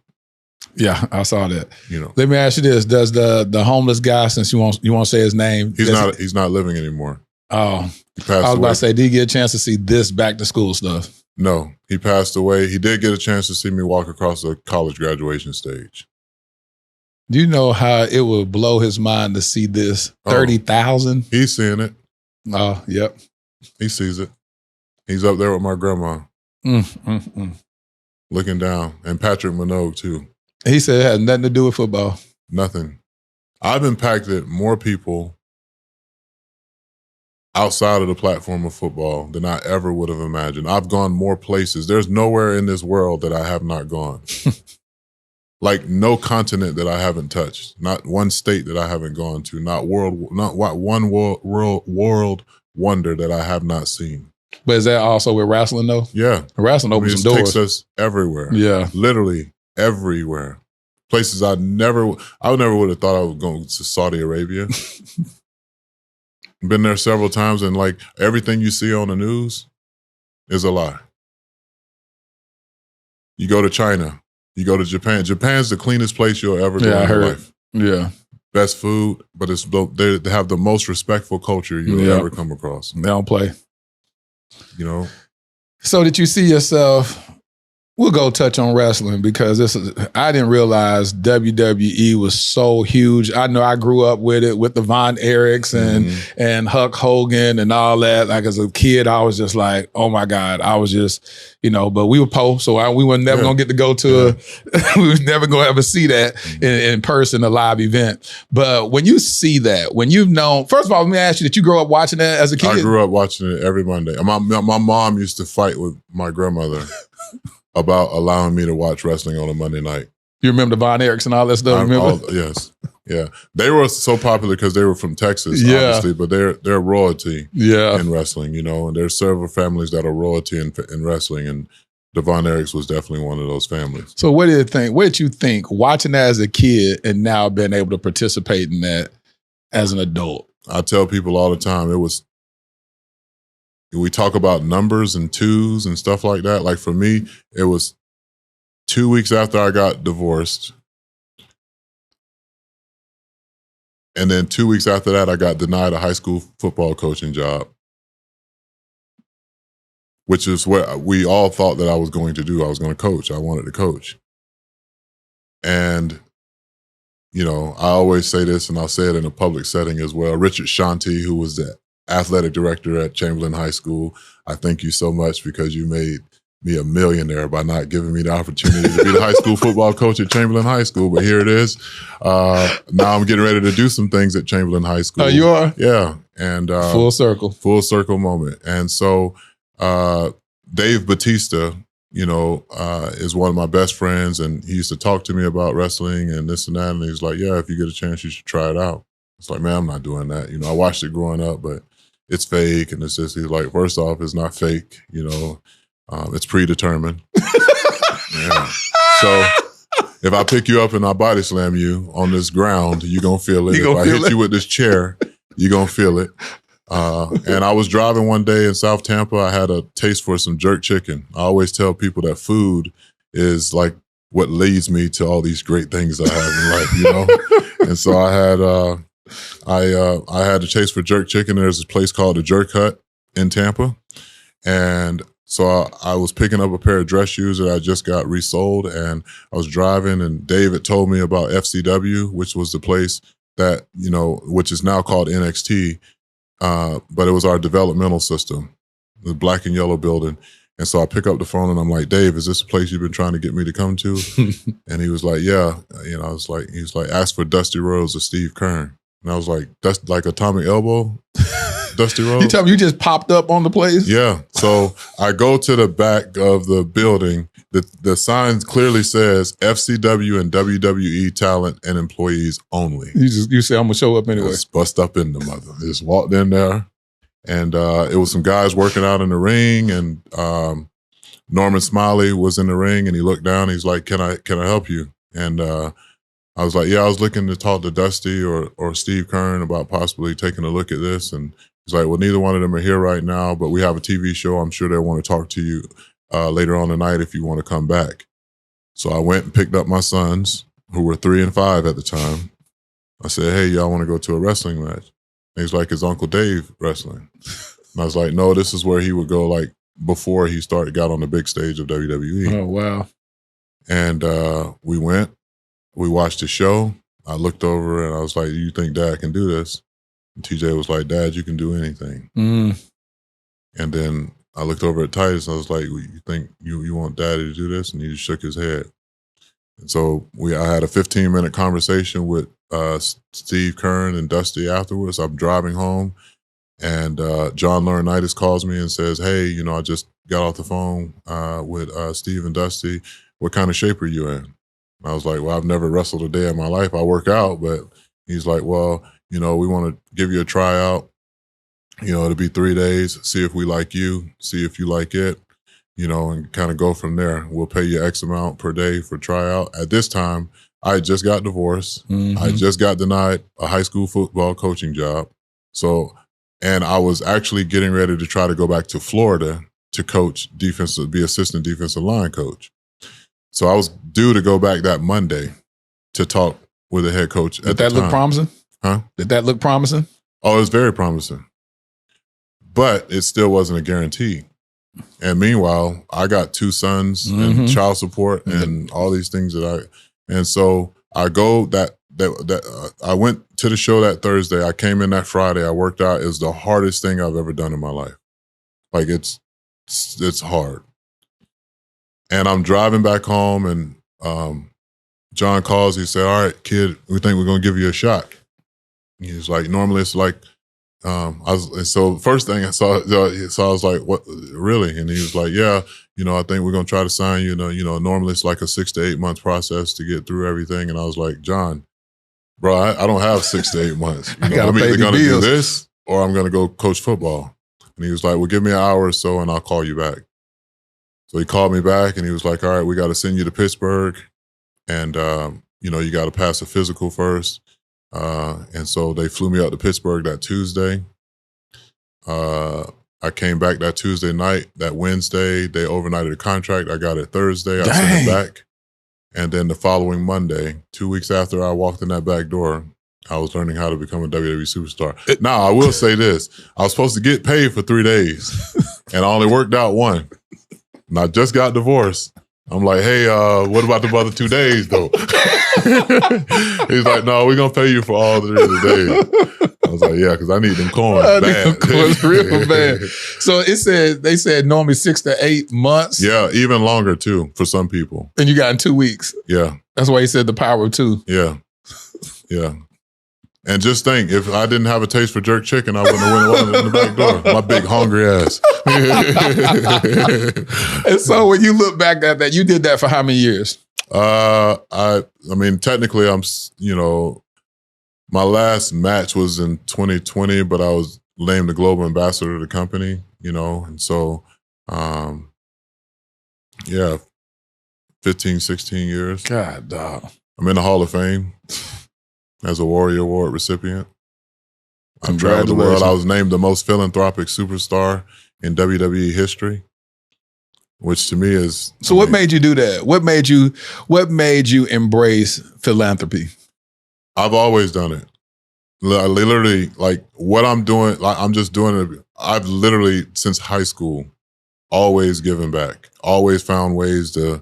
Yeah, I saw that. Let me ask you this: does the homeless guy, since you won't say his name, he's not living anymore. Oh, he passed away. I was about to say, did he get a chance to see this back to school stuff? No, he passed away. He did get a chance to see me walk across the college graduation stage. Do you know how it would blow his mind to see this 30,000? He's seeing it. Oh, yep. He sees it. He's up there with my grandma. Looking down. And Patrick Minogue, too. He said it had nothing to do with football. Nothing. I've impacted more people outside of the platform of football than I ever would have imagined. I've gone more places. There's nowhere in this world that I have not gone. Like no continent that I haven't touched, not one state that I haven't gone to, not one world wonder that I have not seen. But is that also with wrestling though? Yeah. Wrestling opens some doors. It takes us everywhere. Yeah. Literally everywhere. Places I never would have thought I was going to Saudi Arabia. Been there several times, and like everything you see on the news is a lie. You go to China, you go to Japan. Japan's the cleanest place you'll ever go in your life. Yeah. Best food, but they have the most respectful culture you'll ever come across. They don't play. You know? So did you see yourself, we'll go touch on wrestling because I didn't realize WWE was so huge. I know I grew up with it, with the Von Erichs and Hulk Hogan and all that. Like as a kid, I was just like, oh my God. I was just, but we were poor, so we were never going to get to go to we were never going to ever see that in person, a live event. But when you see that, when you've known, first of all, let me ask you, did you grow up watching that as a kid? I grew up watching it every Monday. My mom used to fight with my grandmother about allowing me to watch wrestling on a Monday night. You remember the Von Erichs and all that stuff? Yes. Yeah. They were so popular because they were from Texas, obviously, but they're royalty in wrestling, and there's several families that are royalty in wrestling, and the Von Erichs was definitely one of those families. So what did you think watching that as a kid and now being able to participate in that as an adult? I tell people all the time, we talk about numbers and twos and stuff like that. Like for me, it was 2 weeks after I got divorced. And then 2 weeks after that, I got denied a high school football coaching job, which is what we all thought that I was going to do. I was going to coach. I wanted to coach. And, I always say this, and I'll say it in a public setting as well. Richard Shanti, who was the athletic director at Chamberlain High School, I thank you so much because you made me a millionaire by not giving me the opportunity to be the high school football coach at Chamberlain High School. But here it is. Now I'm getting ready to do some things at Chamberlain High School. Oh, you are? Yeah. And full circle. Full circle moment. And so Dave Batista, is one of my best friends, and he used to talk to me about wrestling and this and that. And he's like, yeah, if you get a chance, you should try it out. It's like, man, I'm not doing that. I watched it growing up, but it's fake. And it's just, he's like, first off, it's not fake, it's predetermined. Yeah. So if I pick you up and I body slam you on this ground, you're going to feel it. If I hit you with this chair, you're going to feel it. And I was driving one day in South Tampa. I had a taste for some jerk chicken. I always tell people that food is like what leads me to all these great things I have in life, And so I had a taste for jerk chicken. There's this place called the Jerk Hut in Tampa. And so I was picking up a pair of dress shoes that I just got resold, and I was driving, and David told me about FCW, which was the place that, which is now called NXT, but it was our developmental system, the black and yellow building. And so I pick up the phone and I'm like, Dave, is this a place you've been trying to get me to come to? And he was like, yeah. He was like, ask for Dusty Rhodes or Steve Kern. And I was like, that's like Atomic Elbow? Dusty Rhodes? You tell me you just popped up on the place? Yeah. So I go to the back of the building. The sign clearly says FCW and WWE talent and employees only. You say, I'm going to show up anyway. Just bust up in the mother. Just walked in there. And it was some guys working out in the ring. And Norman Smiley was in the ring. And he looked down. He's like, can I help you? And I was like, yeah, I was looking to talk to Dusty or Steve Kern about possibly taking a look at this. And he's like, well, neither one of them are here right now, but we have a TV show. I'm sure they'll want to talk to you later on tonight if you want to come back. So I went and picked up my sons, who were 3 and 5 at the time. I said, hey, y'all want to go to a wrestling match? And he's like, is Uncle Dave wrestling? And I was like, no, this is where he would go like before he got on the big stage of WWE. Oh, wow. And we went. We watched the show. I looked over and I was like, you think Dad can do this? And TJ was like, Dad, you can do anything. And then I looked over at Titus and I was like, well, you think you want Daddy to do this? And he just shook his head. And so I had a 15-minute conversation with Steve Kern and Dusty afterwards. I'm driving home, and John Laurinaitis calls me and says, hey, I just got off the phone with Steve and Dusty. What kind of shape are you in? And I was like, well, I've never wrestled a day in my life. I work out. But he's like, well, we want to give you a tryout. It'll be 3 days, see if we like you, see if you like it, and kind of go from there. We'll pay you X amount per day for tryout. At this time, I just got divorced. Mm-hmm. I just got denied a high school football coaching job. And I was actually getting ready to try to go back to Florida to coach be assistant defensive line coach. So I was due to go back that Monday to talk with the head coach. Did that look promising? Huh? Did that look promising? Oh, it was very promising. But it still wasn't a guarantee. And meanwhile, I got 2 sons and child support and all these things and so I go I went to the show that Thursday. I came in that Friday. I worked out. It was the hardest thing I've ever done in my life. Like it's hard. And I'm driving back home and John calls. He said, all right, kid, we think we're going to give you a shot. He's like, normally it's like, so first thing I saw, I was like, what, really? And he was like, yeah, I think we're going to try to sign you. Normally it's like a 6 to 8 month process to get through everything. And I was like, John, bro, I don't have 6 to 8 months. I'm either going to do this or I'm going to go coach football. And he was like, well, give me an hour or so and I'll call you back. So he called me back and he was like, all right, we got to send you to Pittsburgh. And, you got to pass a physical first. And so they flew me out to Pittsburgh that Tuesday. I came back that Tuesday night. That Wednesday, they overnighted the contract. I got it Thursday. I sent it back. And then the following Monday, 2 weeks after I walked in that back door, I was learning how to become a WWE superstar. Now, I will say this. I was supposed to get paid for 3 days, and I only worked out 1. And I just got divorced. I'm like, hey, what about the other 2 days, though? He's like, no, we're going to pay you for all the days. I was like, yeah, because I need them coins bad. Coins real bad. So they said normally 6 to 8 months. Yeah, even longer, too, for some people. And you got in 2 weeks. Yeah. That's why he said the power of 2. Yeah. Yeah. And just think, if I didn't have a taste for jerk chicken, I wouldn't have went in the back door. My big hungry ass. And so when you look back at that, you did that for how many years? I mean, technically, my last match was in 2020, but I was named the global ambassador of the company, and so, 15, 16 years. God, dog. I'm in the Hall of Fame as a Warrior Award recipient. I've traveled the world. I was named the most philanthropic superstar in WWE history, which to me is... So what made you do that? What made you embrace philanthropy? I've always done it. Literally, like what I'm doing, like I'm just doing it. I've literally, since high school, always given back. Always found ways to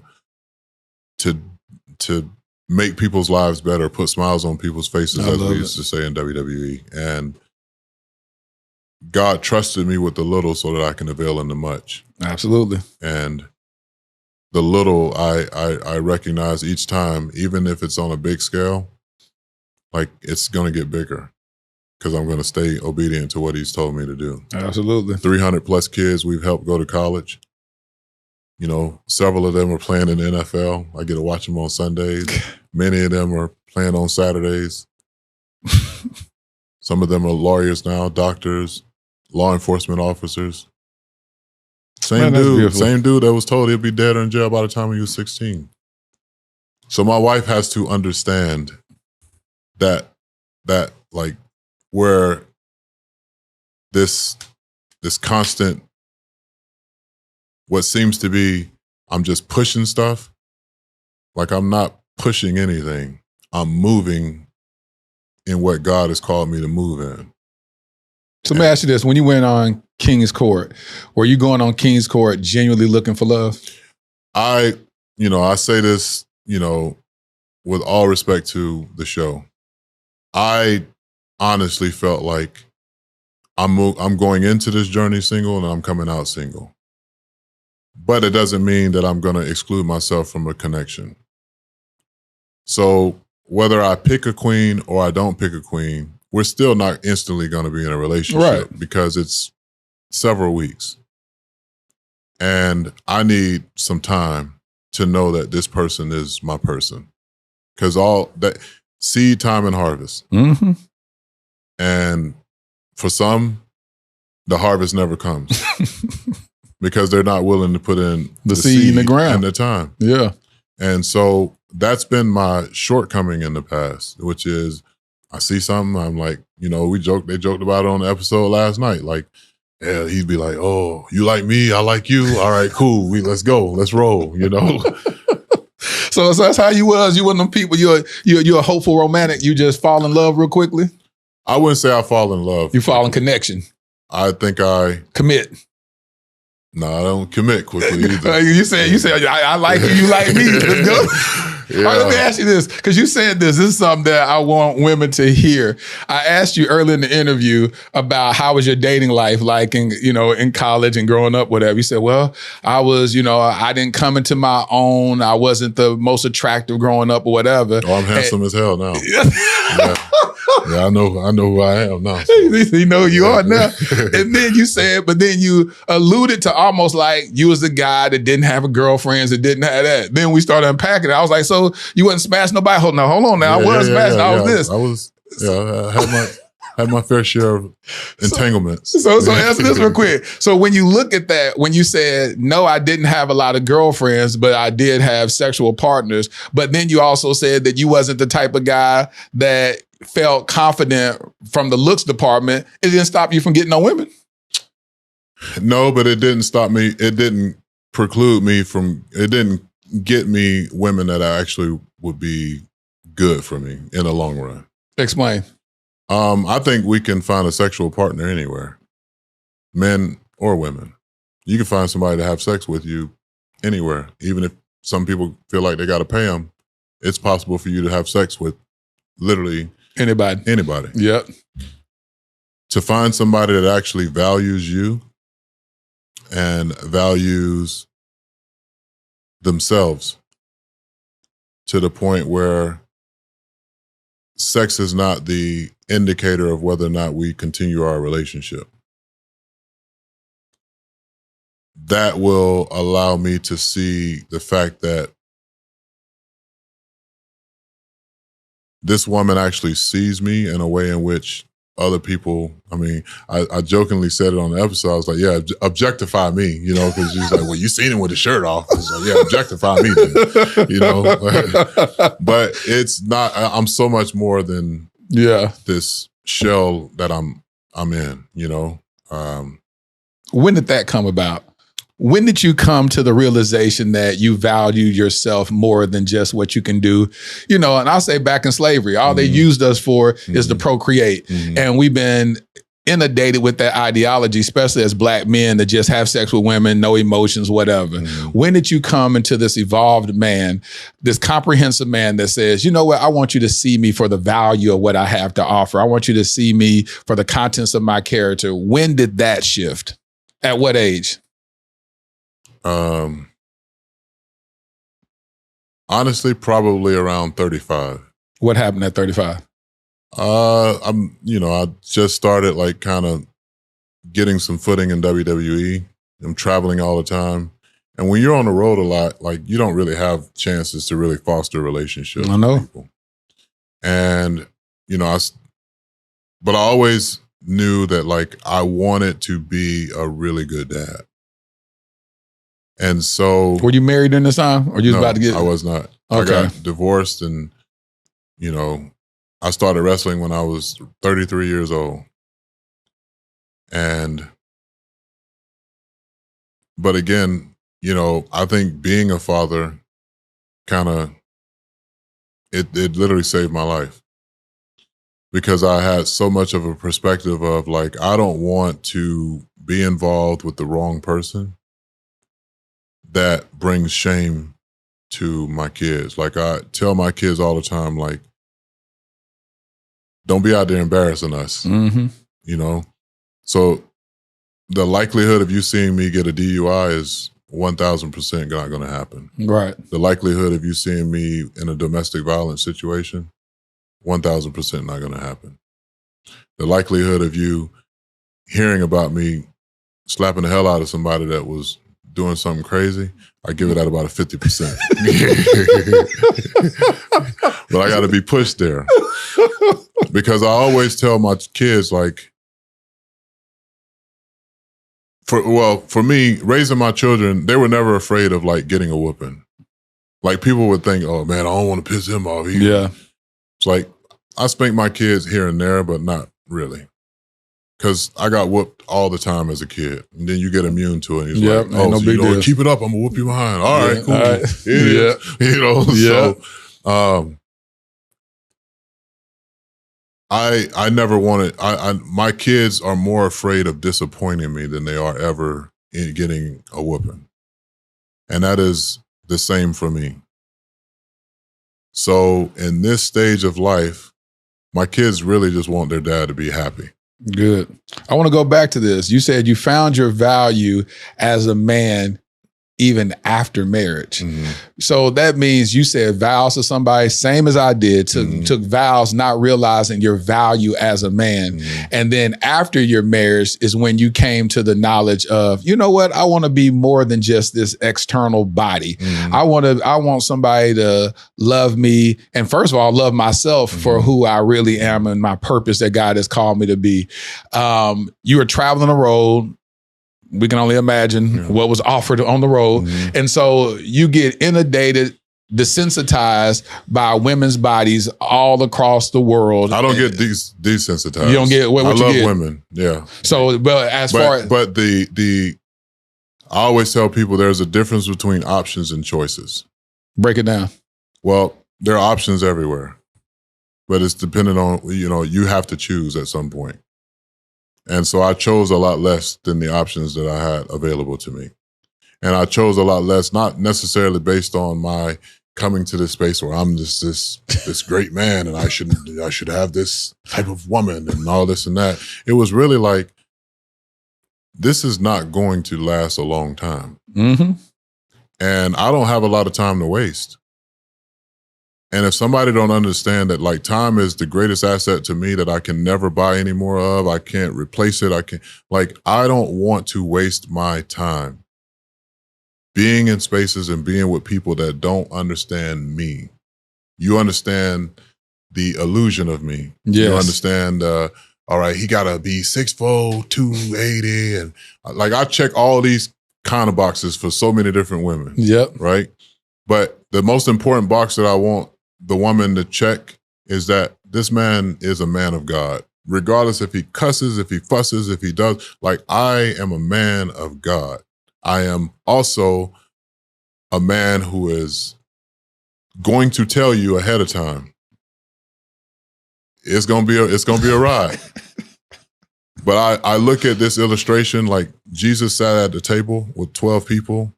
make people's lives better, put smiles on people's faces, as we used to say in WWE. And God trusted me with the little so that I can avail in the much. Absolutely. And the little I recognize each time, even if it's on a big scale, like it's going to get bigger because I'm going to stay obedient to what he's told me to do. Absolutely. 300 plus kids we've helped go to college. Several of them are playing in the NFL. I get to watch them on Sundays. Many of them are playing on Saturdays. Some of them are lawyers now, doctors, law enforcement officers. Same dude that was told he'd be dead or in jail by the time he was 16. So my wife has to understand that like where this constant, what seems to be, I'm just pushing stuff. Like I'm not pushing anything. I'm moving in what God has called me to move in. So let me ask you this. When you went on King's Court, were you going on King's Court genuinely looking for love? I say this, with all respect to the show. I honestly felt like I'm going into this journey single and I'm coming out single. But it doesn't mean that I'm going to exclude myself from a connection. So whether I pick a queen or I don't pick a queen, we're still not instantly going to be in a relationship because it's several weeks. And I need some time to know that this person is my person. Because all that seed time and harvest. Mm-hmm. And for some, the harvest never comes because they're not willing to put in the seed in the ground and the time. Yeah. And so that's been my shortcoming in the past, which is I see something, I'm like, you know, they joked about it on the episode last night. Like, yeah, he'd be like, oh, you like me, I like you. All right, cool. Let's go. Let's roll, you know? So that's how you was. You one of them people, you're a hopeful romantic. You just fall in love real quickly? I wouldn't say I fall in love. You fall in connection. I think I commit. No, I don't commit quickly either. you said I like you, you like me. Let's go. Yeah. All right, let me ask you this, because you said this is something that I want women to hear. I asked you earlier in the interview about how was your dating life like in college and growing up, whatever. You said, well, I was, I didn't come into my own. I wasn't the most attractive growing up or whatever. Oh, I'm handsome as hell now. Yeah, I know who I am now. So. You know who you are now. And then you said, but then you alluded to almost like you was the guy that didn't have a girlfriend, that didn't have that. Then we started unpacking it. I was like, so you wasn't smashing nobody? Hold on now. I was smashing. I was this. I had my fair share of entanglements. So answer this real quick. So when you look at that, when you said, no, I didn't have a lot of girlfriends, but I did have sexual partners. But then you also said that you wasn't the type of guy that felt confident from the looks department. It didn't stop you from getting no women? No, but it didn't stop me. It didn't preclude me from, it didn't get me women that actually would be good for me in the long run. Explain. I think we can find a sexual partner anywhere, men or women. You can find somebody to have sex with you anywhere. Even if some people feel like they got to pay them, it's possible for you to have sex with literally anybody. Yep. To find somebody that actually values you and values themselves to the point where sex is not the indicator of whether or not we continue our relationship. That will allow me to see the fact that this woman actually sees me in a way in which other people, I jokingly said it on the episode. I was like, yeah, objectify me, because she's like, well, you seen him with his shirt off. I was like, yeah, objectify me then, But it's not, I'm so much more than this shell that I'm in, When did that come about? When did you come to the realization that you value yourself more than just what you can do? And I'll say back in slavery, all they used us for is to procreate. And we've been inundated with that ideology, especially as Black men, that just have sex with women, no emotions, whatever. When did you come into this evolved man, this comprehensive man that says, you know what, I want you to see me for the value of what I have to offer. I want you to see me for the contents of my character. When did that shift? At what age? Honestly, probably around 35. What happened at 35? I just started like kind of getting some footing in WWE. I'm traveling all the time. And when you're on the road a lot, like you don't really have chances to really foster relationships with people. And, but I always knew that like I wanted to be a really good dad. And so, were you married during this time, or you was about to get? I was not. Okay. I got divorced, and I started wrestling when I was 33 years old. But again, I think being a father it literally saved my life, because I had so much of a perspective of like, I don't want to be involved with the wrong person that brings shame to my kids. Like I tell my kids all the time, like, don't be out there embarrassing us, So the likelihood of you seeing me get a DUI is 1,000% not going to happen. Right. The likelihood of you seeing me in a domestic violence situation, 1,000% not going to happen. The likelihood of you hearing about me slapping the hell out of somebody that was doing something crazy, I give it at about a 50%. But I got to be pushed there. Because I always tell my kids, like, for me, raising my children, they were never afraid of like getting a whooping. Like people would think, oh man, I don't want to piss him off either. Yeah. It's like, I spank my kids here and there, but not really. Because I got whooped all the time as a kid. And then you get immune to it. He's like, oh, no so big deal. Keep it up, I'm going to whoop you behind. All right, cool. All right. It is. You know, so I never wanted, my kids are more afraid of disappointing me than they are ever in getting a whooping. And that is the same for me. So in this stage of life, my kids really just want their dad to be happy. Good. I want to go back to this. You said you found your value as a man even after marriage. Mm-hmm. So that means you said vows to somebody, same as I did, took vows not realizing your value as a man. Mm-hmm. And then after your marriage is when you came to the knowledge of, you know what, I want to be more than just this external body. Mm-hmm. I want somebody to love me. And first of all, love myself for who I really am and my purpose that God has called me to be. You were traveling the road. We can only imagine what was offered on the road. Mm-hmm. And so you get inundated, desensitized by women's bodies all across the world. I don't get desensitized. You don't get what I you love get. Women. Yeah. So, but I always tell people there's a difference between options and choices. Break it down. Well, there are options everywhere, but it's dependent on, you have to choose at some point. And so I chose a lot less than the options that I had available to me. And I chose a lot less, not necessarily based on my coming to this space where I'm just this great man and I should have this type of woman and all this and that. It was really like, this is not going to last a long time. Mm-hmm. And I don't have a lot of time to waste. And if somebody don't understand that, like, time is the greatest asset to me that I can never buy any more of, I can't replace it. I don't want to waste my time being in spaces and being with people that don't understand me. You understand the illusion of me. Yes. You understand, all right, he gotta be 6'4", 280. And like, I check all these kind of boxes for so many different women. Yep. Right? But the most important box that I want the woman to check is that this man is a man of God. Regardless if he cusses, if he fusses, if he does, like, I am a man of God. I am also a man who is going to tell you ahead of time, it's gonna be a ride. But I look at this illustration like Jesus sat at the table with 12 people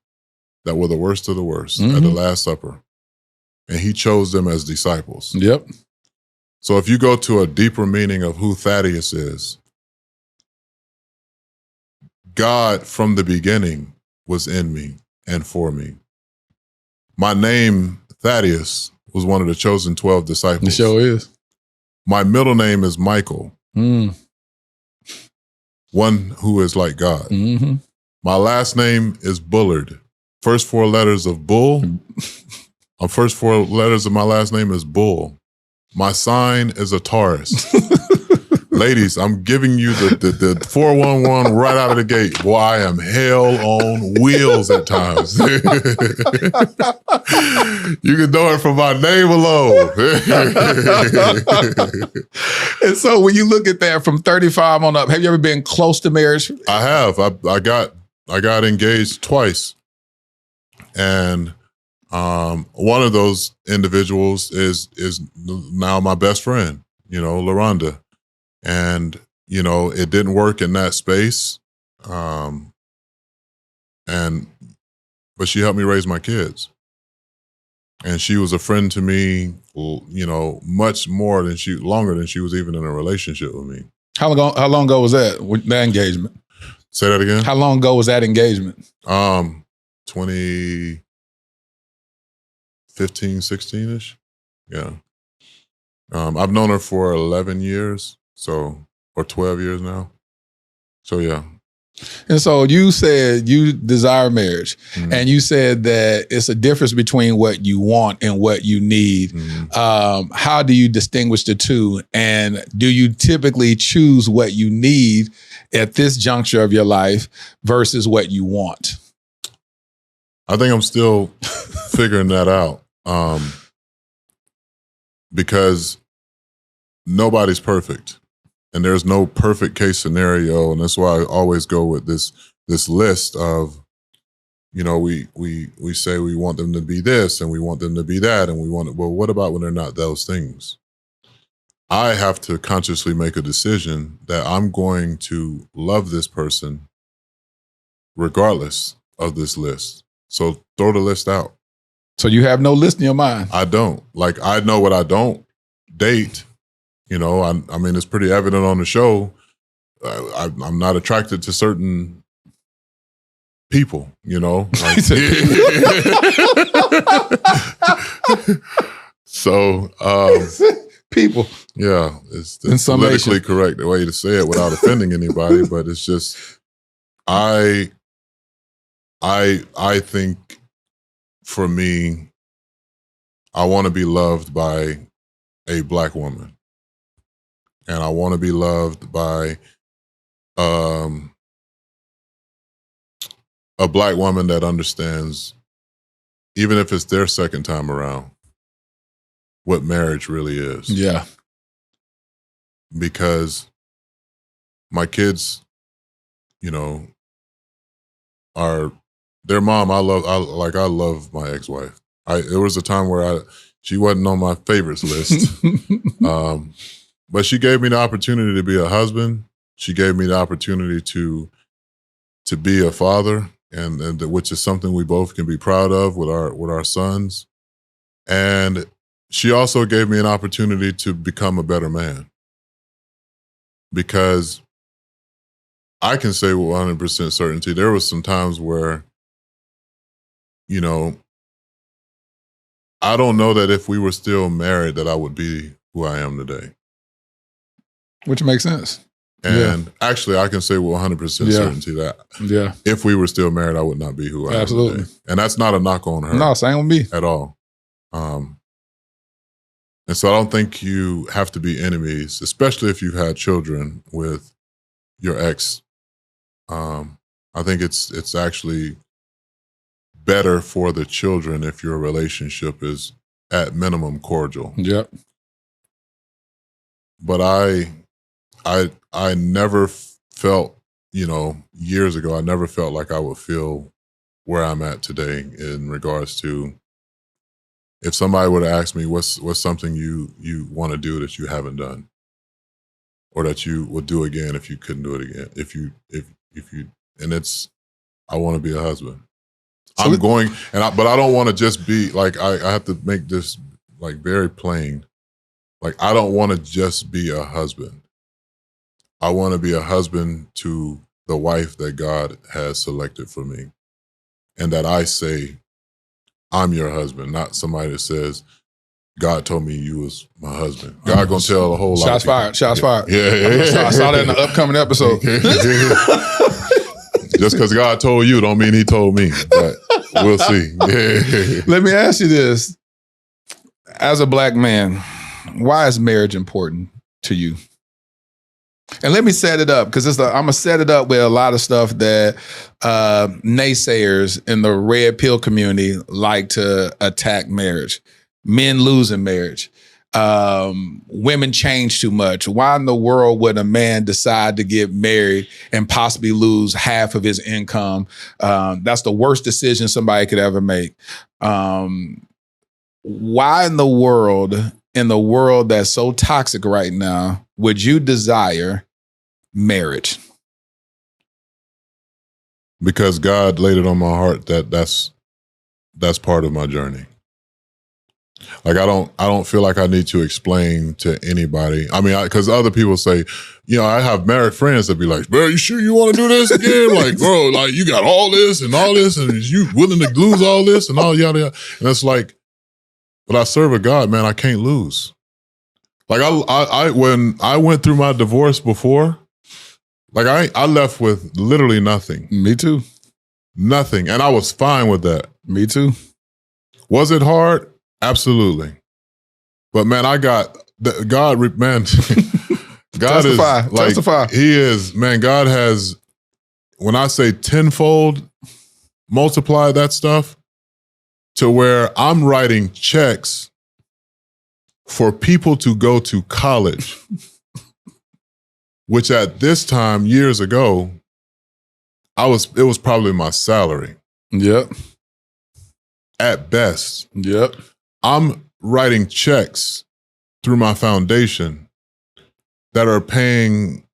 that were the worst of the worst at the Last Supper. And he chose them as disciples. Yep. So if you go to a deeper meaning of who Thaddeus is, God from the beginning was in me and for me. My name, Thaddeus, was one of the chosen 12 disciples. It sure is. My middle name is Michael. One who is like God. Mm-hmm. My last name is Bullard. First four letters of Bull. First four letters of my last name is Bull. My sign is a Taurus. Ladies, I'm giving you the 411 right out of the gate. Boy, I am hell on wheels at times. You can know it from my name alone. And so when you look at that from 35 on up, have you ever been close to marriage? I have. I got engaged twice. And one of those individuals is now my best friend, LaRonda. And, it didn't work in that space. But she helped me raise my kids. And she was a friend to me, much longer than she was even in a relationship with me. How long ago was that engagement? Say that again? How long ago was that engagement? 2015, 16-ish. Yeah. I've known her for 11 years, or 12 years now. So, yeah. And so you said you desire marriage, and you said that it's a difference between what you want and what you need. How do you distinguish the two? And do you typically choose what you need at this juncture of your life versus what you want? I think I'm still figuring that out, because nobody's perfect. And there's no perfect case scenario, and that's why I always go with this list of, you know, we say we want them to be this and we want them to be that, and well, what about when they're not those things? I have to consciously make a decision that I'm going to love this person regardless of this list. So throw the list out. So you have no list in your mind? I don't. Like, I know what I don't date. You know, I mean, it's pretty evident on the show. I'm not attracted to certain people, you know. Like, so, people. Yeah, it's politically correct way to say it without offending anybody, but it's just, I think for me, I want to be loved by a Black woman. And I want to be loved by a Black woman that understands, even if it's their second time around, what marriage really is. Yeah. Because my kids, you know, their mom, I love my ex-wife. There was a time where she wasn't on my favorites list. But she gave me the opportunity to be a husband. She gave me the opportunity to be a father, and which is something we both can be proud of with our sons. And she also gave me an opportunity to become a better man. Because I can say with 100% certainty, there was some times where, you know, I don't know that if we were still married that I would be who I am today. Which makes sense. And actually, I can say with 100% certainty that if we were still married, I would not be who I am today. And that's not a knock on her. No, same with me. At all. And so I don't think you have to be enemies, especially if you've had children with your ex. I think it's actually better for the children if your relationship is at minimum cordial. Yep. But I never felt, you know, years ago, I never felt like I would feel where I'm at today in regards to, if somebody would have asked me, what's something you want to do that you haven't done, or that you would do again if you couldn't do it again, if you, and it's, I want to be a husband. So but I don't want to just be like, I have to make this like very plain. Like, I don't want to just be a husband. I want to be a husband to the wife that God has selected for me. And that I say, I'm your husband, not somebody that says, God told me you was my husband. God gonna tell a whole lot of people. Shots fired. Yeah. I saw that in the upcoming episode. Just because God told you don't mean he told me, but we'll see. Yeah. Let me ask you this. As a Black man, why is marriage important to you? And let me set it up, because I'm going to set it up with a lot of stuff that naysayers in the red pill community like to attack marriage. Men losing marriage. Women change too much. Why in the world would a man decide to get married and possibly lose half of his income? That's the worst decision somebody could ever make. Why in the world that's so toxic right now, would you desire marriage? Because God laid it on my heart that's part of my journey. Like I don't feel like I need to explain to anybody. I mean, because other people say, I have married friends that be like, bro, you sure you want to do this again? Like, bro, like you got all this, and you willing to lose all this and all yada yada. And it's like, but I serve a God, man. I can't lose. Like I when I went through my divorce before, like I left with literally nothing. Me too. Nothing, and I was fine with that. Me too. Was it hard? Absolutely. But man, I got God, man. God Testify. He is, man, God has, when I say tenfold multiply that stuff to where I'm writing checks for people to go to college, which at this time, years ago, it was probably my salary. Yep. At best. Yep. I'm writing checks through my foundation that are paying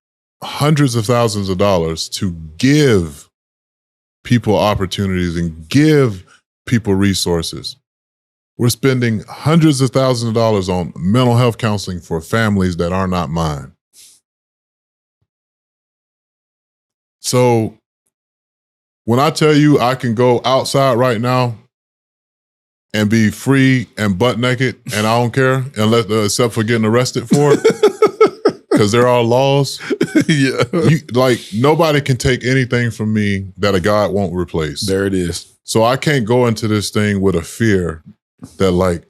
hundreds of thousands of dollars to give people opportunities and give people resources. We're spending hundreds of thousands of dollars on mental health counseling for families that are not mine. So when I tell you I can go outside right now and be free and butt naked, and I don't care, except for getting arrested for it, because there are laws. Yeah, nobody can take anything from me that a God won't replace. There it is. So I can't go into this thing with a fear that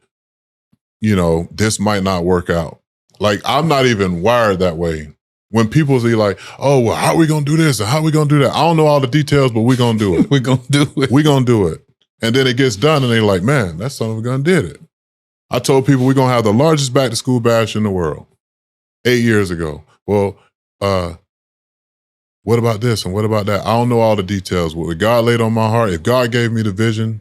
this might not work out. Like I'm not even wired that way. When people say like, "Oh, well, how are we gonna do this and how are we gonna do that?" I don't know all the details, but we're gonna do it. We're gonna do it. We're gonna do it. And then it gets done and they're like, man, that son of a gun did it. I told people we're going to have the largest back to school bash in the world 8 years ago. Well, what about this and what about that? I don't know all the details. What God laid on my heart, if God gave me the vision,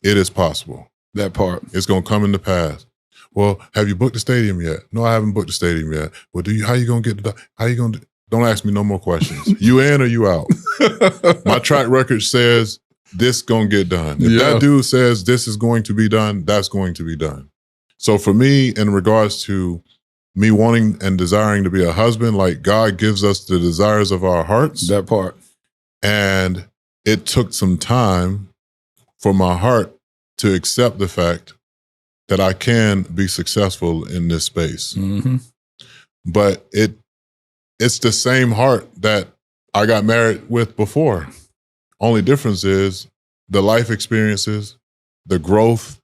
it is possible. That part. It's going to come into pass. Well, have you booked the stadium yet? No, I haven't booked the stadium yet. Well, how you going to get don't ask me no more questions. You in or you out? My track record says this gonna get done. If that dude says this is going to be done, that's going to be done. So for me, in regards to me wanting and desiring to be a husband, like God gives us the desires of our hearts. That part. And it took some time for my heart to accept the fact that I can be successful in this space. Mm-hmm. But it's the same heart that I got married with before. Only difference is the life experiences, the growth,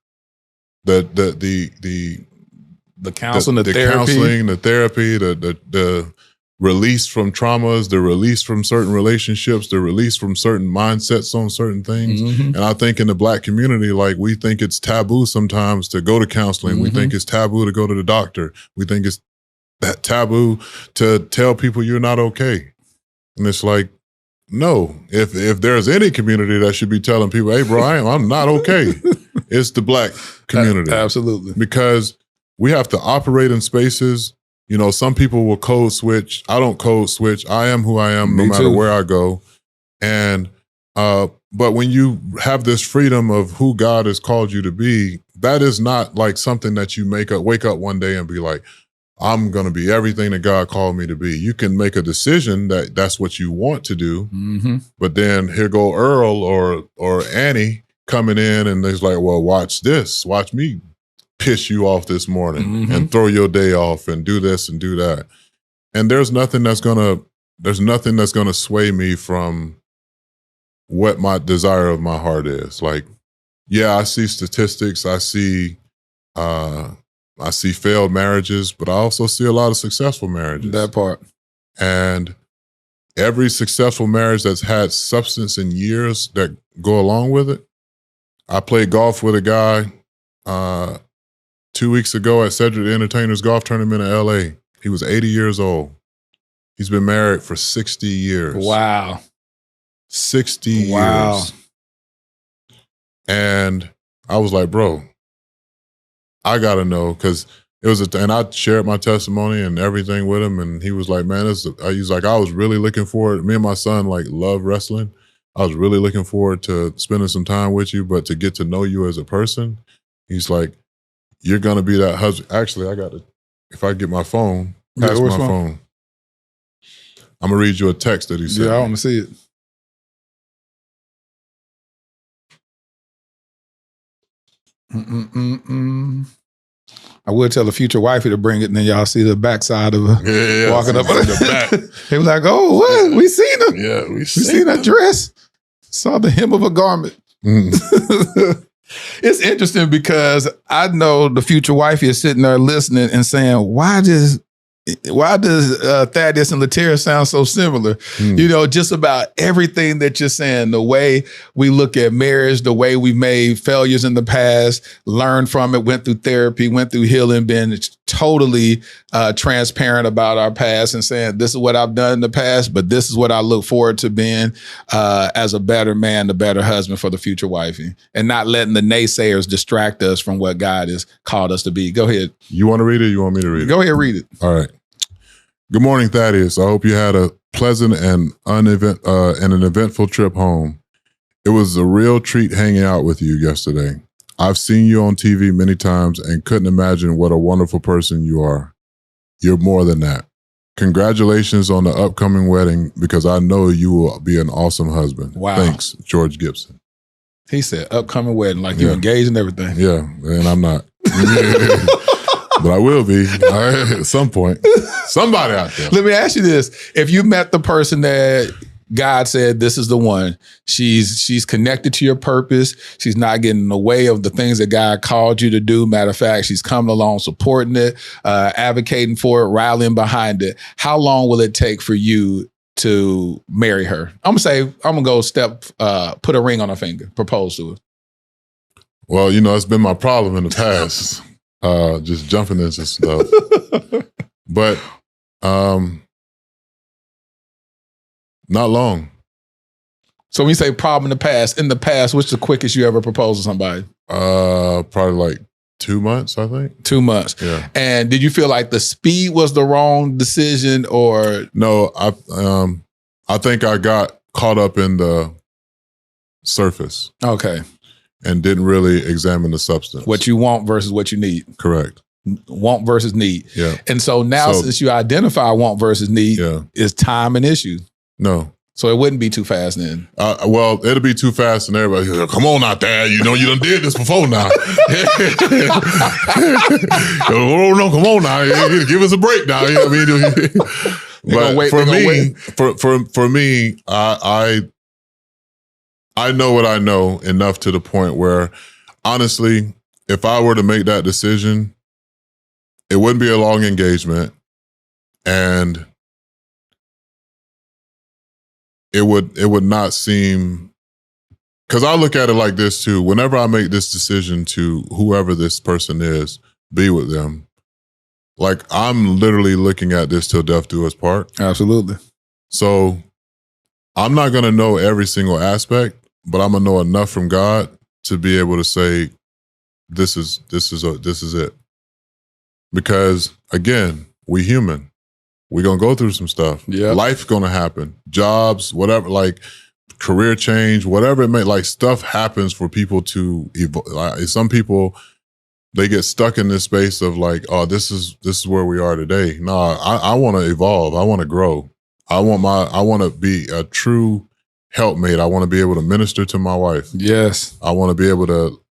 the counseling, the therapy, the release from traumas, the release from certain relationships, the release from certain mindsets on certain things. Mm-hmm. And I think in the Black community, like we think it's taboo sometimes to go to counseling. Mm-hmm. We think it's taboo to go to the doctor. We think it's that taboo to tell people you're not okay. And it's like, no, if there's any community that should be telling people, hey, bro, I'm not okay, it's the Black community. Absolutely. Because we have to operate in spaces. Some people will code switch. I don't code switch. I am who I am no matter where I go. And, but when you have this freedom of who God has called you to be, that is not like something that you wake up one day and be like, I'm going to be everything that God called me to be. You can make a decision that that's what you want to do, mm-hmm. but then here go Earl or Annie coming in and they're like, well, watch this. Watch me piss you off this morning mm-hmm. and throw your day off and do this and do that. And there's nothing that's going to sway me from what my desire of my heart is. Like, yeah, I see statistics. I see failed marriages, but I also see a lot of successful marriages. That part. And every successful marriage that's had substance and years that go along with it. I played golf with a guy 2 weeks ago at Cedric the Entertainer's golf tournament in LA. He was 80 years old. He's been married for 60 years. Wow. 60 years. And I was like, bro, I got to know, because it was and I shared my testimony and everything with him. And he was like, man, he's like, I was really looking forward. Me and my son love wrestling. I was really looking forward to spending some time with you, but to get to know you as a person, he's like, you're going to be that husband. Actually, if I get my phone, pass my phone. I'm going to read you a text that he sent. Yeah, I want to see it. I would tell the future wifey to bring it, and then y'all see the backside of her walking up on the back. They were like, "Oh, what? We seen her. Yeah, we seen that dress. Saw the hem of a garment." It's interesting because I know the future wifey is sitting there listening and saying, "Why does Thaddeus and Latera sound so similar?" You know, just about everything that you're saying, the way we look at marriage, the way we made failures in the past, learned from it, went through therapy, went through healing, been totally transparent about our past and saying, this is what I've done in the past, but this is what I look forward to being as a better man, the better husband for the future wifey, and not letting the naysayers distract us from what God has called us to be. Go ahead. You want to read it or you want me to read it? Go ahead, read it. All right. Good morning, Thaddeus. I hope you had a pleasant and an eventful trip home. It was a real treat hanging out with you yesterday. I've seen you on TV many times and couldn't imagine what a wonderful person you are. You're more than that. Congratulations on the upcoming wedding, because I know you will be an awesome husband. Wow. Thanks, George Gibson. He said upcoming wedding, like you're engaged and everything. Yeah, and I'm not. But I will be at some point. Somebody out there. Let me ask you this. If you met the person that God said, this is the one, she's connected to your purpose. She's not getting in the way of the things that God called you to do. Matter of fact, she's coming along, supporting it, advocating for it, rallying behind it. How long will it take for you to marry her? I'm gonna go put a ring on her finger, propose to her. Well, you know, it's been my problem in the past. Just jumping into stuff. But not long. So when you say problem in the past, what's the quickest you ever proposed to somebody? Probably like 2 months, I think. 2 months. Yeah. And did you feel like the speed was the wrong decision, or? No, I think I got caught up in the surface. Okay. And didn't really examine the substance. What you want versus what you need. Correct. Want versus need. Yeah. And so now, since you identify want versus need, is time an issue? No. So it wouldn't be too fast then? Well, it'll be too fast and everybody goes, come on out there. You know, you done did this before now. Oh, no, come on now. Give us a break now. You know what I mean? But for me, I know what I know enough to the point where, honestly, if I were to make that decision, it wouldn't be a long engagement, and it would not seem, because I look at it like this too. Whenever I make this decision to whoever this person is, be with them, like I'm literally looking at this till death do us part. Absolutely. So I'm not going to know every single aspect, but I'm gonna know enough from God to be able to say, this is it. Because again, we human. We're gonna go through some stuff. Yeah. Life's gonna happen. Jobs, whatever, like career change, whatever it may, like stuff happens for people to evolve. Like, some people, they get stuck in this space of like, oh, this is where we are today. No, I want to evolve. I want to grow. I want to be a true helpmate. I want to be able to minister to my wife. Yes. I want to be able to,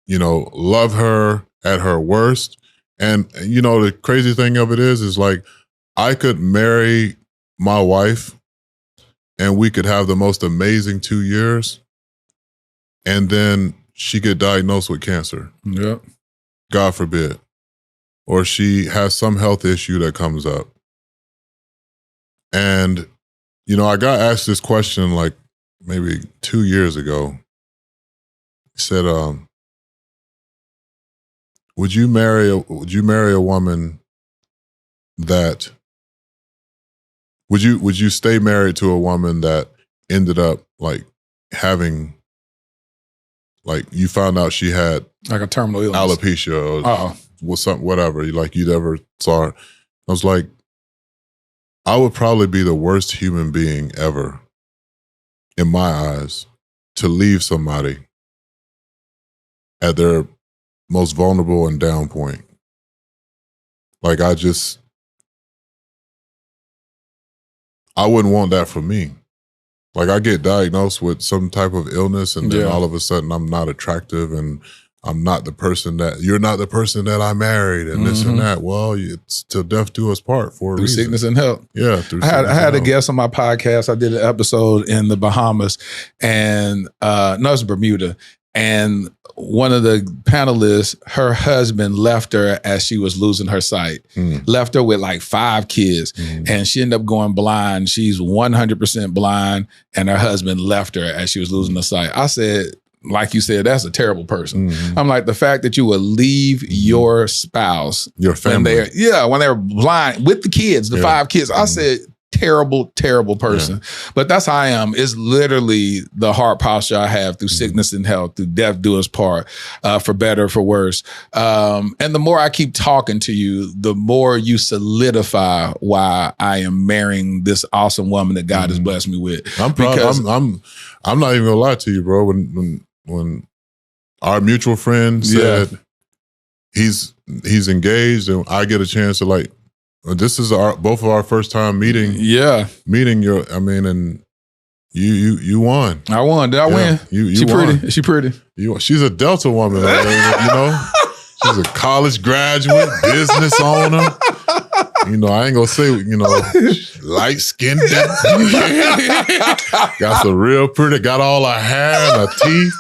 you know, love her at her worst. And, you know, the crazy thing of it is like, I could marry my wife and we could have the most amazing 2 years. And then she get diagnosed with cancer. Yeah. God forbid. Or she has some health issue that comes up. And, you know, I got asked this question like maybe 2 years ago. He said, would you marry a woman that, would you stay married to a woman that ended up like having, like you found out she had like a terminal illness, alopecia or something, whatever, like you'd ever saw her? I was like, I would probably be the worst human being ever in my eyes to leave somebody at their most vulnerable and down point. Like I wouldn't want that for me. Like I get diagnosed with some type of illness and then all of a sudden I'm not attractive and I'm not the person you're not the person that I married and this and that. Well, it's till death do us part for a through reason. sickness and health. Yeah. I had a guest on my podcast. I did an episode in the Bahamas and no, it's Bermuda. And one of the panelists, her husband left her as she was losing her sight. Left her with like 5 kids. And she ended up going blind. She's 100% blind. And her husband left her as she was losing her sight. I said, like you said, that's a terrible person. I'm like, the fact that you would leave your spouse, your family, when they're blind with the kids, the 5 kids. I said, terrible, terrible person. But that's how I am. It's literally the heart posture I have through sickness and health, through death do us part, for better, for worse. And the more I keep talking to you, the more you solidify why I am marrying this awesome woman that God has blessed me with. I'm proud. I'm not even gonna lie to you, bro. When our mutual friend said he's engaged and I get a chance to like, this is both of our first time meeting. Meeting your, I mean, and you won. I won. Did I win? You won. Pretty? Is she pretty? She's a Delta woman. You know, she's a college graduate, business owner. You know, I ain't gonna say, you know, light skinned. Got some real pretty. Got all her hair and her teeth.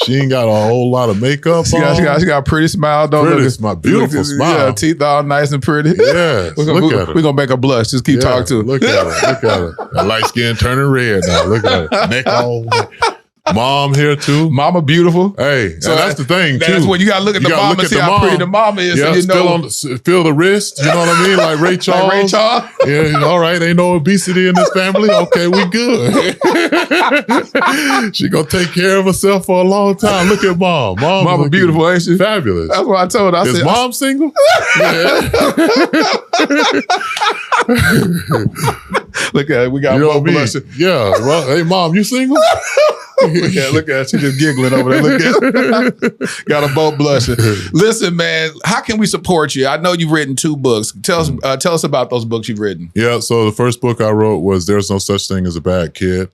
She ain't got a whole lot of makeup She got a pretty smile. Beautiful smile. Yeah, teeth all nice and pretty. Yeah, look at her. We're going to make her blush. Just keep talking to her. Look at her. That light skin turning red now. Look at her. Neck all. Mom here too. Mama beautiful. Hey, so that's the thing too. That's when you got to look at the mama and see how pretty the mama is. Yeah, so you feel the wrist. You know what I mean? Like Ray Charles. Yeah, all right. Ain't no obesity in this family. Okay, we good. She gonna take care of herself for a long time. Look at mom. Mama beautiful, ain't she? Fabulous. That's what I told her. Is mom single? Look at it. We got mom blushing. Yeah. Well, hey mom, you single? Look at her. She just giggling over there. Look at her. Got a boat blushing. Listen, man, how can we support you? I know you've written 2 books. Tell us about those books you've written. Yeah, so the first book I wrote was There's No Such Thing as a Bad Kid.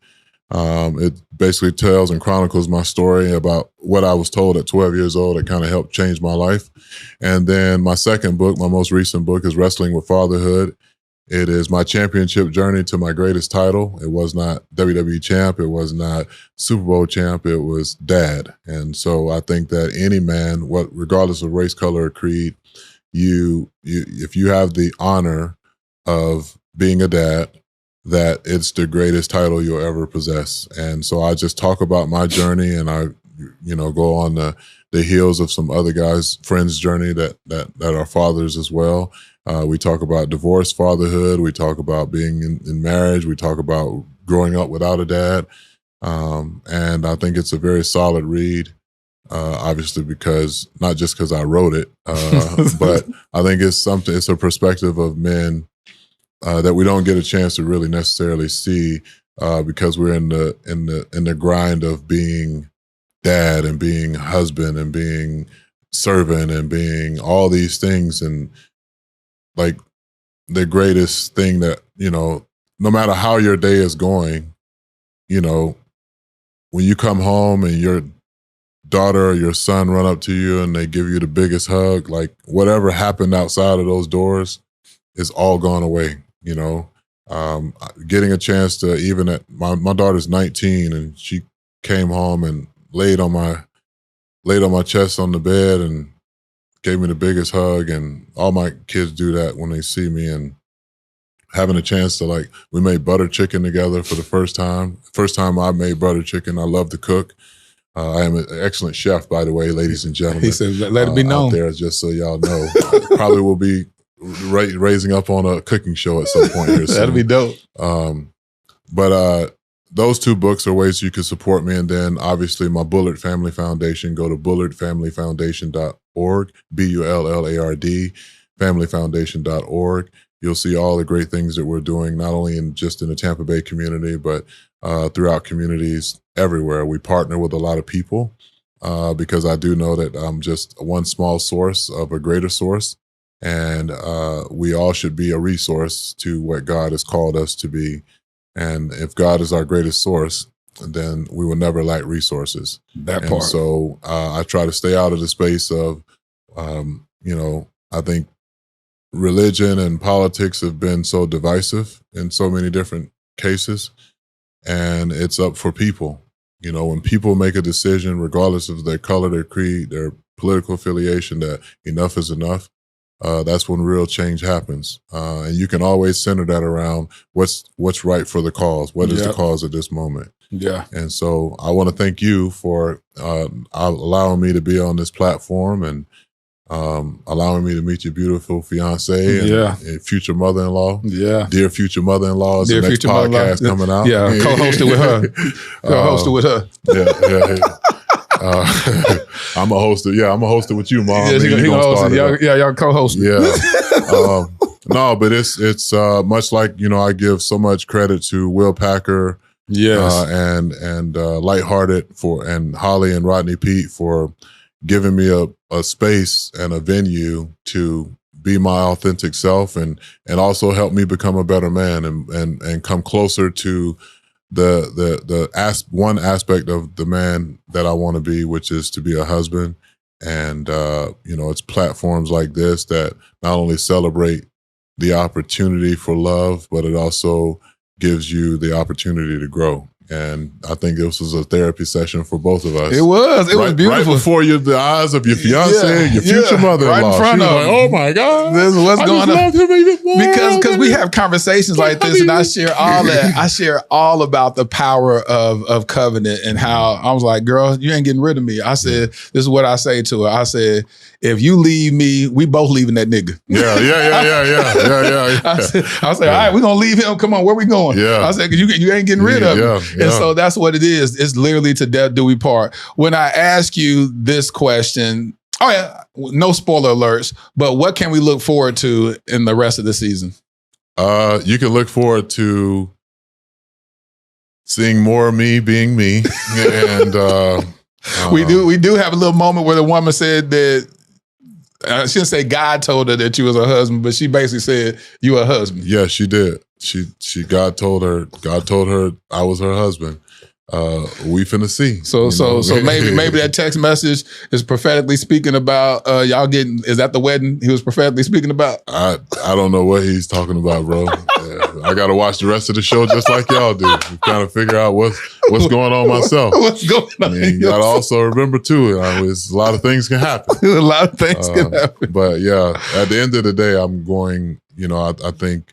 It basically tells and chronicles my story about what I was told at 12 years old that kind of helped change my life. And then my second book, my most recent book, is Wrestling with Fatherhood. It is my championship journey to my greatest title. It was not WWE champ. It was not Super Bowl champ. It was dad. And so I think that any man, regardless of race, color, or creed, if you have the honor of being a dad, that it's the greatest title you'll ever possess. And so I just talk about my journey, and I, go on the heels of some other guys' friends' journey that are fathers as well. We talk about divorce, fatherhood. We talk about being in marriage. We talk about growing up without a dad. And I think it's a very solid read, obviously, not just because I wrote it, but I think it's a perspective of men that we don't get a chance to really necessarily see because we're in the grind of being dad and being husband and being servant and being all these things. And like the greatest thing that, no matter how your day is going, when you come home and your daughter or your son run up to you and they give you the biggest hug, like whatever happened outside of those doors is all gone away, getting a chance to, even at my daughter's 19 and she came home and laid on my chest on the bed and gave me the biggest hug, and all my kids do that when they see me. And having a chance to, we made butter chicken together for the first time. First time I made butter chicken. I love to cook. I am an excellent chef, by the way, ladies and gentlemen. He said, let it be known. Out there, just so y'all know. Probably will be raising up on a cooking show at some point here soon. That'll be dope. But those 2 books are ways you can support me. And then obviously my Bullard Family Foundation, go to bullardfamilyfoundation.org, BULLARD, familyfoundation.org. You'll see all the great things that we're doing, not only in the Tampa Bay community, but throughout communities everywhere. We partner with a lot of people because I do know that I'm just one small source of a greater source. And we all should be a resource to what God has called us to be. And if God is our greatest source, then we will never lack resources. That part. So I try to stay out of the space of, I think religion and politics have been so divisive in so many different cases. And it's up for people. When people make a decision, regardless of their color, their creed, their political affiliation, that enough is enough, that's when real change happens. And you can always center that around what's right for the cause. What is the cause at this moment? Yeah. And so I want to thank you for allowing me to be on this platform and allowing me to meet your beautiful fiance and future mother-in-law. Yeah. Dear future mother-in-law is the next podcast coming out. Yeah, co-hosted with her. Co-hosted with her. I'm a host. I'm a host with you, Mom. Y'all co-host. Yeah. No, but it's much like, I give so much credit to Will Packer, and Lighthearted and Holly and Rodney Pete for giving me a space and a venue to be my authentic self and also help me become a better man and come closer to one aspect of the man that I want to be, which is to be a husband. And, it's platforms like this that not only celebrate the opportunity for love, but it also gives you the opportunity to grow. And I think this was a therapy session for both of us. It was beautiful. Right before the eyes of your fiance, your future mother-in-law. Right in front of her. Like, oh my God. This is what's going on. Because we have conversations like this and I share all that. I share all about the power of covenant and how I was like, girl, you ain't getting rid of me. I said, this is what I say to her. I said, if you leave me, we both leaving that nigga. Yeah. I said, all right, we're going to leave him. Come on, where we going? Yeah. I said, because you ain't getting rid of him. And so that's what it is. It's literally to death do we part. When I ask you this question, no spoiler alerts, but what can we look forward to in the rest of the season? You can look forward to seeing more of me being me. And we do have a little moment where the woman said that, I shouldn't say God told her that you was a husband, but she basically said you a husband. Yeah, she did. God told her I was her husband. We finna see. So maybe that text message is prophetically speaking about y'all getting. Is that the wedding he was prophetically speaking about? I don't know what he's talking about, bro. I got to watch the rest of the show just like y'all do. Kind of figure out what's going on myself. What's going on? You got to also remember too, a lot of things can happen. A lot of things can happen. But yeah, at the end of the day, I'm going. I think.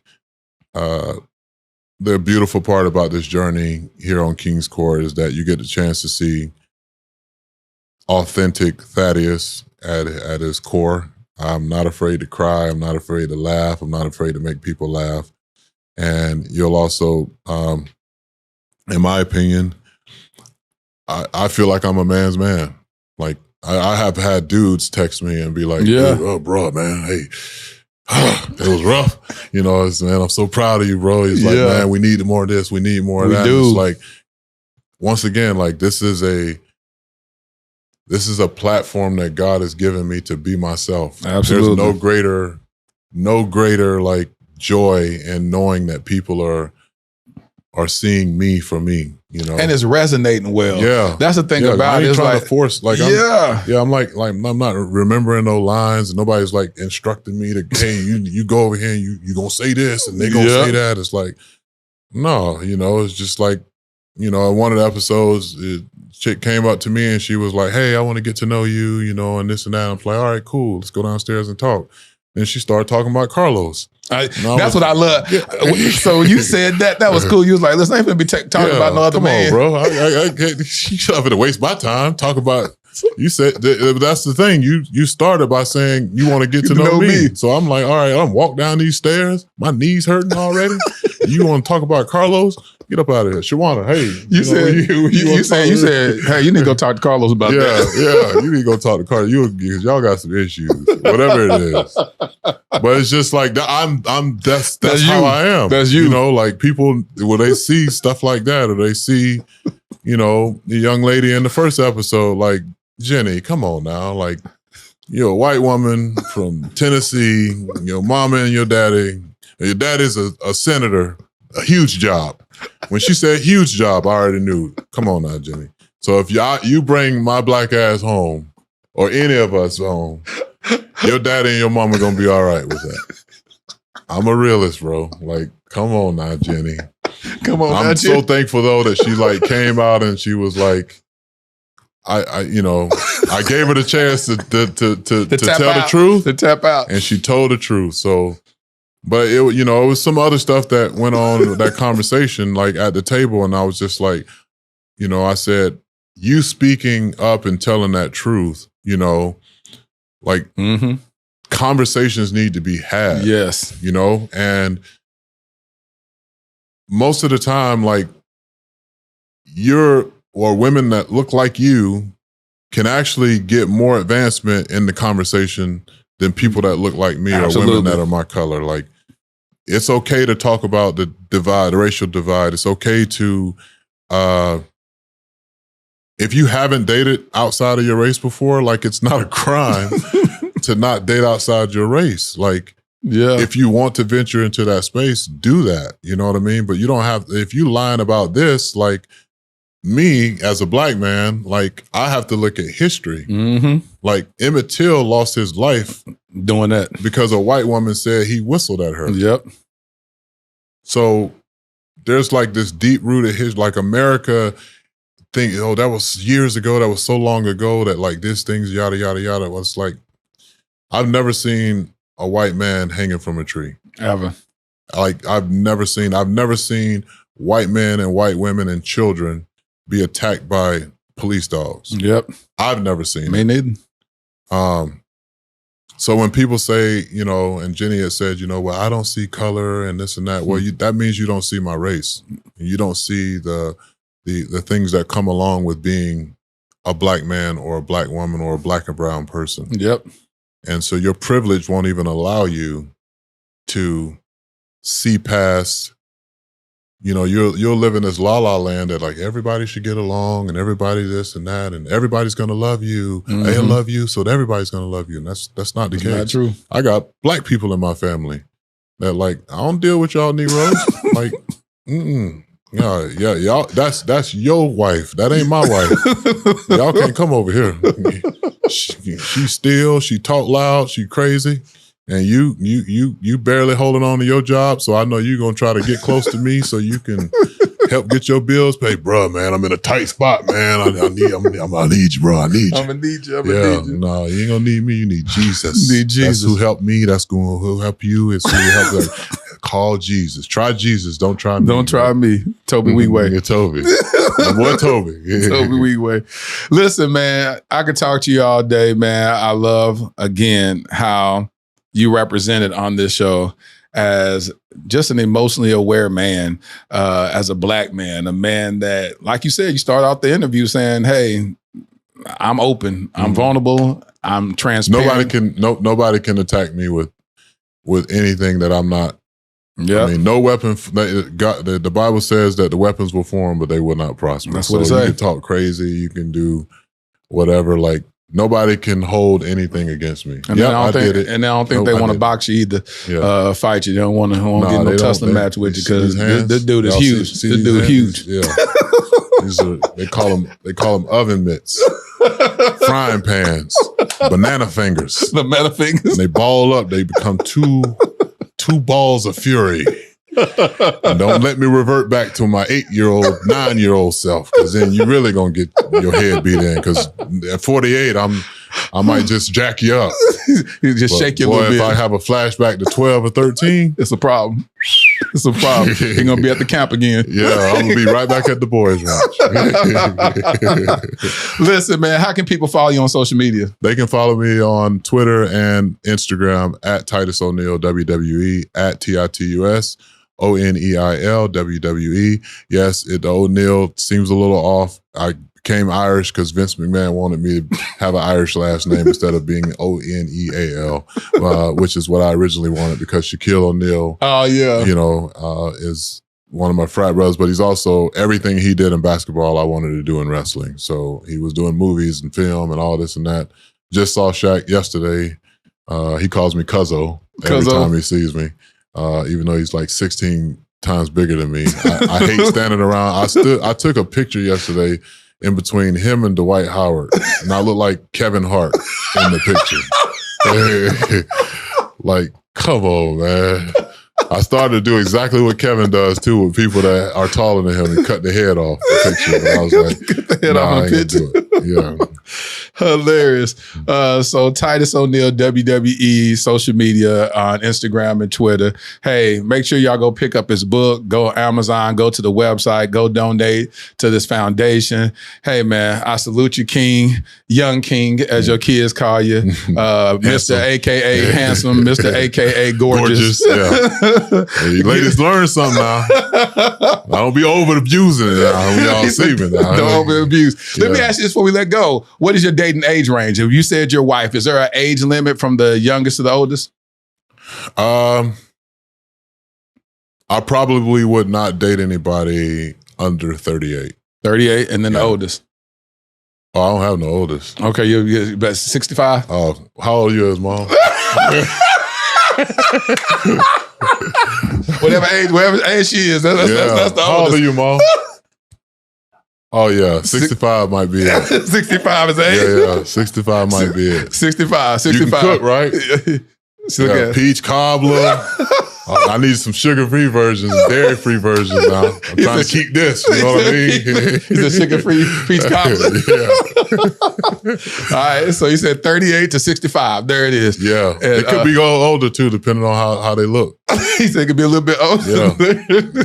The beautiful part about this journey here on King's Court is that you get the chance to see authentic Thaddeus at his core. I'm not afraid to cry. I'm not afraid to laugh. I'm not afraid to make people laugh. And you'll also, in my opinion, I feel like I'm a man's man. Like I have had dudes text me and be like, oh, bro, man, hey, it was rough. Man, I'm so proud of you, bro. He's like, man, we need more of this. We need more of that. It's like, once again, like this is a platform that God has given me to be myself. Absolutely. There's no greater like joy in knowing that people are seeing me for me, and it's resonating well. Yeah, that's the thing about it. It's trying like to force, like, I'm like I'm not remembering no lines, and nobody's like instructing me to, hey, you go over here and you gonna say this, and they gonna say that. It's like, no, it's just like, in one of the episodes, chick came up to me and she was like, hey, I want to get to know you, and this and that. I'm like, all right, cool, let's go downstairs and talk. Then she started talking about Carlos. That's what I love. So you said that was cool. You was like, listen, I ain't gonna be talking about no other man. Come on, bro. I can't, she's not gonna waste my time. Talk about, you said, that's the thing. You started by saying you want to get to know me. So I'm like, all right, I'm walk down these stairs. My knees hurting already. You want to talk about Carlos? Get up out of here. Shawana, hey. You said, hey, you need to go talk to Carlos about that. Yeah, you need to go talk to Carlos. Because y'all got some issues. Whatever it is. But it's just like, that's how I am. That's you. Like people, when they see stuff like that, or they see, the young lady in the first episode, like, Jenny, come on now. Like, you're a white woman from Tennessee, your mama and your daddy's a senator, a huge job. When she said huge job, I already knew. Come on now, Jenny. So if you bring my black ass home, or any of us home, your daddy and your mama gonna be all right with that. I'm a realist, bro. Like, come on now, Jenny. Come on, I'm so thankful though that she like came out and she was like, I gave her the chance to tell the truth, to tap out, and she told the truth. So, but it was some other stuff that went on in that conversation, like at the table, and I was just like, I said, you speaking up and telling that truth, like conversations need to be had. Yes, and most of the time, like or women that look like you can actually get more advancement in the conversation than people that look like me. Absolutely. Or women that are my color. Like, it's okay to talk about the divide, the racial divide. It's okay to, if you haven't dated outside of your race before, like, it's not a crime to not date outside your race. Like, if you want to venture into that space, do that. You know what I mean? But you don't have, if you lying about this, like, me as a black man, like, I have to look at history. Like, Emmett Till lost his life doing that because a white woman said he whistled at her. Yep. So there's like this deep rooted history, like America think, oh, that was years ago, that was so long ago that like this thing's yada, yada, yada. Well, it's like, I've never seen a white man hanging from a tree. Ever. Like, I've never seen white men and white women and children be attacked by police dogs. Yep. I've never seen it. Me neither. So when people say, and Jenny had said, well, I don't see color and this and that. Well, that means you don't see my race. You don't see the things that come along with being a black man or a black woman or a black and brown person. Yep. And so your privilege won't even allow you to see past, you'll live in this la-la land that like everybody should get along and everybody this and that and everybody's gonna love you. They love you, so everybody's gonna love you. And that's not the case. Not true. I got black people in my family that like, I don't deal with y'all Negroes. Like, yeah, y'all, that's your wife. That ain't my wife. Y'all can't come over here. She talk loud, she crazy. And you barely holding on to your job, so I know you're gonna try to get close to me so you can help get your bills paid. Bruh, man, I'm in a tight spot, man. I'm gonna need you, bro. I need you. I'm gonna need you. No, you ain't gonna need me. You need Jesus. Need Jesus. That's who helped me. That's who'll help you. It's who will help. Call Jesus. Try Jesus. Don't try me. Don't try me. Toby Wee-Way. Yeah, Toby. Boy, Toby. Yeah. Toby Wee-Way. Listen, man, I could talk to you all day, man. I love, again, how you represented on this show as just an emotionally aware man, as a black man, a man that, like you said, you start off the interview saying, hey, I'm open, I'm vulnerable, I'm transparent. Nobody can attack me with anything that I'm not. Yeah, I mean, no weapon. The Bible says that the weapons will form, but they will not prosper. That's what it says. says. You can talk crazy, you can do whatever. Like, nobody can hold anything against me. And I don't think they want to box you either. Yeah. Fight you. They don't want to get no tussling match with you because this dude is huge. This dude huge. Yeah. They call them oven mitts, frying pans, banana fingers. Banana fingers. And they ball up. They become two balls of fury. And don't let me revert back to my 8-year-old, 9-year-old self, because then you really gonna get your head beat in. Because at 48, I might just jack you up. You just shake you a little bit. If I have a flashback to 12 or 13, it's a problem. It's a problem. You're gonna be at the camp again. Yeah, I'm gonna be right back at the boys' ranch. Listen, man, how can people follow you on social media? They can follow me on Twitter and Instagram at Titus O'Neil WWE, at TITUS ONEIL WWE. Yes, the O'Neil seems a little off. I became Irish because Vince McMahon wanted me to have an Irish last name instead of being ONEAL, which is what I originally wanted because Shaquille O'Neal, oh yeah, is one of my frat brothers, but he's also everything he did in basketball, I wanted to do in wrestling. So he was doing movies and film and all this and that. Just saw Shaq yesterday. He calls me Cuzzo every time he sees me, even though he's like 16 times bigger than me. I hate standing around. I took a picture yesterday in between him and Dwight Howard, and I look like Kevin Hart in the picture. Like, come on, man. I started to do exactly what Kevin does too with people that are taller than him and cut the head off the picture. And I was like, cut the head off the picture. Yeah. Hilarious. So Titus O'Neil, WWE, social media on Instagram and Twitter. Hey, make sure y'all go pick up his book, go on Amazon, go to the website, go donate to this foundation. Hey man, I salute you, King, young King, as your kids call you. Mr. AKA handsome, Mr. AKA gorgeous. Yeah. Hey, ladies, learn something now. I don't be over abusing it now. We all see me now. Don't over abuse. Let me ask you this before we let go. What is your dating age range? If you said your wife, is there an age limit from the youngest to the oldest? I probably would not date anybody under 38. 38, and then the oldest. Oh, I don't have no oldest. Okay, you're about 65? Oh, how old are you, Mom? whatever age she is, that's the oldest. How old are you, Mom? Oh, yeah. 65 might be it. 65 is the age? Yeah. 65 might be it. 65. You can cook, right? Peach cobbler. I need some sugar-free versions, dairy-free versions now. I'm trying to keep this, you know what I mean? He's a sugar-free peach cobbler. All right, so you said 38 to 65. There it is. Yeah. And, it could be older, too, depending on how they look. He said it could be a little bit older.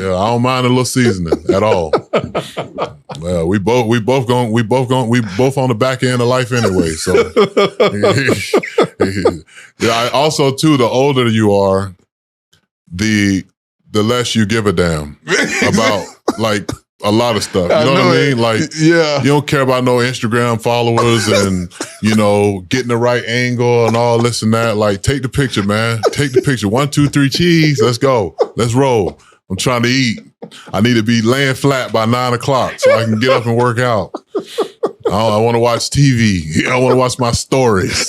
Yeah, I don't mind a little seasoning at all. Well, we both on the back end of life anyway. So, yeah. Also, too, the older you are, the less you give a damn about like a lot of stuff. You know what I mean? Like, you don't care about no Instagram followers and, getting the right angle and all this and that. Like, take the picture, man. Take the picture. 1, 2, 3, cheese. Let's go. Let's roll. I'm trying to eat. I need to be laying flat by 9 o'clock so I can get up and work out. I want to watch TV. I want to watch my stories.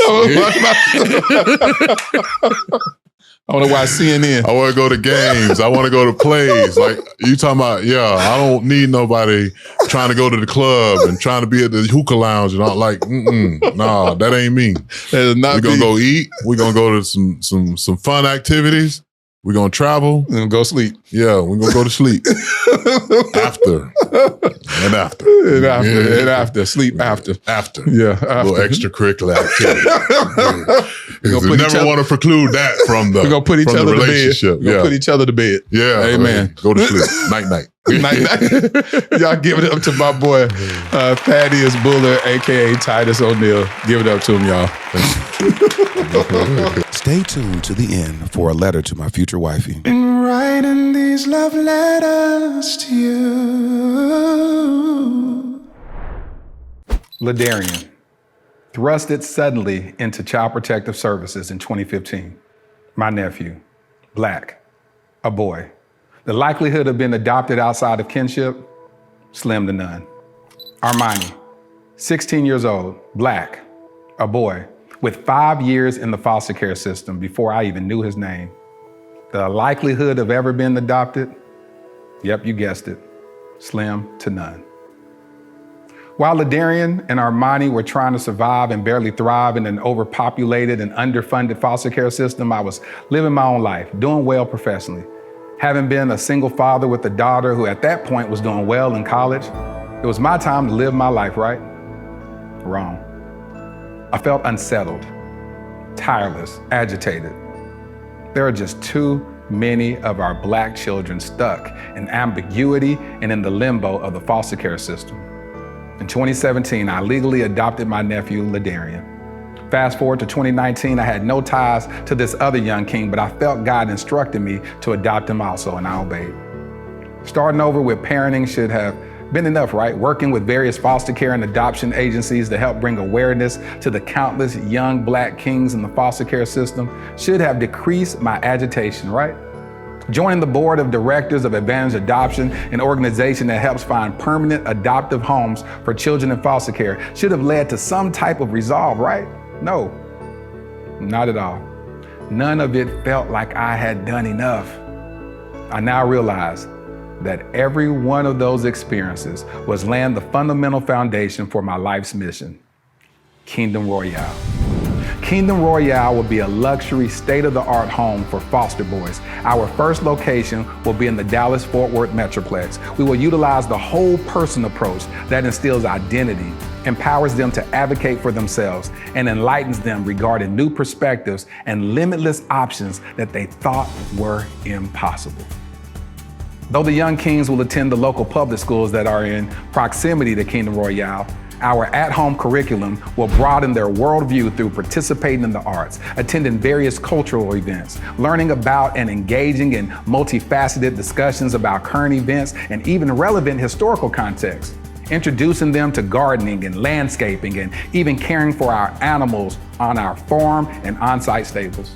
I want to watch CNN. I want to go to games. I want to go to plays. Like, you talking about, I don't need nobody trying to go to the club and trying to be at the hookah lounge and all. Like, nah, that ain't me. That is not We're going to go eat. We're going to go to some fun activities. We're going to travel. We're going to go sleep. Yeah, we're going to go to sleep. After. And after. And after. Sleep after. After. Yeah. A little extracurricular activity. We never want to preclude that from the relationship. We're going to put each other to bed. We're going to put each other to bed. Yeah. Amen. Go to sleep. Night-night. Night-night. Y'all give it up to my boy, Thaddeus Bullard, a.k.a. Titus O'Neil. Give it up to him, y'all. Stay tuned to the end for a letter to my future wifey. And writing these love letters to you. Ladarian, thrusted suddenly into Child Protective Services in 2015. My nephew, Black, a boy. The likelihood of being adopted outside of kinship, slim to none. Armani, 16 years old, Black, a boy, with 5 years in the foster care system before I even knew his name. The likelihood of ever being adopted, yep, you guessed it, slim to none. While Ladarian and Armani were trying to survive and barely thrive in an overpopulated and underfunded foster care system, I was living my own life, doing well professionally. Having been a single father with a daughter who at that point was doing well in college, it was my time to live my life, right? Wrong. I felt unsettled, tireless, agitated. There are just too many of our Black children stuck in ambiguity and in the limbo of the foster care system. In 2017, I legally adopted my nephew, Ladarian. Fast forward to 2019, I had no ties to this other young king, but I felt God instructed me to adopt him also, and I obeyed. Starting over with parenting should have been enough, right? Working with various foster care and adoption agencies to help bring awareness to the countless young Black kings in the foster care system should have decreased my agitation, right? Joining the board of directors of Advantage Adoption, an organization that helps find permanent adoptive homes for children in foster care, should have led to some type of resolve, right? No, not at all. None of it felt like I had done enough. I now realize that every one of those experiences was laying the fundamental foundation for my life's mission, Kingdom Royale. Kingdom Royale will be a luxury, state-of-the-art home for foster boys. Our first location will be in the Dallas-Fort Worth Metroplex. We will utilize the whole person approach that instills identity, empowers them to advocate for themselves, and enlightens them regarding new perspectives and limitless options that they thought were impossible. Though the young kings will attend the local public schools that are in proximity to Kingdom Royale, our at-home curriculum will broaden their worldview through participating in the arts, attending various cultural events, learning about and engaging in multifaceted discussions about current events and even relevant historical context, introducing them to gardening and landscaping and even caring for our animals on our farm and on-site stables.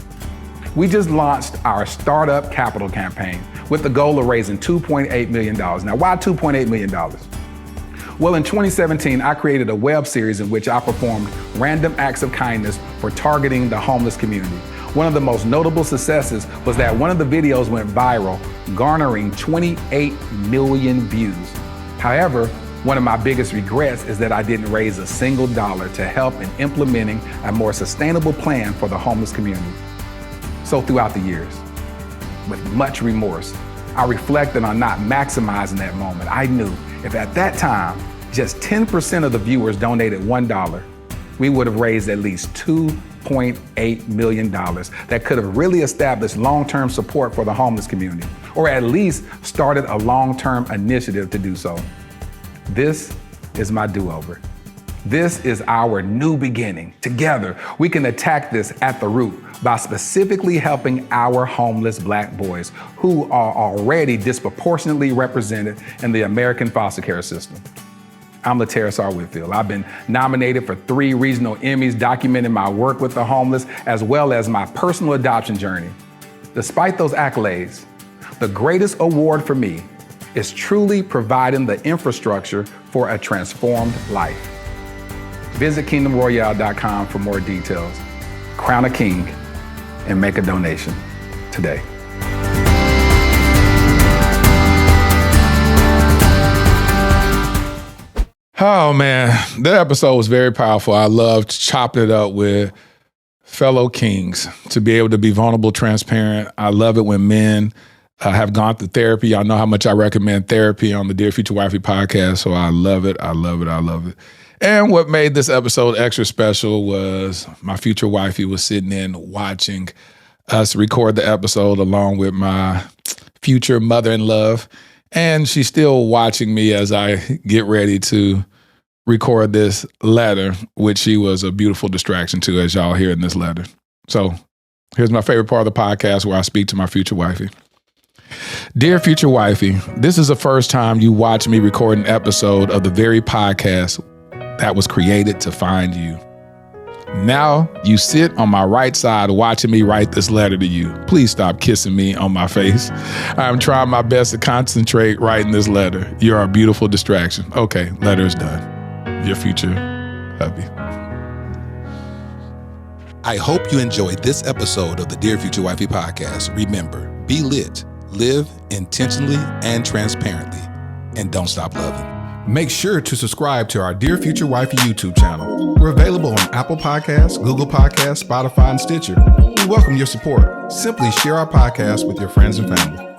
We just launched our Startup Capital campaign with the goal of raising $2.8 million. Now, why $2.8 million? Well, in 2017, I created a web series in which I performed random acts of kindness for targeting the homeless community. One of the most notable successes was that one of the videos went viral, garnering 28 million views. However, one of my biggest regrets is that I didn't raise a single dollar to help in implementing a more sustainable plan for the homeless community. So throughout the years, with much remorse, I reflected on not maximizing that moment. I knew if at that time, just 10% of the viewers donated $1, we would have raised at least $2.8 million that could have really established long-term support for the homeless community, or at least started a long-term initiative to do so. This is my do-over. This is our new beginning. Together, we can attack this at the root by specifically helping our homeless Black boys who are already disproportionately represented in the American foster care system. I'm Titus Whitfield. I've been nominated for 3 regional Emmys documenting my work with the homeless as well as my personal adoption journey. Despite those accolades, the greatest award for me is truly providing the infrastructure for a transformed life. Visit kingdomroyale.com for more details. Crown a king and make a donation today. Oh man, that episode was very powerful. I loved chopping it up with fellow kings to be able to be vulnerable, transparent. I love it when men have gone through therapy. Y'all know how much I recommend therapy on the Dear Future Wifey podcast. So I love it. I love it. I love it. And what made this episode extra special was my future wifey was sitting in watching us record the episode along with my future mother-in-law. And she's still watching me as I get ready to record this letter, which she was a beautiful distraction to, as y'all hear in this letter. So here's my favorite part of the podcast where I speak to my future wifey. Dear future wifey, this is the first time you watch me record an episode of the very podcast that was created to find you. Now you sit on my right side watching me write this letter to you. Please stop kissing me on my face. I'm trying my best to concentrate writing this letter. You're a beautiful distraction. Okay, letter is done. Your future hubby. I hope you enjoyed this episode of the Dear Future Wifey podcast. Remember, be lit, live intentionally and transparently, and don't stop loving. Make sure to subscribe to our Dear Future Wifey YouTube channel. We're available on Apple Podcasts, Google Podcasts, Spotify, and Stitcher. We welcome your support. Simply share our podcast with your friends and family.